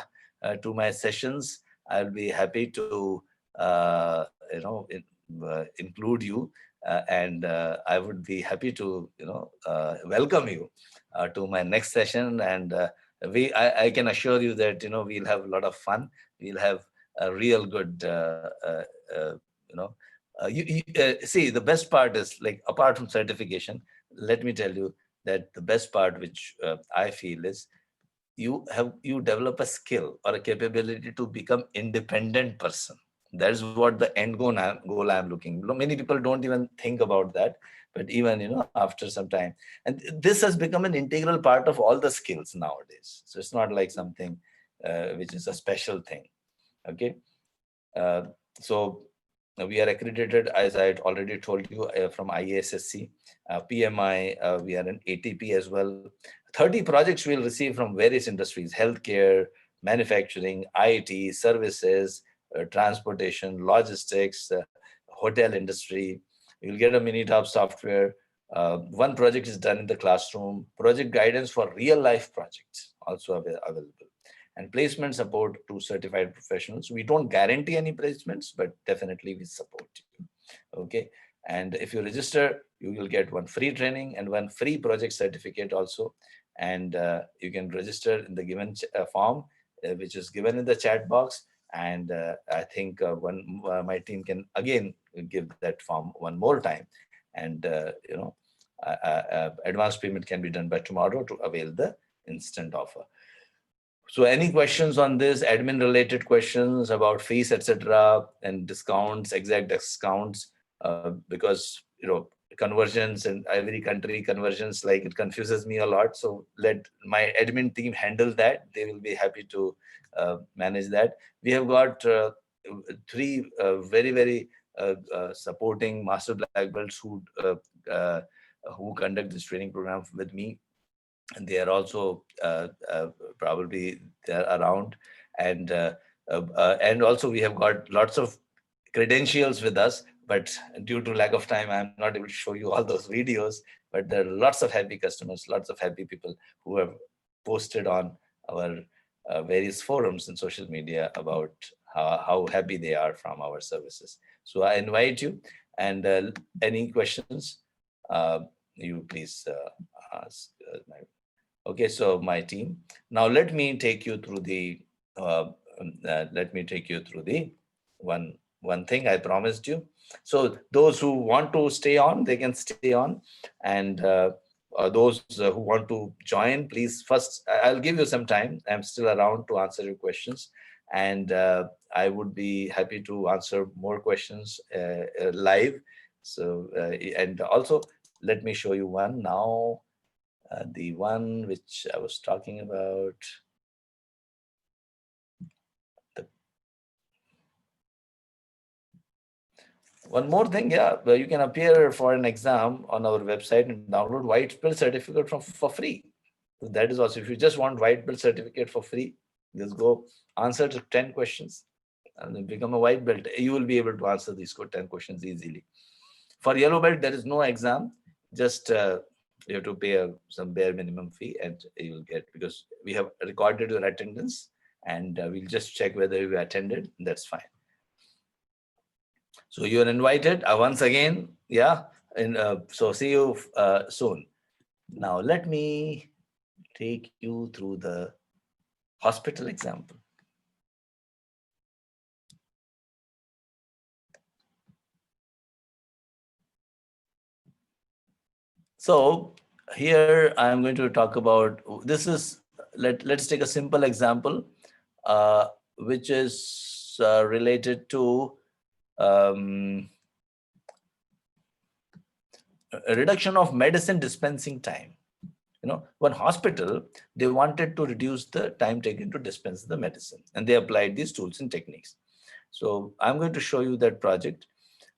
to my sessions. I'll be happy to include you, and I would be happy to welcome you to my next session. And I can assure you that we'll have a lot of fun. We'll have a real good see, the best part is, like, apart from certification, let me tell you that the best part which I feel is you develop a skill or a capability to become independent person. That's what the end goal I'm looking. Many people don't even think about that, but even after some time, and this has become an integral part of all the skills nowadays. So it's not like something which is a special thing. Okay, so we are accredited, as I already told you, from IASSC, PMI. We are an ATP as well. 30 projects we'll receive from various industries: healthcare, manufacturing, IT, services, transportation, logistics, hotel industry. You'll get a Minitab software. One project is done in the classroom. Project guidance for real life projects also available. And placement support to certified professionals. We don't guarantee any placements, but definitely we support you. Okay. And if you register, you will get one free training and one free project certificate also. And you can register in the given form, which is given in the chat box. And I think my team can again give that form one more time. And advance payment can be done by tomorrow to avail the instant offer. So any questions on this, admin related questions about fees, etc., and discounts, exact discounts, because conversions in every country, conversions, like, it confuses me a lot. So let my admin team handle that. They will be happy to manage that. We have got three very, very supporting master black belts who conduct this training program with me, and they are also probably they're around, and also we have got lots of credentials with us, but due to lack of time I'm not able to show you all those videos. But there are lots of happy customers, lots of happy people who have posted on our various forums and social media about how happy they are from our services. So I invite you, and any questions, uh, you please ask. Okay, so my team. Now let me take you through the one thing I promised you. So those who want to stay on, they can stay on, and those who want to join, please first I'll give you some time. I'm still around to answer your questions, and I would be happy to answer more questions live. So and also let me show you one now. The one which I was talking about. The, one more thing, yeah, you can appear for an exam on our website and download white belt certificate for free. So that is also, if you just want white belt certificate for free, just go answer to 10 questions and then become a white belt. You will be able to answer these 10 questions easily. For yellow belt, there is no exam. Just you have to pay some bare minimum fee, and you will get, because we have recorded your attendance, and we'll just check whether you attended. That's fine. So you are invited once again. Yeah. And so see you soon. Now let me take you through the hospital example. So here I'm going to talk about, this is, let's take a simple example, which is related to a reduction of medicine dispensing time. One hospital, they wanted to reduce the time taken to dispense the medicine, and they applied these tools and techniques. So I'm going to show you that project.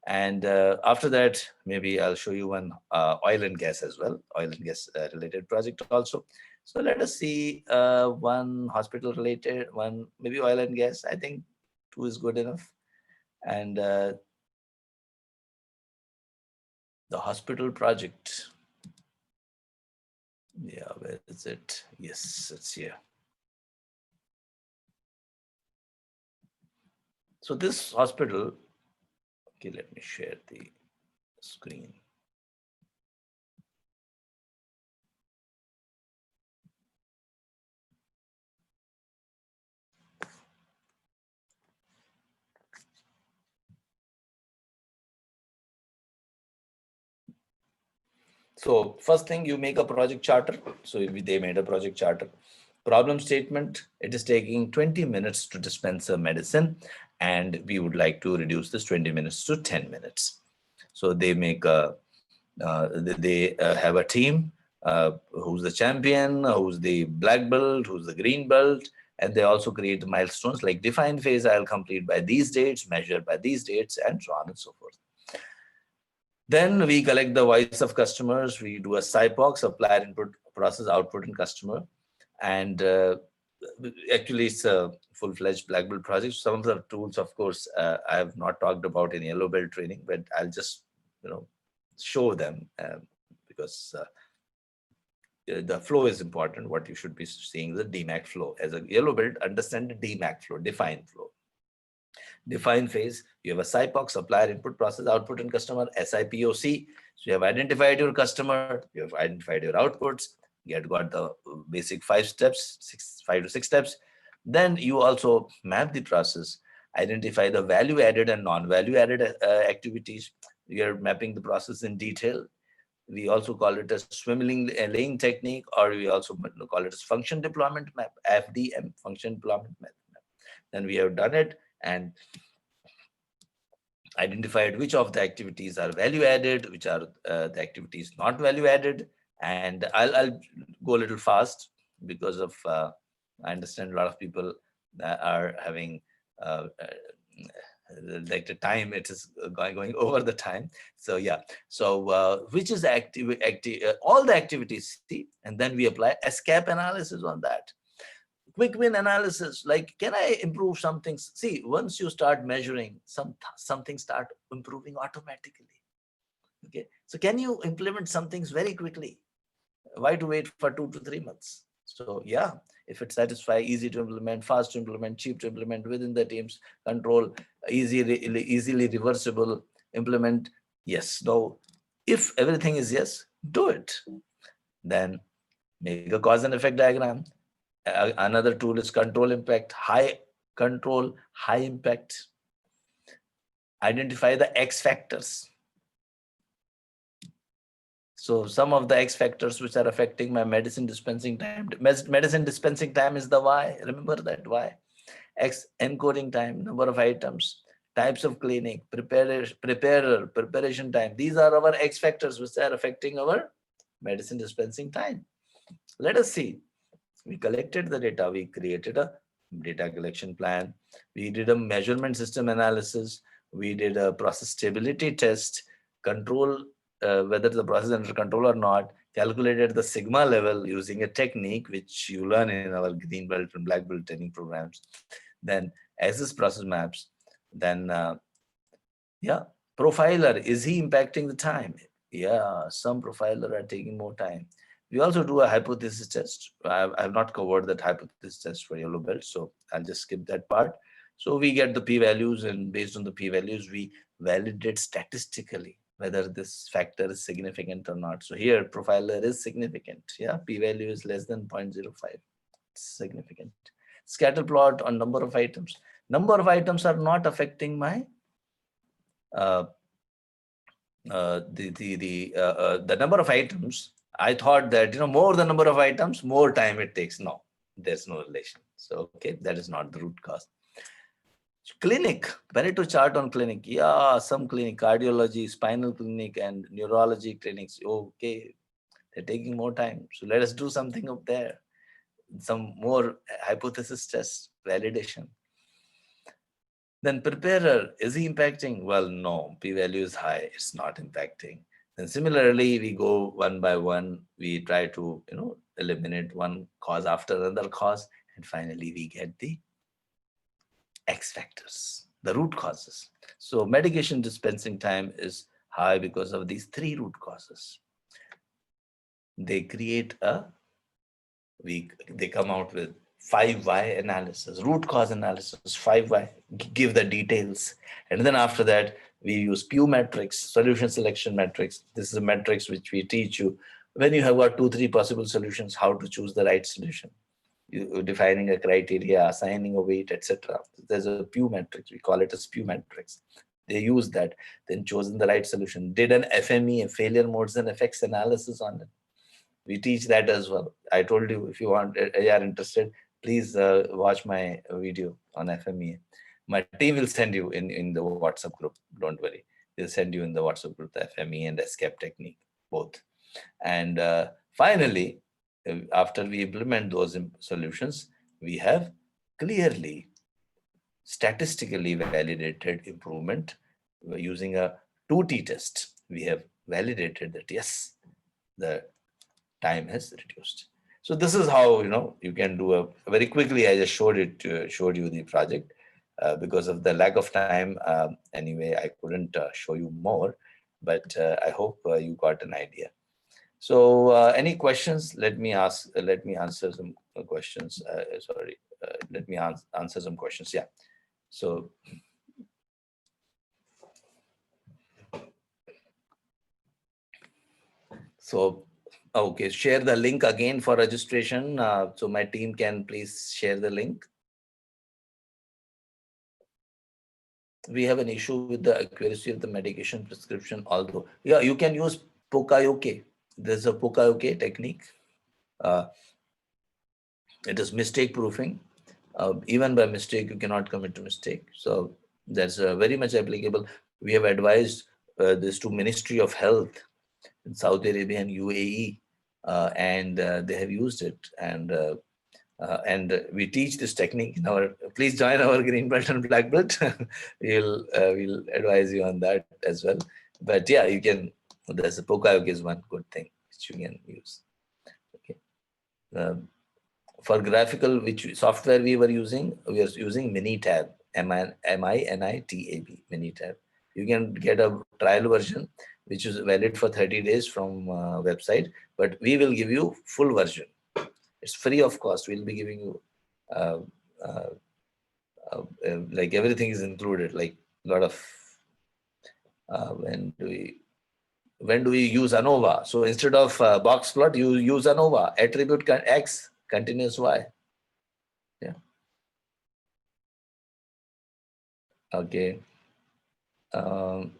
And after that, maybe I'll show you one oil and gas as well, oil and gas related project also. So let us see one hospital related, one maybe oil and gas. I think two is good enough. And the hospital project. Yeah, where is it? Yes, it's here. So this hospital, okay, let me share the screen. So first thing, you make a project charter. So they made a project charter. Problem statement, it is taking 20 minutes to dispense a medicine, and we would like to reduce this 20 minutes to 10 minutes. So they make they have a team, who's the champion, who's the black belt, who's the green belt, and they also create milestones like define phase I'll complete by these dates, measure by these dates, and so on and so forth. Then we collect the voice of customers. We do a SIPOC, supplier input, process output, and customer. And actually, it's a full-fledged black belt project. Some of the tools, of course, I have not talked about in yellow belt training, but I'll just show them because the flow is important. What you should be seeing is the DMAC flow. As a yellow belt, understand the DMAC flow, define flow. Define phase, you have a SIPOC, supplier input, process output, and customer, SIPOC. So you have identified your customer, you have identified your outputs, you have got the basic 5 steps, 5 to 6 steps. Then you also map the process, identify the value added and non-value added activities. You are mapping the process in detail. We also call it a swim laying technique, or we also call it as function deployment map, FDM, function deployment map. Then we have done it and identified which of the activities are value added, which are the activities not value added. And I'll go a little fast because of I understand a lot of people that are having like the time it is going over the time. So yeah, so which is all the activities, see, and then we apply escape analysis on that. Quick win analysis, like can I improve something? See, once you start measuring, something start improving automatically. Okay, so can you implement some things very quickly? Why to wait for 2 to 3 months? So yeah, if it's satisfy, easy to implement, fast to implement, cheap to implement within the teams, control, easily reversible, implement. Yes, no. If everything is yes, do it. Then make a cause and effect diagram. Another tool is control impact, high control, high impact. Identify the X factors. So some of the X factors which are affecting my medicine dispensing time. Medicine dispensing time is the Y. Remember that Y. X encoding time, number of items, types of clinic, preparation time. These are our X factors which are affecting our medicine dispensing time. Let us see. We collected the data. We created a data collection plan. We did a measurement system analysis. We did a process stability test, control whether the process is under control or not, calculated the sigma level using a technique which you learn in our green belt and black belt training programs. Then assess process maps. Then yeah, profiler, is he impacting the time? Yeah, some profiler are taking more time. We also do a hypothesis test. I have not covered that hypothesis test for yellow belt, so I'll just skip that part. So we get the p-values, and based on the p-values, we validate statistically whether this factor is significant or not. So here, profiler is significant. Yeah, p-value is less than 0.05. It's significant. Scatter plot on number of items. Number of items are not affecting my uh, the number of items. I thought that more the number of items, more time it takes. No, there's no relation. So okay, that is not the root cause. Clinic, Pareto chart on clinic. Yeah, some clinic, cardiology, spinal clinic, and neurology clinics. Okay, they're taking more time. So let us do something up there. Some more hypothesis tests, validation. Then preparer, is he impacting? Well, no, p-value is high, it's not impacting. Then similarly, we go one by one, we try to, eliminate one cause after another cause, and finally we get the X factors, the root causes. So medication dispensing time is high because of these three root causes. They create they come out with 5Y analysis, root cause analysis, 5Y, give the details. And then after that, we use Pew matrix, solution selection matrix. This is a matrix which we teach you when you have got 2-3 possible solutions, how to choose the right solution. You defining a criteria, assigning a weight, etc. There's a Pew matrix. We call it a Pew matrix. They use that, then chosen the right solution. Did an FME, a failure modes and effects analysis on it. We teach that as well. I told you, if you are interested, please watch my video on FMEA. My team will send you in the WhatsApp group. Don't worry. They'll send you in the WhatsApp group the FME and escape technique, both. And finally, after we implement those solutions, we have clearly statistically validated improvement using a 2T test. We have validated that, yes, the time has reduced. So this is how you can do a very quickly. I just showed you the project because of the lack of time. Anyway, I couldn't show you more, but I hope you got an idea. So any questions? Let me answer some questions. Sorry, let me answer some questions. Yeah. So. Okay, share the link again for registration. So my team can please share the link. We have an issue with the accuracy of the medication prescription, although, yeah, you can use Pokayoke. There's a Pokayoke technique. It is mistake proofing. Even by mistake, you cannot commit to mistake. So that's very much applicable. We have advised this to Ministry of Health in Saudi Arabia and UAE, and they have used it. And And we teach this technique in our. Please join our green belt and black belt. We'll advise you on that as well. But yeah, you can. There's a Pokayok is one good thing which you can use. Okay. For graphical, which software we were using, we are using Minitab, Minitab, Minitab. You can get a trial version, which is valid for 30 days from website, but we will give you full version. It's free of cost. We'll be giving you uh, uh, like everything is included, like a lot of when do we use ANOVA? So instead of box plot, you use ANOVA, attribute X, continuous Y. Yeah. Okay. Um,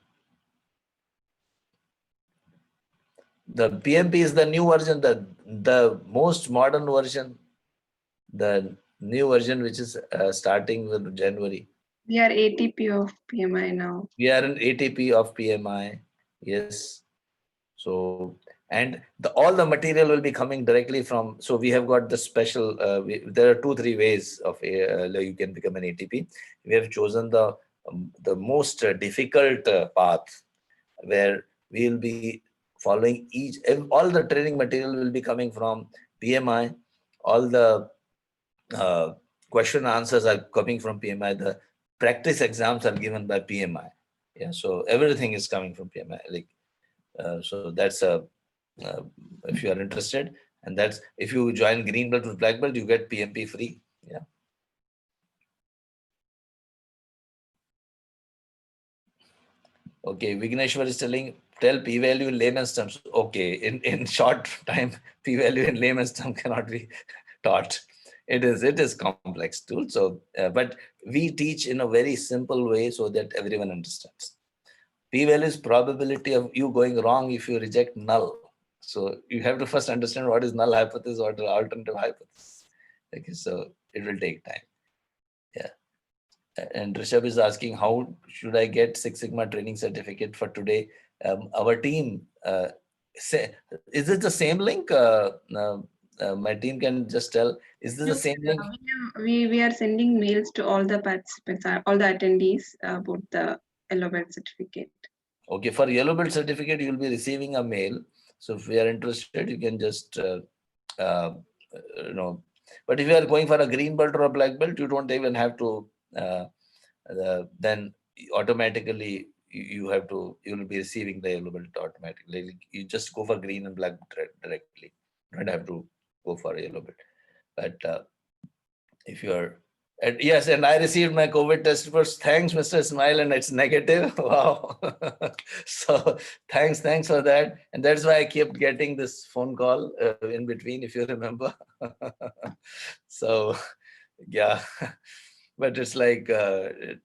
the PMP is the new version, the most modern version, the new version which is starting with January. We are ATP of PMI now. We are an ATP of PMI. Yes. So, and all the material will be coming directly from. So we have got the special. There are 2-3 ways of you can become an ATP. We have chosen the most difficult path, where we will be following all the training material will be coming from PMI. All the question answers are coming from PMI. The practice exams are given by PMI. Yeah, so everything is coming from PMI. Like so, that's a if you are interested, and that's if you join green belt with black belt, you get PMP free. Yeah. Okay, Vigneshwar is tell p-value in layman's terms. Okay, in short time, p-value in layman's terms cannot be taught. It is complex tool. So, but we teach in a very simple way so that everyone understands. P-value is probability of you going wrong if you reject null. So you have to first understand what is null hypothesis or the alternative hypothesis. Okay, so it will take time. Yeah. And Rishabh is asking, how should I get Six Sigma training certificate for today? Our team, is it the same link? My team can just tell, is this the Yes, same link? we are sending mails to all the participants, all the attendees about the yellow belt certificate. Okay, for yellow belt certificate, you will be receiving a mail. So if you are interested, you can just, uh, but if you are going for a green belt or a black belt, you don't even have to, then automatically you will be receiving the yellow belt automatically. Like, you just go for green and black directly. You don't have to go for yellow belt. But if you are, yes, and I received my COVID test first. Thanks, Mr. Smile, and it's negative. Wow. So thanks for that. And that's why I kept getting this phone call in between, if you remember. So yeah. But it's like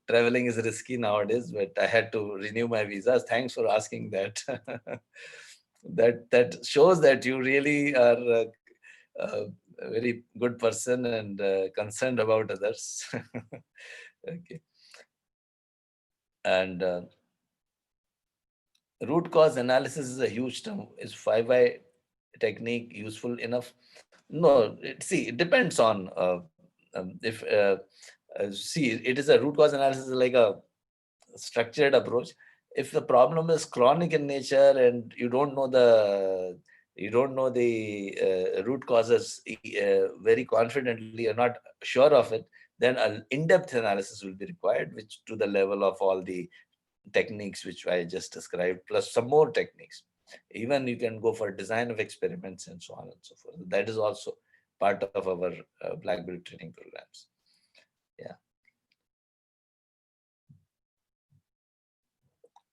traveling is risky nowadays, but I had to renew my visas. Thanks for asking that. That shows that you really are a very good person and concerned about others. Okay. And root cause analysis is a huge term. Is 5Y technique useful enough? No, it depends on if see, it is a root cause analysis, like a structured approach. If the problem is chronic in nature and you don't know the root causes very confidently, you're not sure of it, then an in-depth analysis will be required, which to the level of all the techniques which I just described, plus some more techniques. Even you can go for design of experiments and so on and so forth. That is also part of our black belt training programs. Yeah.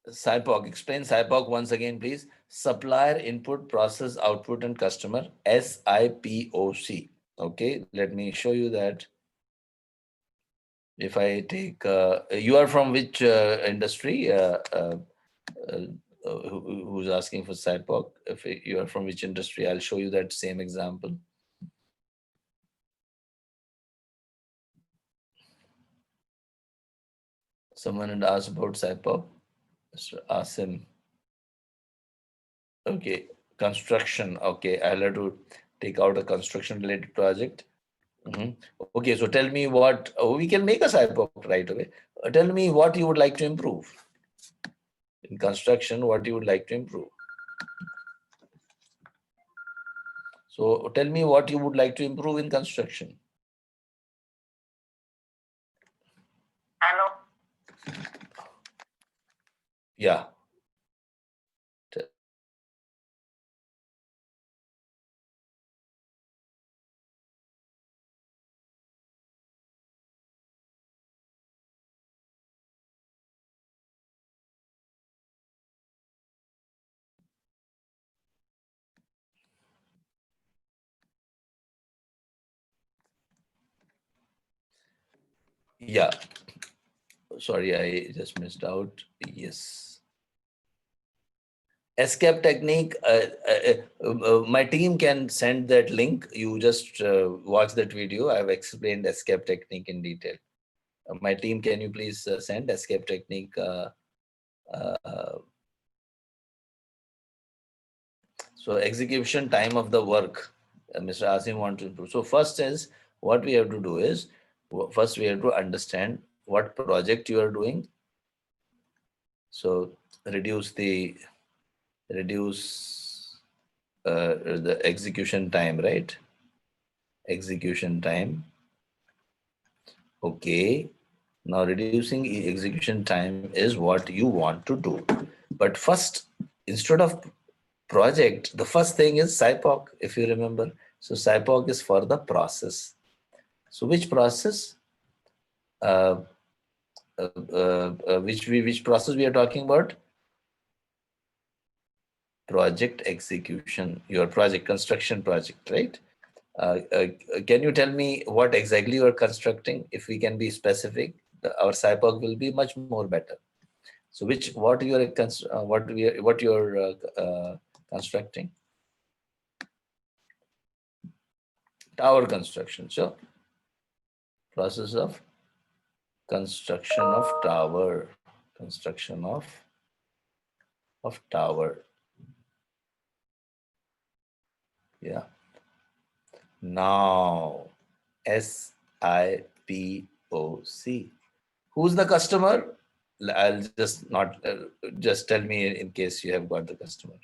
SIPOC, explain SIPOC once again, please. Supplier input, process, output, and customer, SIPOC. Okay, let me show you that. If I take, you are from which industry? Who's asking for SIPOC? If you are from which industry, I'll show you that same example. Someone had asked about SIPOC. Mr. Asim. Okay, construction. Okay, I'll have to take out a construction related project. Okay, so tell me what we can make a SIPOC right away. Tell me what you would like to improve in construction. What you would like to improve. So tell me what you would like to improve in construction. Hello. Yeah. Yeah. Sorry, I just missed out. Yes. Escape technique. My team can send that link. You just watch that video. I've explained escape technique in detail. My team, can you please send escape technique? So execution time of the work, Mr. Asim want to improve. So first is what we have to do is first we have to understand what project you are doing. So reduce the execution time, right? Execution time. Okay. Now reducing execution time is what you want to do. But first, instead of project, the first thing is SIPOC, if you remember. So SIPOC is for the process. So which process? Uh, which process we are talking about? Project execution. Your project construction project, right? Can you tell me what exactly you are constructing? If we can be specific, our SIPOC will be much more better. So what you are constructing? Tower construction. So process of construction of tower. Construction of tower. Yeah. Now SIPOC. Who's the customer? I'll just not just tell me in case you have got the customer.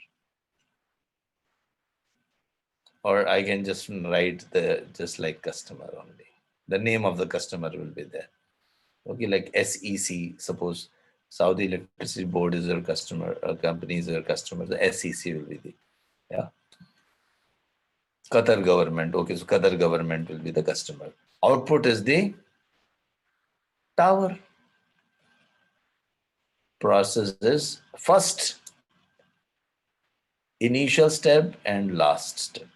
Or I can just write the just like customer only. The name of the customer will be there. Okay, like SEC, suppose Saudi Electricity Board is your customer, a company is your customer, the SEC will be the, yeah. Qatar government, okay, so Qatar government will be the customer. Output is the tower. Process is first, initial step and last step.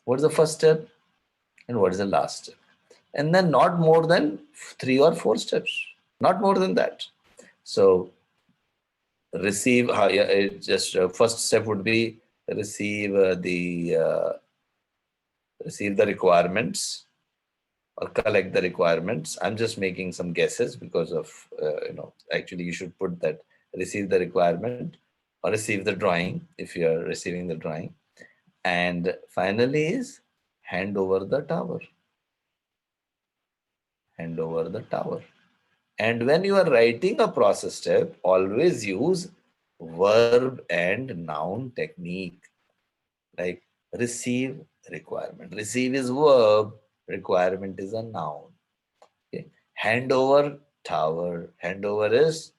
What is the first step and what is the last step? And then not more than 3 or 4 steps, not more than that. So receive, just first step would be receive receive the requirements or collect the requirements. I'm just making some guesses because of, actually you should put that receive the requirement or receive the drawing if you're receiving the drawing. And finally is hand over the tower. Hand over the tower. And when you are writing a process step, always use verb and noun technique. Like receive, requirement. Receive is verb, requirement is a noun. Okay. Handover, tower. Handover is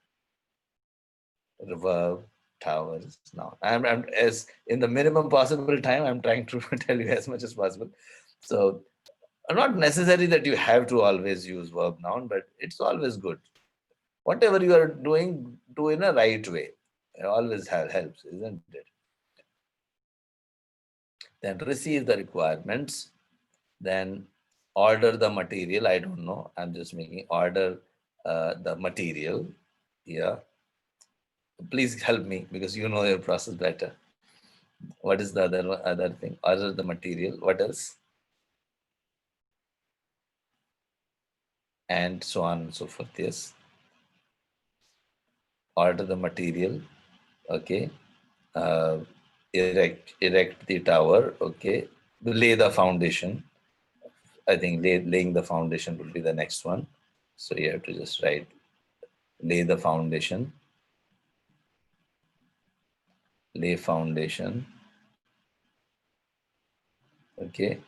verb, tower is noun. I'm as in the minimum possible time, I'm trying to tell you as much as possible. So not necessary that you have to always use verb noun, but it's always good. Whatever you are doing, do in a right way. It always helps, isn't it? Then receive the requirements, then order the material. I don't know, I'm just making order the material. Yeah, please help me because you know your process better. What is the other thing? Order the material. What else? And so on and so forth. Yes, order the material. Okay. uh, erect the tower. Okay, lay the foundation. I think laying the foundation will be the next one. So you have to just write, lay the foundation, lay foundation. Okay.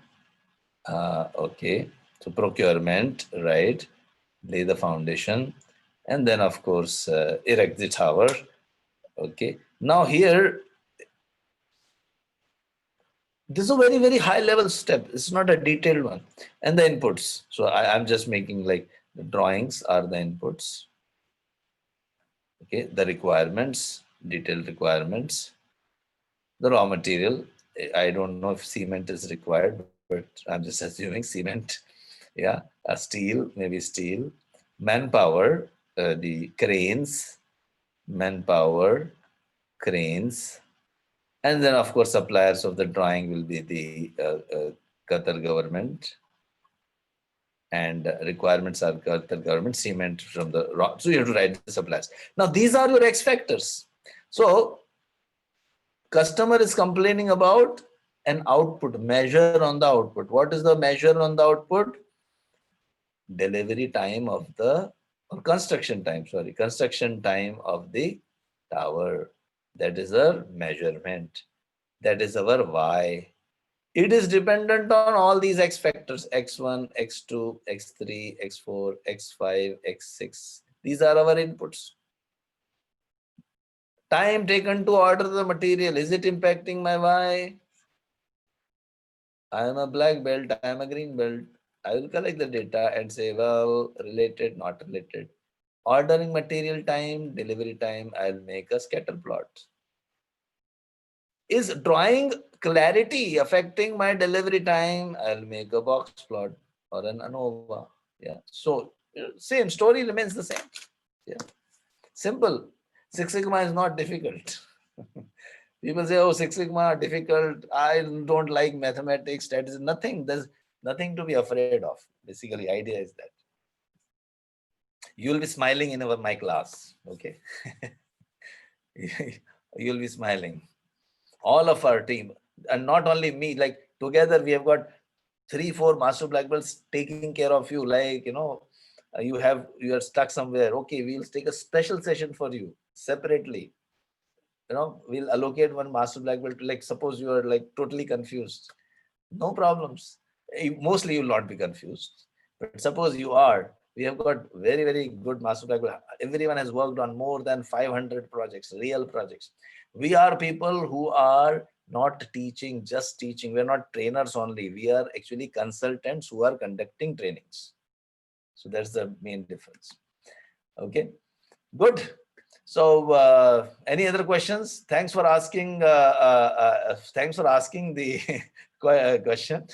Okay. So procurement, right? Lay the foundation, and then of course erect the tower. Okay. Now here, this is a very, very high level step. It's not a detailed one. And the inputs. So I'm just making like the drawings are the inputs. Okay. The requirements, detailed requirements, the raw material. I don't know if cement is required, but I'm just assuming cement. Yeah. Steel, maybe steel. Manpower, the cranes, manpower, cranes. And then, of course, suppliers of the drawing will be the Qatar government, and requirements are Qatar government, cement from the raw. So you have to write the suppliers. Now, these are your X factors. So customer is complaining about an output, measure on the output. What is the measure on the output? Delivery time of the, or construction time, sorry, construction time of the tower. That is our measurement. That is our Y. It is dependent on all these X factors, X1, X2, X3, X4, X5, X6. These are our inputs. Time taken to order the material, is it impacting my Y? I am a black belt, I am a green belt. I will collect the data and say, well, related, not related. Ordering material time, delivery time, I'll make a scatter plot. Is drawing clarity affecting my delivery time? I'll make a box plot or an ANOVA. Yeah. So same story remains the same. Yeah. Simple. Six Sigma is not difficult. People say, oh, Six Sigma difficult. I don't like mathematics. That is nothing. There's nothing to be afraid of. Basically, idea is that. You will be smiling in my class. Okay. You'll be smiling. All of our team, and not only me, like together we have got 3-4 master black belts taking care of you. Like, you are stuck somewhere. Okay, we'll take a special session for you separately. We'll allocate one master black belt. Like, suppose you are like totally confused, no problems. Mostly you will not be confused, but suppose you are. We have got very, very good master black belt. Everyone has worked on more than 500 projects, real projects. We are people who are not teaching, just teaching. We're not trainers only. We are actually consultants who are conducting trainings. So that's the main difference. Okay, good. So any other questions? Thanks for asking. Thanks for asking the question.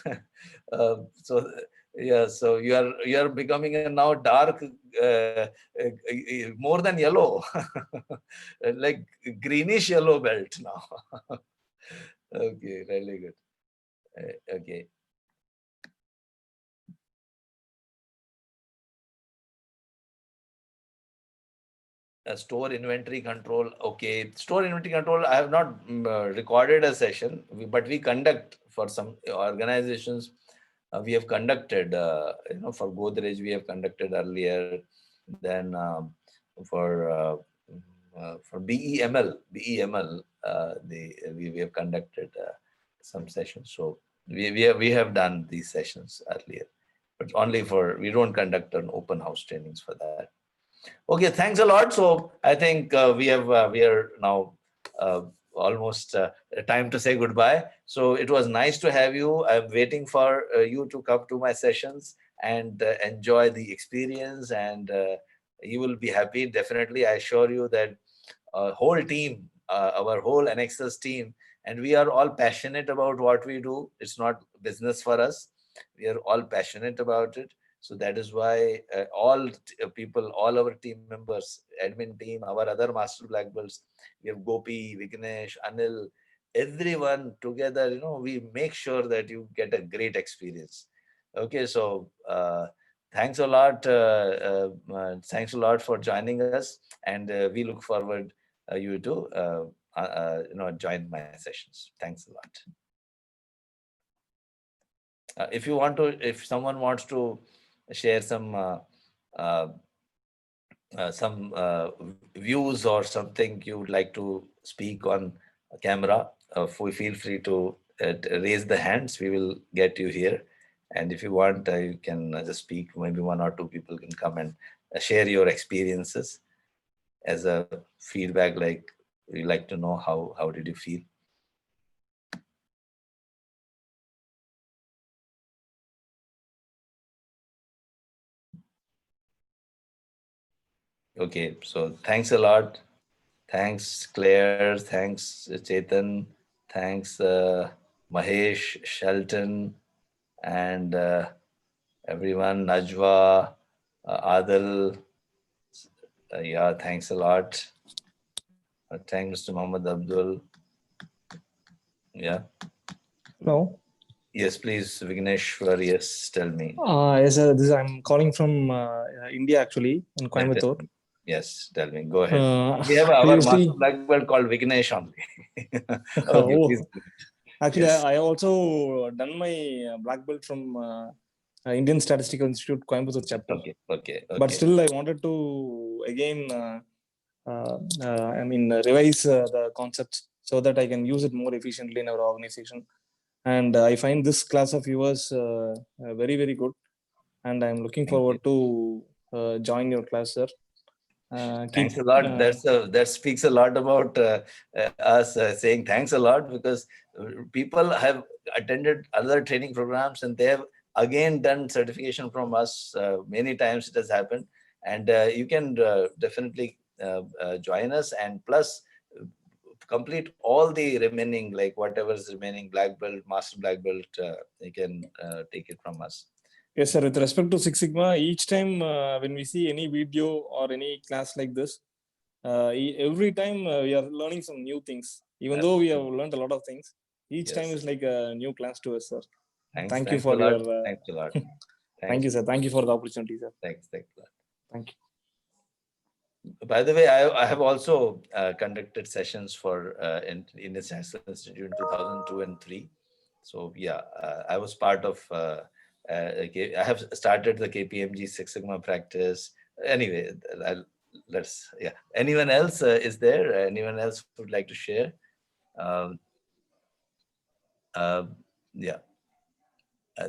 So yeah, so you are becoming a now dark, more than yellow, like greenish yellow belt now. Okay, really good. Okay. Store inventory control. Okay, store inventory control. I have not recorded a session, but we conduct for some organizations. We have conducted, for Godrej, we have conducted earlier. Then for BEML, we have conducted some sessions. So we have done these sessions earlier, but only we don't conduct an open house trainings for that. Okay, thanks a lot. So I think we are now almost time to say goodbye. So it was nice to have you. I'm waiting for you to come to my sessions and enjoy the experience, and you will be happy. Definitely, I assure you that whole team, our whole Anexas team, and we are all passionate about what we do. It's not business for us. We are all passionate about it. So that is why all people, all our team members, admin team, our other master black belts, we have Gopi, Vignesh, Anil, everyone together, we make sure that you get a great experience. Okay, so thanks a lot. Thanks a lot for joining us, and we look forward you to join my sessions. Thanks a lot. If you want to, if someone wants to share uh, some views or something you would like to speak on camera, feel free to raise the hands. We will get you here. And if you want, you can just speak. Maybe one or two people can come and share your experiences as a feedback. Like we like to know how did you feel. Okay, so thanks a lot. Thanks, Claire. Thanks, Chetan. Thanks, Mahesh, Shelton, and everyone, Najwa, Adil. Yeah, thanks a lot. Thanks, Mr. Mohammed Abdul. Yeah. Hello. Yes, please, Vigneshwar. Yes, tell me. Yes, I'm calling from India actually, in Coimbatore. Yes, tell me. Go ahead. Uh, We have our previously, master black belt called Vignesh only. Okay, oh, please. actually, Yes. I also done my black belt from Indian Statistical Institute, Coimbatore chapter. Okay. But still, I wanted to again, revise the concepts so that I can use it more efficiently in our organization. And I find this class of yours very, very good. And I'm looking Thank you. forward to join your class, sir. Thanks a lot. That speaks a lot about us saying thanks a lot, because people have attended other training programs and they have again done certification from us. Many times it has happened, and you can definitely join us, and plus complete all the remaining, like whatever is remaining, black belt, master black belt. You can take it from us. Yes, sir. With respect to Six Sigma, each time when we see any video or any class like this, every time we are learning some new things. Even though we have learned a lot of things, each time is like a new class to us, sir. Thank you Thanks for a lot. your. Thanks a lot. Thank you, sir. Thank you for the opportunity, sir. Thanks a lot. Thank you. By the way, I have also conducted sessions for in the National Institute in 2002 and 3. So yeah, I was part of. I have started the KPMG Six Sigma practice. Anyway, yeah. Anyone else is there? Anyone else would like to share? Um, uh, yeah.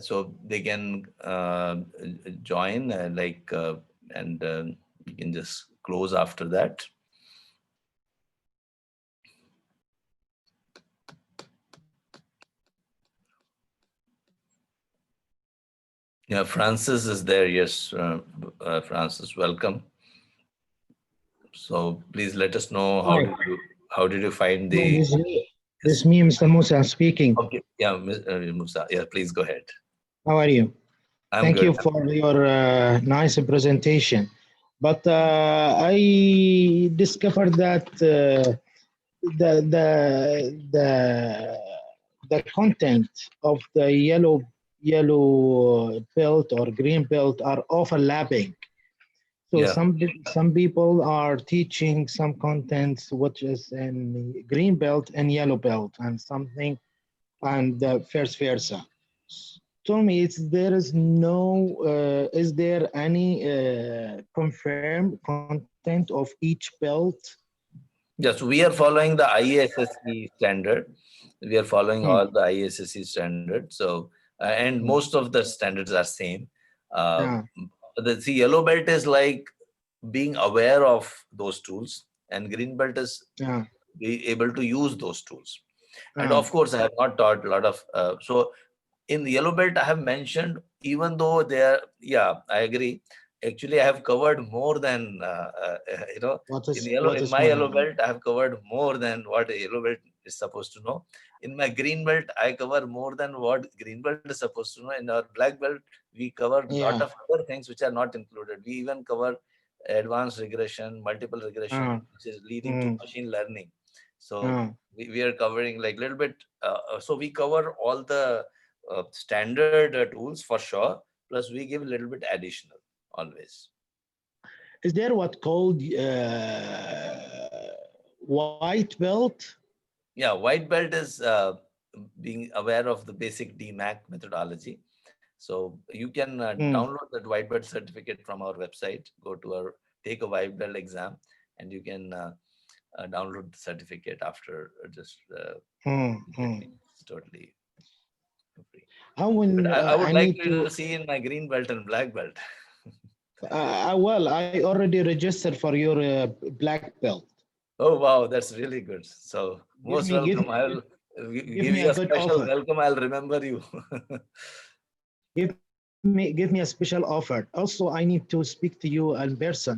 So they can join and you can just close after that. Yeah, Francis is there. Yes, Francis, welcome. So please let us know how did you find the. This is me, Mr. Musa speaking. Okay, yeah, Musa. Yeah, please go ahead. How are you? I'm Thank good. you for your nice presentation. But I discovered that the content of the yellow belt or green belt are overlapping. So Yeah. some people are teaching some contents which is in green belt and yellow belt and something, and vice versa. Tell me, is there any confirmed content of each belt? Yes, we are following the IASSE standard. We are following all the IASSE standards. So, and most of the standards are same. The yellow belt is like being aware of those tools, and green belt is be able to use those tools. And of course, I have not taught a lot of. So, in the yellow belt, I have mentioned, even though they are, yeah, I agree. Actually, I have covered more than in my yellow belt, I have covered more than what a yellow belt is supposed to know. In my green belt, I cover more than what green belt is supposed to know. In our black belt, we cover a lot of other things which are not included. We even cover advanced regression, multiple regression, which is leading to machine learning. So we are covering like a little bit. So we cover all the standard tools for sure. Plus, we give a little bit additional always. Is there what called white belt? Yeah, white belt is being aware of the basic DMAC methodology. So you can download that white belt certificate from our website. Go to our take a white belt exam, and you can download the certificate after just it's totally free. I will. But I would I like need to to. see in my green belt and black belt. Well, I already registered for your black belt. Oh wow, that's really good. So Give most me, give welcome. me, I'll give give me a you a good special offer. welcome. I'll remember you. Give me a special offer. Also, I need to speak to you in person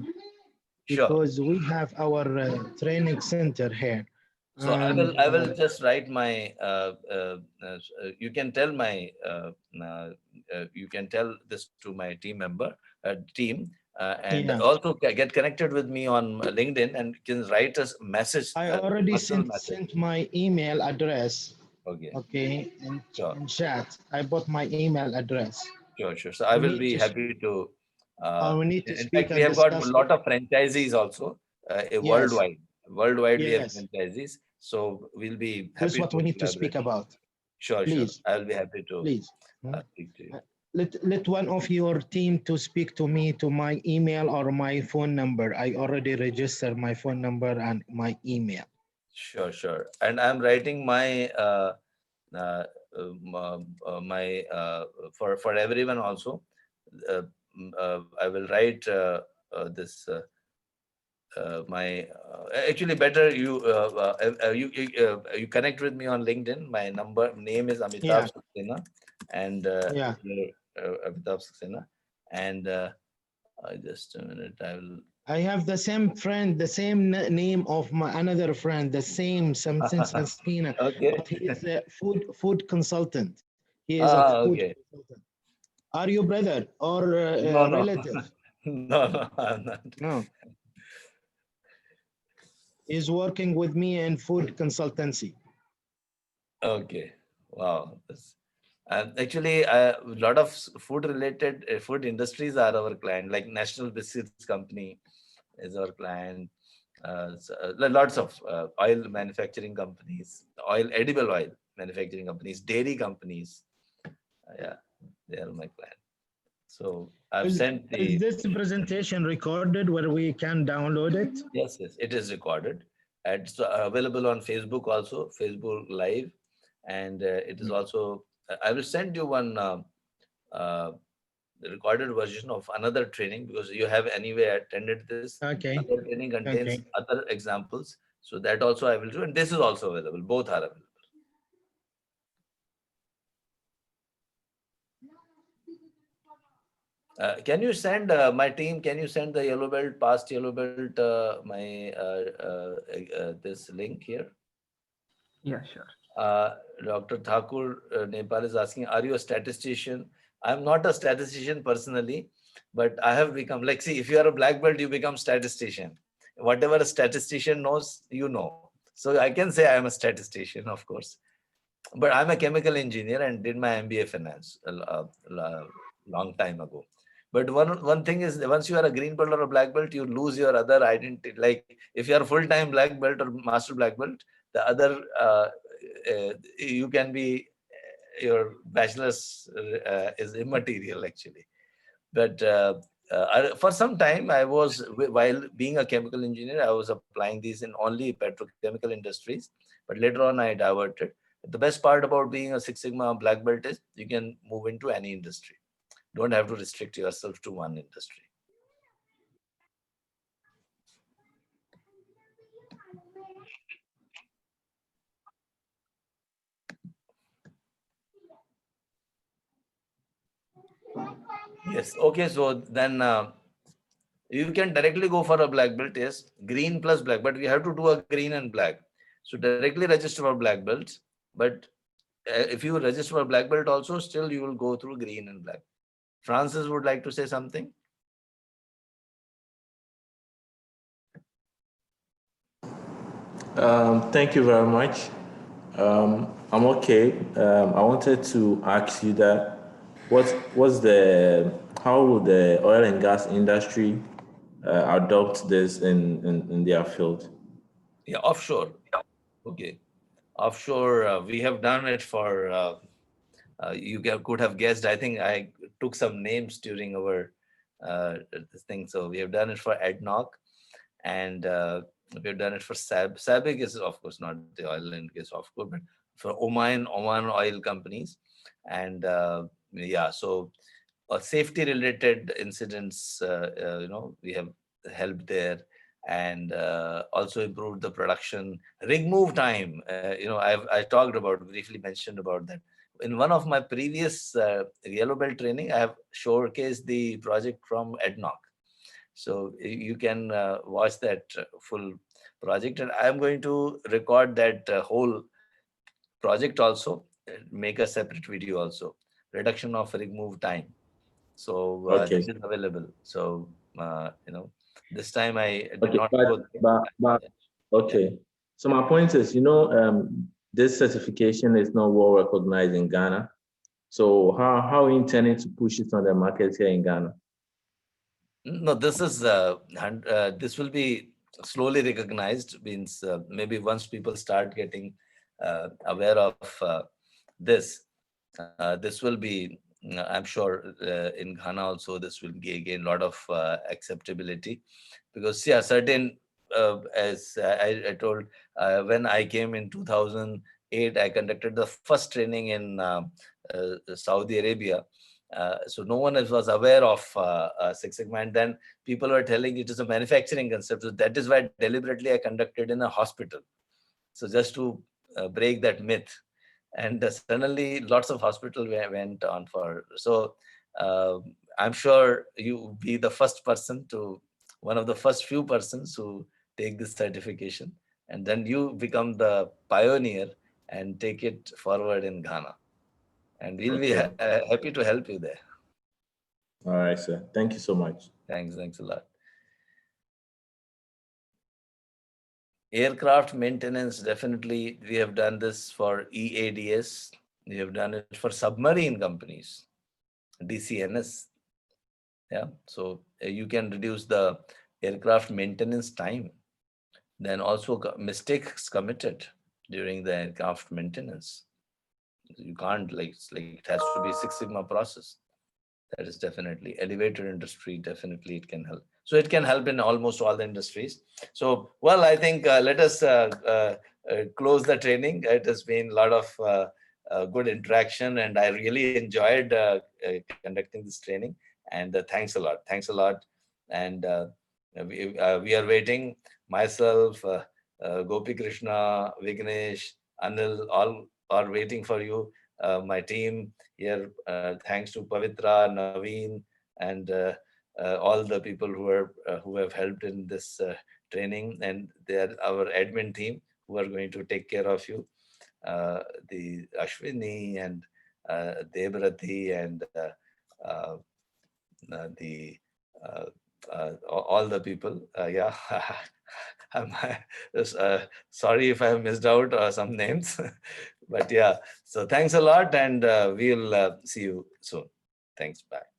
Sure. because we have our training center here. So And I will just write my you can tell my you can tell this to my team member team and yeah, also get connected with me on LinkedIn and can write us message I already personal message. sent my email address. Okay. Okay, Sure. in chat. I put my email address. Sure. So I We will need be to happy to. we need to In speak fact, we and have got a discuss. lot of franchisees also Yes, worldwide. Worldwide, we have yes. franchisees. So we'll be That's happy what to we need to collaborate. speak about. Sure. Please, I will be happy to please. speak to you. Let one of your team to speak to me to my email or my phone number. I already registered my phone number and my email. Sure. And I'm writing my for everyone also. I will write this. My actually better you connect with me on LinkedIn. My name is Amitabh Yeah, Saxena, and yeah. Amitabh Saxena, and just a minute. I will. I have the same friend, the same name of my another friend, the same something Saskina, Okay. but he is a food consultant. He is a food Okay. consultant. Are you brother or No, no, relative? no, I'm not. No. He's working with me in food consultancy. Okay. Wow. Actually, a lot of food related food industries are our client, like National Biscuits Company is our client. Lots of oil manufacturing companies, edible oil manufacturing companies, dairy companies. Yeah, they are my client. So I've sent Is the. this presentation recorded where we can download it? Yes, it is recorded. It's available on Facebook also, Facebook Live, and it is also. I will send you one uh, recorded version of another training because you have anyway attended this. Okay, Other training contains okay. other examples, so that also I will do, and this is also available. Both are available. Can you send my team? Can you send the yellow belt, past yellow belt, this link here? Yeah, sure. Dr. Thakur Nepal is asking, are you a statistician? I'm not a statistician personally, but I have become, like, see, if you are a black belt, you become statistician. Whatever a statistician knows, you know. So I can say I am a statistician, of course. But I'm a chemical engineer and did my MBA finance a long time ago. But one thing is, once you are a green belt or a black belt, you lose your other identity. Like if you are full-time black belt or master black belt, the other you can be your bachelor's is immaterial actually. But for some time, I was while being a chemical engineer, I was applying these in only petrochemical industries. But later on, I diverted. The best part about being a Six Sigma black belt is you can move into any industry. Don't have to restrict yourself to one industry. Yes. Okay. So then you can directly go for a black belt. Yes, green plus black, but we have to do a green and black. So directly register for black belts. But if you register for black belt also, still you will go through green and black. Francis would like to say something. Thank you very much. I'm okay. I wanted to ask you that how will the oil and gas industry adopt this in their field? Yeah, offshore. Okay. Offshore, we have done it for You could have guessed. I think I took some names during our this thing. So we have done it for ADNOC, and we've done it for SABIC is of course not the oil and gas of course, but for Oman oil companies, and yeah, so safety related incidents, we have helped there, and also improved the production rig move time. I talked about, briefly mentioned about that in one of my previous yellow belt training. I have showcased the project from ADNOC, so you can watch that full project, and I am going to record that whole project also, make a separate video also, reduction of rig move time. So Okay. that is available. So this time I did Okay, not go there. but Yeah. okay. So my point is, this certification is not well recognized in Ghana. So how are you intending to push it on the market here in Ghana? No, this will be slowly recognized. Means maybe once people start getting aware of this, this will be. I'm sure in Ghana also this will gain a lot of acceptability, because yeah, certain as I told, when I came in 2008, I conducted the first training in Saudi Arabia. So no one else was aware of Six Sigma, and then people were telling it is a manufacturing concept. So that is why deliberately I conducted in a hospital. So just to break that myth, and suddenly lots of hospital went on for. So I'm sure you be the first person to, one of the first few persons who take this certification, and then you become the pioneer and take it forward in Ghana, and we'll be Okay. happy to help you there. All right, sir. Thank you so much. Thanks a lot. Aircraft maintenance, definitely we have done this for EADS. We have done it for submarine companies, DCNS. Yeah, so you can reduce the aircraft maintenance time. Then also mistakes committed during the aircraft maintenance. You can't it has to be Six Sigma process. That is definitely elevator industry. Definitely, it can help. So it can help in almost all the industries. So well, I think let us close the training. It has been a lot of good interaction, and I really enjoyed conducting this training. And thanks a lot. Thanks a lot. And we are waiting. Myself, Gopi Krishna, Vignesh, Anil, all are waiting for you. My team here, thanks to Pavitra, Naveen, and all the people who have helped in this training, and they are our admin team who are going to take care of you. The Ashwini and Debrati and uh, the all the people. Yeah, I'm sorry if I have missed out some names, but yeah. So thanks a lot, and we'll see you soon. Thanks. Bye.